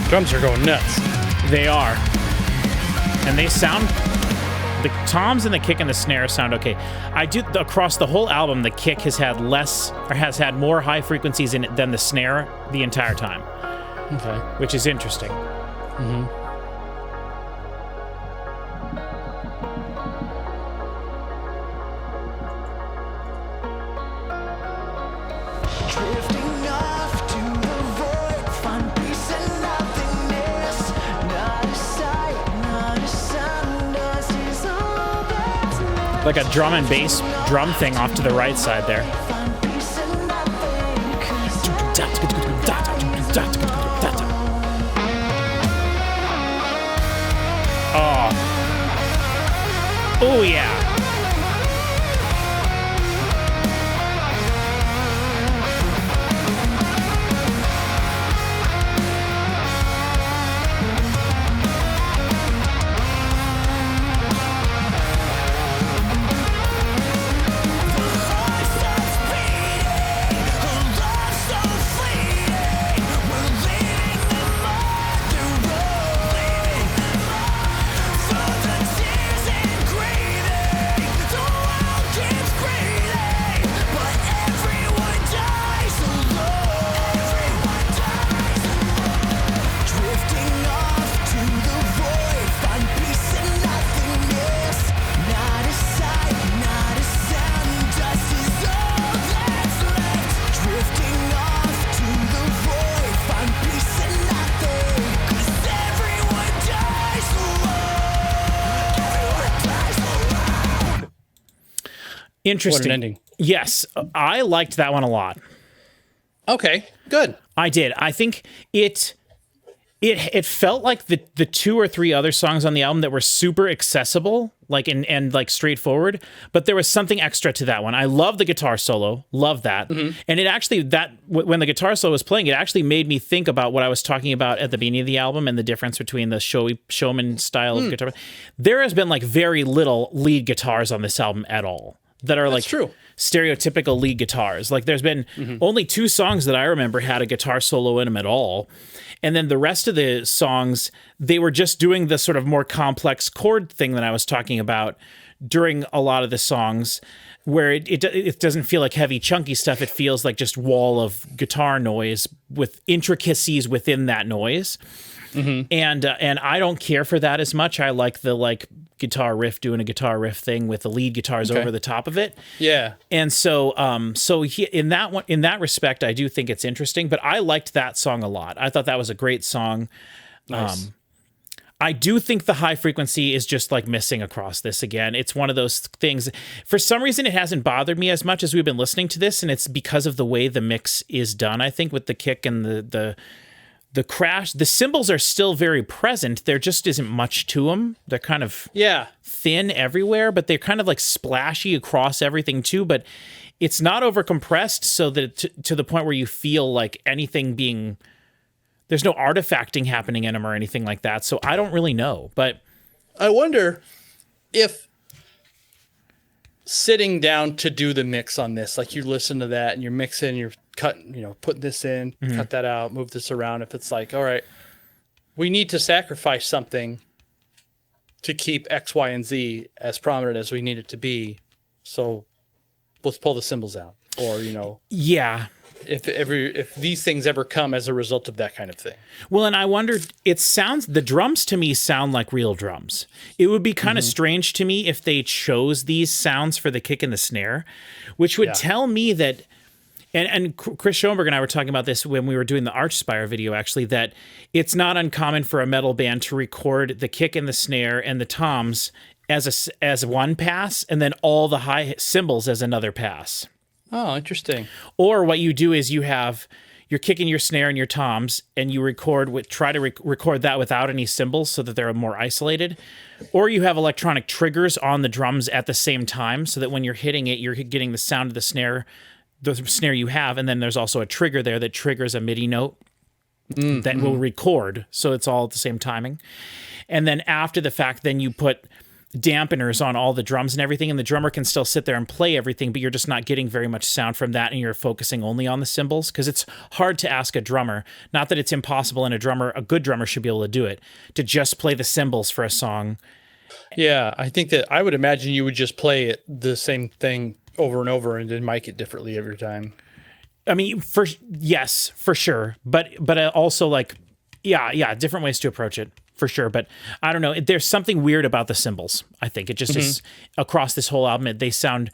Drums are going nuts. They are. And they sound... The toms and the kick and the snare sound okay. I do... Across the whole album, the kick has had less... Or has had more high frequencies in it than the snare the entire time. Okay. Which is interesting. Drifting off to the void, find peace in nothingness. Not a sight, not a sound, dust is all that's left. Like a drum and bass drum thing off to the right side there. Find peace in nothing, 'cause Oh, yeah. Interesting. What an ending. Yes, I liked that one a lot. Okay, good. I did. I think it felt like the 2 or 3 other songs on the album that were super accessible, like and like straightforward, but there was something extra to that one. I love the guitar solo, love that. And it actually, when the guitar solo was playing, it actually made me think about what I was talking about at the beginning of the album and the difference between the showman style of guitar. There has been like very little lead guitars on this album at all that are like true. stereotypical lead guitars. Like there's been only 2 songs that I remember had a guitar solo in them at all. And then the rest of the songs, they were just doing the sort of more complex chord thing that I was talking about during a lot of the songs, where it doesn't feel like heavy, chunky stuff. It feels like just wall of guitar noise with intricacies within that noise. And I don't care for that as much. I like the guitar riff doing a guitar riff thing with the lead guitars over the top of it. Yeah. And so in that respect, I do think it's interesting, but I liked that song a lot. I thought that was a great song. Nice. I do think the high frequency is just like missing across this again. It's one of those things. For some reason, it hasn't bothered me as much as we've been listening to this, and it's because of the way the mix is done, I think, with the kick and the crash. The cymbals are still very present. There just isn't much to them. They're kind of thin everywhere, but they're kind of like splashy across everything too. But it's not over compressed so that to the point where you feel like anything being, there's no artifacting happening in them or anything like that. So I don't really know, but I wonder if sitting down to do the mix on this, like you listen to that and you're mixing, you're cutting, putting this in, cut that out, move this around. If it's like, all right, we need to sacrifice something to keep X, Y, and Z as prominent as we need it to be. So let's pull the cymbals out, or, yeah. If these things ever come as a result of that kind of thing. Well, and I wondered, the drums to me sound like real drums. It would be kind of strange to me if they chose these sounds for the kick and the snare, which would tell me that, and Chris Schoenberg and I were talking about this when we were doing the Archspire video, actually, that it's not uncommon for a metal band to record the kick and the snare and the toms as one pass, and then all the high cymbals as another pass. Oh, interesting. Or what you do is you're kicking your snare and your toms, and you try to record that without any cymbals so that they're more isolated. Or you have electronic triggers on the drums at the same time, so that when you're hitting it, you're getting the sound of the snare you have, and then there's also a trigger there that triggers a MIDI note that will record, so it's all at the same timing. And then after the fact, then you put dampeners on all the drums and everything, and the drummer can still sit there and play everything, but you're just not getting very much sound from that, and you're focusing only on the cymbals, because it's hard to ask a drummer, not that it's impossible, and a good drummer should be able to do it, to just play the cymbals for a song. Yeah, I think that I would imagine you would just play it the same thing over and over and then mic it differently every time. I mean, yes, for sure, but also like, yeah, different ways to approach it. For sure, but I don't know. There's something weird about the cymbals. I think it just is across this whole album. They sound.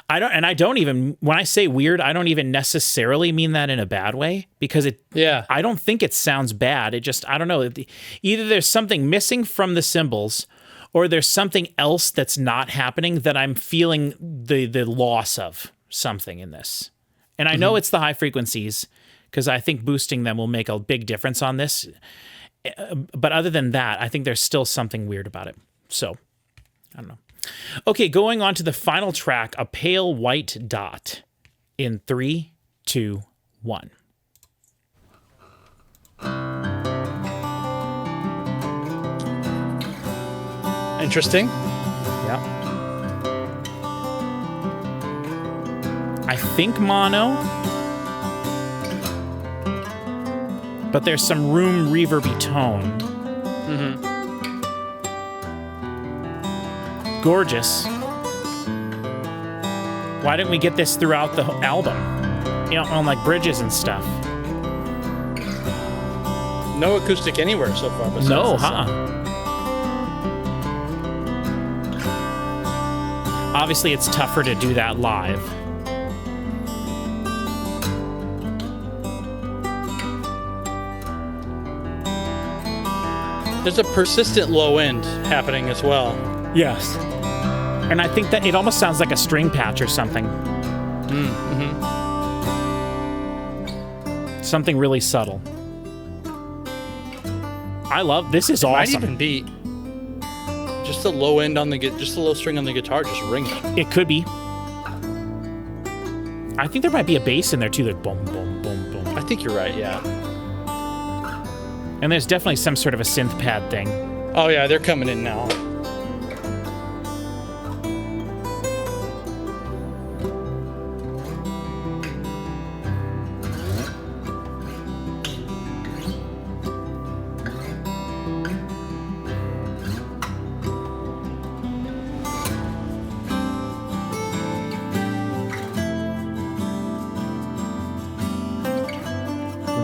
I don't even when I say weird, I don't even necessarily mean that in a bad way, because I don't think it sounds bad. It just, I don't know. Either there's something missing from the cymbals, or there's something else that's not happening that I'm feeling the loss of something in this. And I know it's the high frequencies, because I think boosting them will make a big difference on this. But other than that, I think there's still something weird about it. So, I don't know. Okay, going on to the final track, A Pale White Dot, in 3, 2, 1. Interesting. Yeah. I think mono. But there's some room reverby tone. Gorgeous. Why didn't we get this throughout the album? On like bridges and stuff. No acoustic anywhere so far. No, Obviously, it's tougher to do that live. There's a persistent low end happening as well. Yes. And I think that it almost sounds like a string patch or something. Something really subtle. I love this. Is Might awesome. even be just the low end on the just the low string on the guitar, just ringing. It could be. I think there might be a bass in there too, like boom, boom, boom, boom. I think you're right. Yeah. And there's definitely some sort of a synth pad thing. Oh yeah, they're coming in now.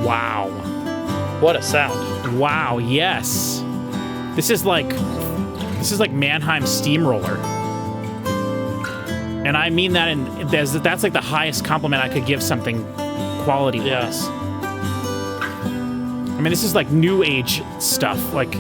Wow. What a sound. Wow, yes. This is like Mannheim Steamroller. And I mean that that's like the highest compliment I could give something quality wise. Yeah. I mean, this is like new age stuff. Like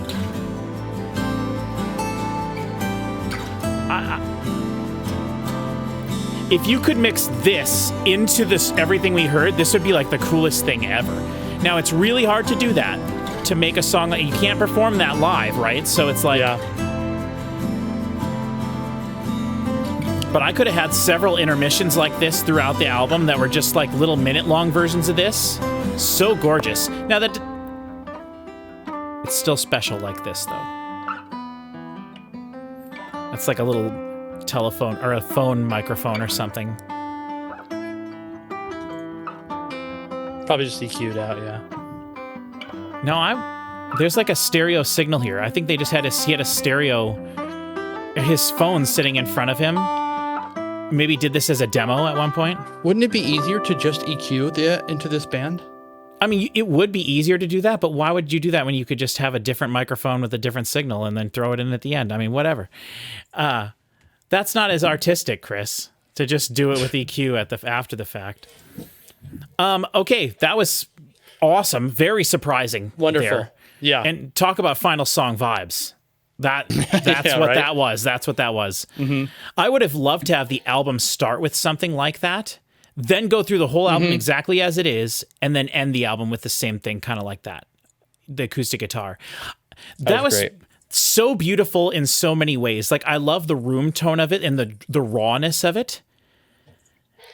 if you could mix this into this everything we heard, this would be like the coolest thing ever. Now, it's really hard to do that, to make a song that you can't perform that live, right? So it's like, but I could have had several intermissions like this throughout the album that were just like little minute-long versions of this. So gorgeous. Now that it's still special like this, though. That's like a little telephone or a phone microphone or something. Probably just EQ'd out, yeah. No, there's like a stereo signal here. I think they just he had a stereo, his phone sitting in front of him. Maybe did this as a demo at one point. Wouldn't it be easier to just EQ into this band? I mean, it would be easier to do that, but why would you do that when you could just have a different microphone with a different signal and then throw it in at the end? I mean, whatever. That's not as artistic, Chris, to just do it with EQ after the fact. Okay, that was awesome. Very surprising. Wonderful. There. Yeah. And talk about final song vibes. That's Yeah, what right? that was. That's what that was. I would have loved to have the album start with something like that, then go through the whole album exactly as it is, and then end the album with the same thing, kind of like that. The acoustic guitar. That was great. so beautiful in so many ways. Like, I love the room tone of it and the rawness of it.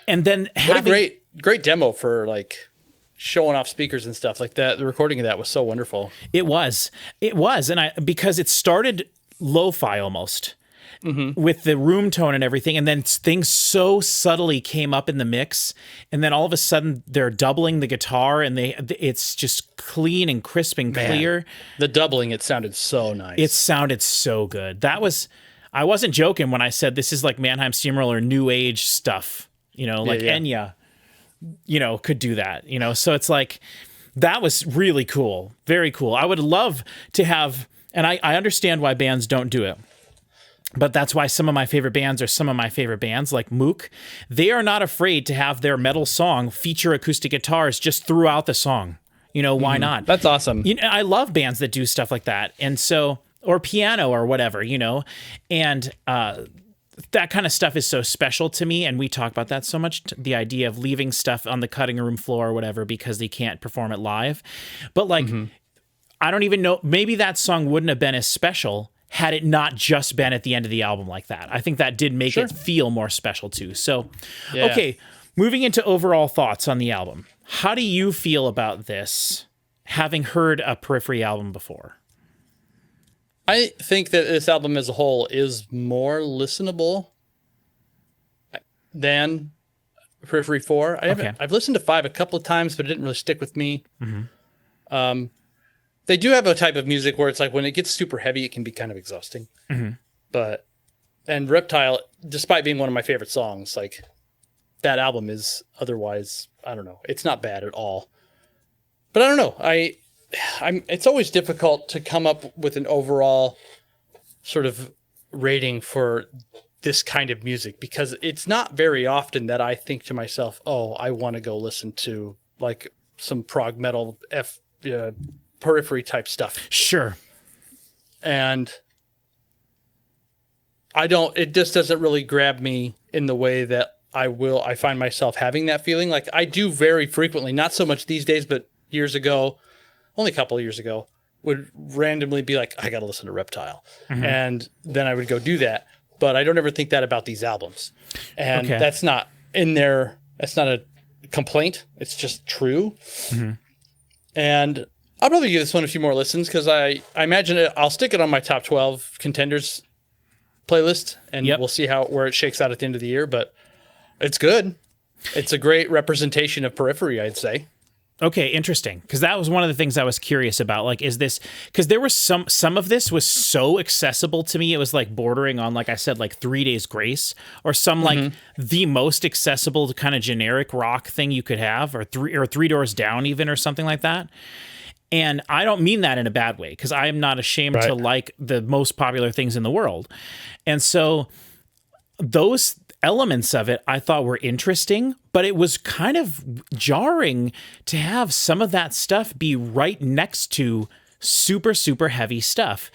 And then What a great demo for like showing off speakers and stuff like that. The recording of that was so wonderful. It was. And because it started lo-fi almost with the room tone and everything. And then things so subtly came up in the mix. And then all of a sudden they're doubling the guitar and it's just clean and crisp and clear. The doubling, it sounded so nice. It sounded so good. I wasn't joking when I said this is like Mannheim Steamroller new age stuff, like Enya, could do that, so it's like, that was really cool. Very cool. I would love to have, and I understand why bands don't do it, but that's why some of my favorite bands are some of my favorite bands, like Mook. They are not afraid to have their metal song feature acoustic guitars just throughout the song. Why not? That's awesome. I love bands that do stuff like that. And so, or piano or whatever, and that kind of stuff is so special to me. And we talk about that so much, the idea of leaving stuff on the cutting room floor or whatever, because they can't perform it live. But like, I don't even know, maybe that song wouldn't have been as special had it not just been at the end of the album like that. I think that did make it feel more special too. So, okay, moving into overall thoughts on the album. How do you feel about this, having heard a Periphery album before? I think that this album as a whole is more listenable than Periphery 4. I've listened to 5 a couple of times, but it didn't really stick with me. They do have a type of music where it's like when it gets super heavy, it can be kind of exhausting. And Reptile, despite being one of my favorite songs, like that album is otherwise, I don't know, it's not bad at all. But I don't know, it's always difficult to come up with an overall sort of rating for this kind of music, because it's not very often that I think to myself, oh, I want to go listen to like some prog metal Periphery type stuff. Sure. And it just doesn't really grab me in the way that I find myself having that feeling. Like I do very frequently, not so much these days, but years ago, only a couple of years ago, would randomly be like, I got to listen to Reptile. And then I would go do that. But I don't ever think that about these albums. And that's not in there. That's not a complaint. It's just true. And I'll probably give this one a few more listens because I imagine I'll stick it on my top 12 contenders playlist, and we'll see where it shakes out at the end of the year. But it's good. It's a great representation of Periphery, I'd say. Okay, interesting. Because that was one of the things I was curious about. Like, is this because there was some of this was so accessible to me, it was like bordering on, like I said, like 3 Days Grace, or some like the most accessible kind of generic rock thing you could have, or Three Doors Down even, or something like that. And I don't mean that in a bad way, because I am not ashamed to like the most popular things in the world. And so those elements of it I thought were interesting, but it was kind of jarring to have some of that stuff be right next to super, super heavy stuff.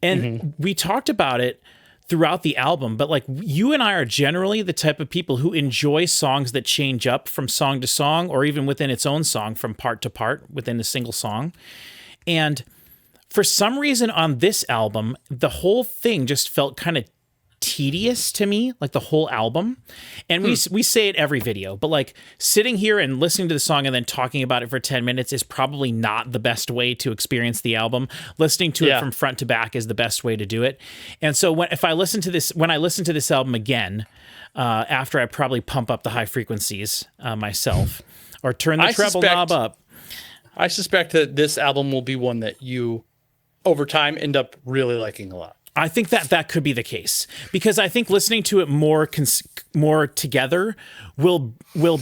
And we talked about it throughout the album, but like you and I are generally the type of people who enjoy songs that change up from song to song, or even within its own song from part to part within a single song. And for some reason on this album, the whole thing just felt kind of tedious to me, like the whole album. And we say it every video, but like sitting here and listening to the song and then talking about it for 10 minutes is probably not the best way to experience the album. Listening to it from front to back is the best way to do it. And so when I listen to this album again, after I probably pump up the high frequencies myself, or turn the treble knob up, I suspect that this album will be one that you over time end up really liking a lot. I think that could be the case, because I think listening to it more together will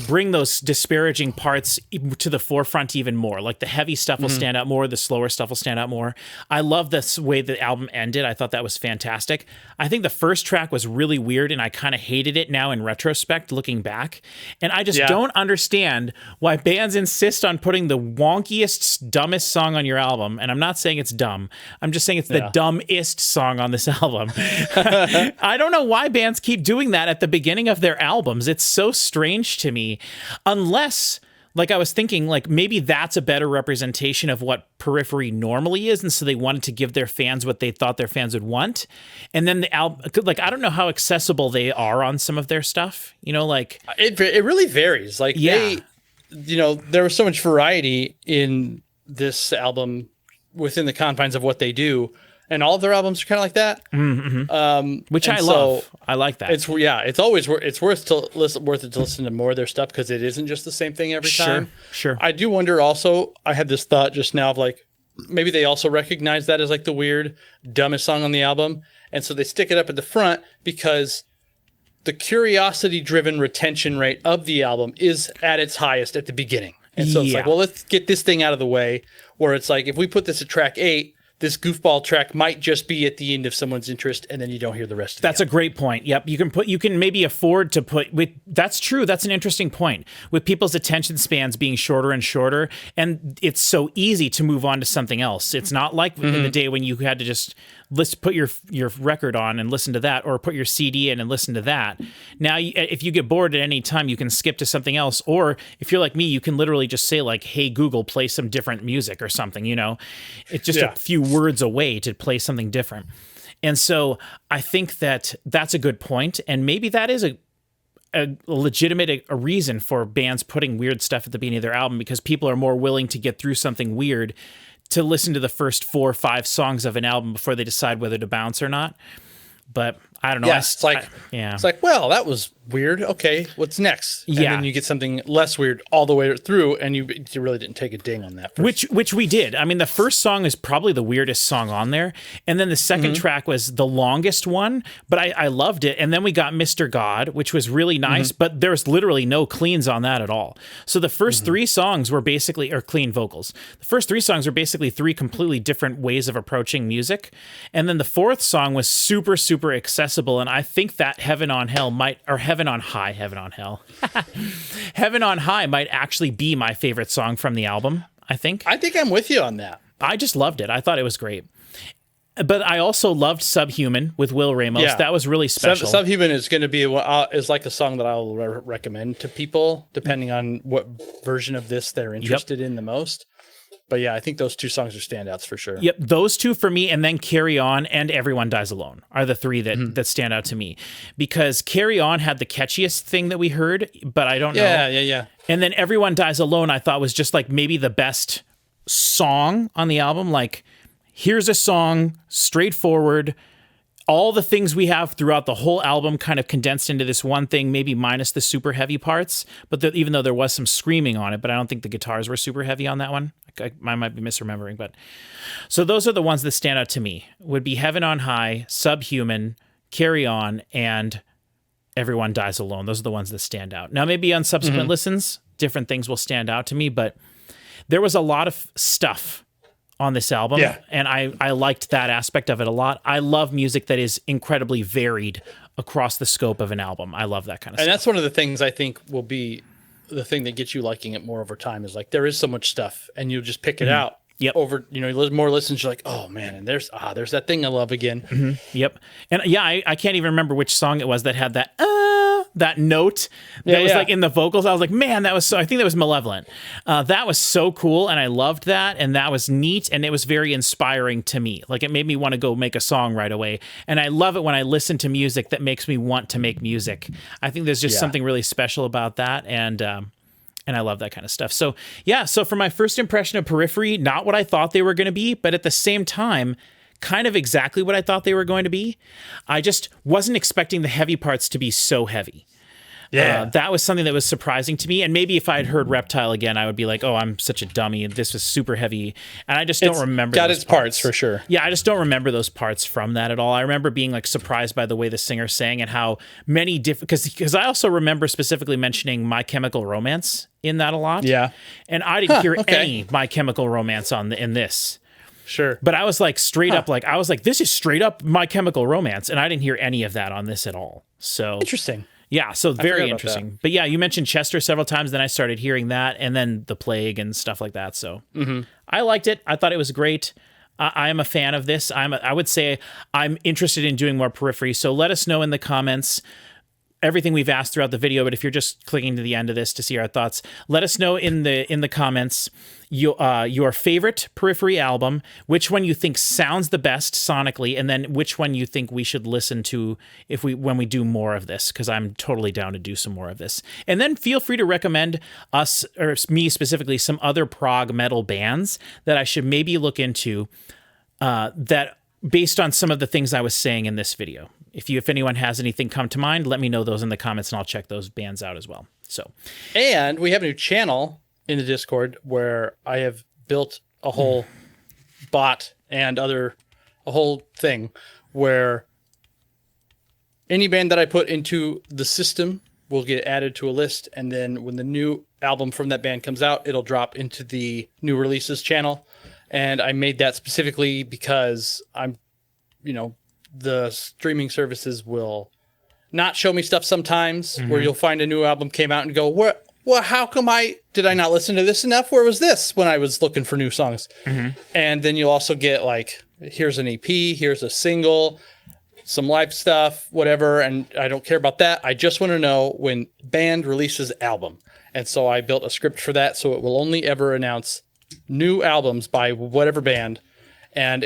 bring those disparaging parts to the forefront even more. Like the heavy stuff will stand out more, the slower stuff will stand out more. I love this way the album ended. I thought that was fantastic. I think the first track was really weird, and I kind of hated it now in retrospect, looking back. And I just don't understand why bands insist on putting the wonkiest, dumbest song on your album. And I'm not saying it's dumb. I'm just saying it's the dumbest song on this album. I don't know why bands keep doing that at the beginning of their albums. It's so strange to me, unless, like, I was thinking, like, maybe that's a better representation of what Periphery normally is, and so they wanted to give their fans what they thought their fans would want. And then the album, like, I don't know how accessible they are on some of their stuff, you know, like it really varies. Like they, you know, there was so much variety in this album within the confines of what they do. And all of their albums are kind of like that, which I love. I like that. It's worth it to listen to more of their stuff, because it isn't just the same thing every time. Sure. I do wonder also. I had this thought just now of like, maybe they also recognize that as like the weird, dumbest song on the album, and so they stick it up at the front because the curiosity-driven retention rate of the album is at its highest at the beginning, and so it's like, well, let's get this thing out of the way. Where it's like, if we put this at track 8. This goofball track might just be at the end of someone's interest, and then you don't hear the rest of it. That's a great point. Yep. You can maybe afford to put that's true. That's an interesting point. With people's attention spans being shorter and shorter, and it's so easy to move on to something else. It's not like in the day when you had to just put your record on and listen to that, or put your CD in and listen to that. Now, if you get bored at any time, you can skip to something else. Or if you're like me, you can literally just say like, hey, Google, play some different music or something, you know? It's just a few words away to play something different. And so I think that's a good point. And maybe that is a legitimate reason for bands putting weird stuff at the beginning of their album, because people are more willing to get through something weird to listen to the first 4 or 5 songs of an album before they decide whether to bounce or not. But I don't know. Yeah, it's like, well, that was weird. Okay, what's next? And then you get something less weird all the way through, and you really didn't take a ding on that first. Which we did. I mean, the first song is probably the weirdest song on there, and then the second track was the longest one, but I loved it. And then we got Mr. God, which was really nice, but there's literally no cleans on that at all. So the first 3 songs were basically, or clean vocals. The first 3 songs were basically 3 completely different ways of approaching music, and then the 4th song was super, super accessible. And I think that Heaven on Hell Heaven on High might actually be my favorite song from the album, I think. I think I'm with you on that. I just loved it. I thought it was great. But I also loved Subhuman with Will Ramos. Yeah. That was really special. Subhuman is going to be is like a song that I'll recommend to people, depending on what version of this they're interested in the most. But yeah, I think those two songs are standouts for sure. Yep, those two for me, and then Carry On and Everyone Dies Alone are the three that stand out to me. Because Carry On had the catchiest thing that we heard, but I don't know. Yeah. And then Everyone Dies Alone, I thought was just like maybe the best song on the album. Like, here's a song, straightforward, all the things we have throughout the whole album kind of condensed into this one thing, maybe minus the super heavy parts. But even though there was some screaming on it, but I don't think the guitars were super heavy on that one. I might be misremembering, but so those are the ones that stand out to me. Would be Heaven on High, Subhuman, Carry On, and Everyone Dies Alone. Those are the ones that stand out. Now, maybe on subsequent listens, different things will stand out to me, but there was a lot of stuff on this album, and I liked that aspect of it a lot. I love music that is incredibly varied across the scope of an album. I love that kind of stuff. And that's one of the things I think will be the thing that gets you liking it more over time is like there is so much stuff, and you just pick it out. Yep. Over, more listens, you're like, oh man, and there's that thing I love again. Yep. And yeah, I can't even remember which song it was that had that note that was like in the vocals. I was like, man, I think that was Malevolent. That was so cool, and I loved that, and that was neat, and it was very inspiring to me. Like, it made me want to go make a song right away. And I love it when I listen to music that makes me want to make music. I think there's just something really special about that, and I love that kind of stuff. So yeah, so for my first impression of Periphery, not what I thought they were going to be, but at the same time, kind of exactly what I thought they were going to be. I just wasn't expecting the heavy parts to be so heavy. Yeah, that was something that was surprising to me. And maybe if I had heard Reptile again, I would be like, "Oh, I'm such a dummy. This was super heavy," and I just don't remember. Got those its parts for sure. Yeah, I just don't remember those parts from that at all. I remember being like surprised by the way the singer sang and how many different. Because I also remember specifically mentioning My Chemical Romance in that a lot. Yeah, and I didn't hear any My Chemical Romance in this. Sure. But I was like straight up, like I was like, this is straight up My Chemical Romance, and I didn't hear any of that on this at all. So interesting. Yeah, so very interesting. But yeah, you mentioned Chester several times, then I started hearing that, and then The Plague and stuff like that. So I liked it. I thought it was great. I am a fan of this. I would say I'm interested in doing more Periphery. So let us know in the comments everything we've asked throughout the video, but if you're just clicking to the end of this to see our thoughts, let us know in the comments your favorite Periphery album, which one you think sounds the best sonically, and then which one you think we should listen to when we do more of this, because I'm totally down to do some more of this. And then feel free to recommend us, or me specifically, some other prog metal bands that I should maybe look into that based on some of the things I was saying in this video. If anyone has anything come to mind, let me know those in the comments, and I'll check those bands out as well. So, and we have a new channel in the Discord where I have built a whole bot and a whole thing where any band that I put into the system will get added to a list, and then when the new album from that band comes out, it'll drop into the new releases channel. And I made that specifically because the streaming services will not show me stuff sometimes where you'll find a new album came out and go, well, how come did I not listen to this enough? Where was this when I was looking for new songs? And then you'll also get like, here's an EP, here's a single, some live stuff, whatever. And I don't care about that. I just want to know when band releases album. And so I built a script for that. So it will only ever announce new albums by whatever band. And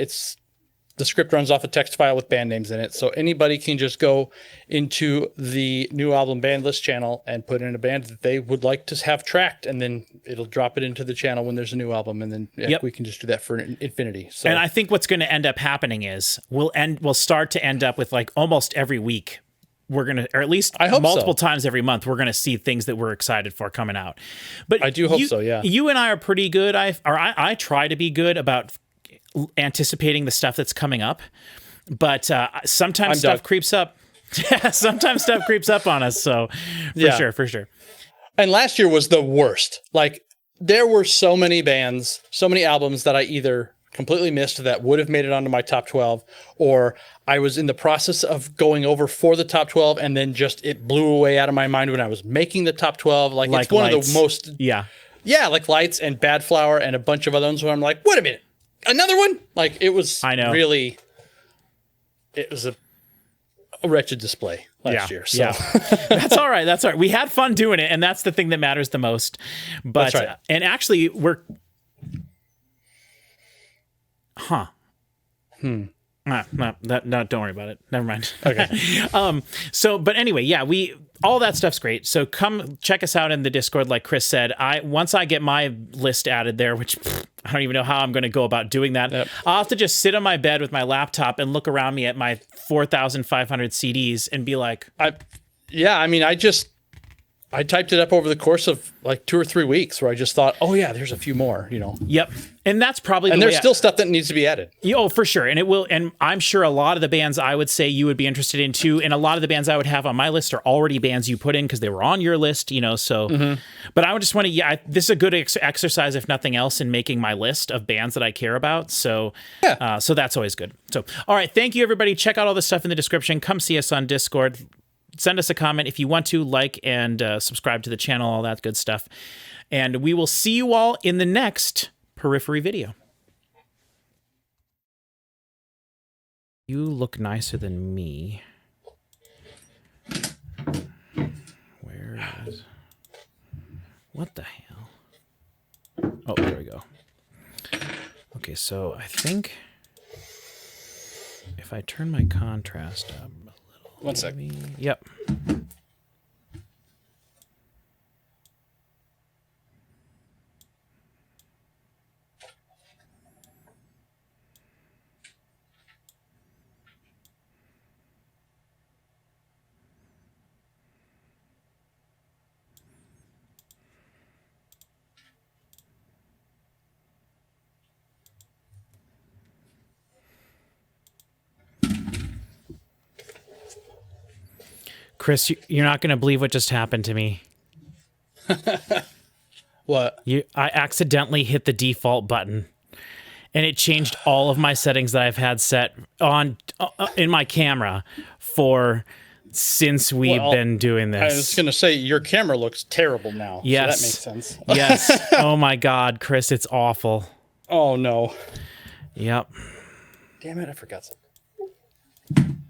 the script runs off a text file with band names in it. So anybody can just go into the new album band list channel and put in a band that they would like to have tracked. And then it'll drop it into the channel when there's a new album. And then we can just do that for infinity. So, and I think what's going to end up happening is we'll start to end up with like almost every week. We're going to, or at least multiple times every month, we're going to see things that we're excited for coming out. But I do hope so. Yeah. You and I are pretty good. I try to be good about anticipating the stuff that's coming up, but sometimes stuff creeps up. Sometimes stuff creeps up on us. So for sure. And last year was the worst. Like, there were so many bands, so many albums that I either completely missed that would have made it onto my top 12, or I was in the process of going over for the top 12 and then just it blew away out of my mind when I was making the top 12. Like it's one of the most like Lights and Bad Flower and a bunch of other ones where I'm like, wait a minute, another one? Like, it was really it was a wretched display last year. So. Yeah. That's all right. That's all right. We had fun doing it, and that's the thing that matters the most. But That's right. And actually, we're No, don't worry about it. Never mind. Okay. But anyway, yeah, all that stuff's great. So come check us out in the Discord, like Chris said. Once I get my list added there, which I don't even know how I'm going to go about doing that. Yep. I'll have to just sit on my bed with my laptop and look around me at my 4,500 CDs and be like, I typed it up over the course of like 2 or 3 weeks where I just thought, oh yeah, there's a few more, Yep. And that's probably and the there's way still stuff that needs to be added. Oh, for sure. And it will. And I'm sure a lot of the bands I would say you would be interested in too. And a lot of the bands I would have on my list are already bands you put in because they were on your list, so. But I would just want to, this is a good exercise, if nothing else, in making my list of bands that I care about. So, so that's always good. So, all right. Thank you, everybody. Check out all the stuff in the description. Come see us on Discord. Send us a comment if you want to, like and subscribe to the channel, all that good stuff. And we will see you all in the next Periphery video. You look nicer than me. What the hell? Oh, there we go. Okay, so I think if I turn my contrast up a little. 1 sec. Yep. Chris, you're not going to believe what just happened to me. What? I accidentally hit the default button, and it changed all of my settings that I've had set on in my camera since we've been doing this. I was going to say, your camera looks terrible now. Yes. So that makes sense. Yes. Oh my God, Chris, it's awful. Oh no. Yep. Damn it, I forgot something.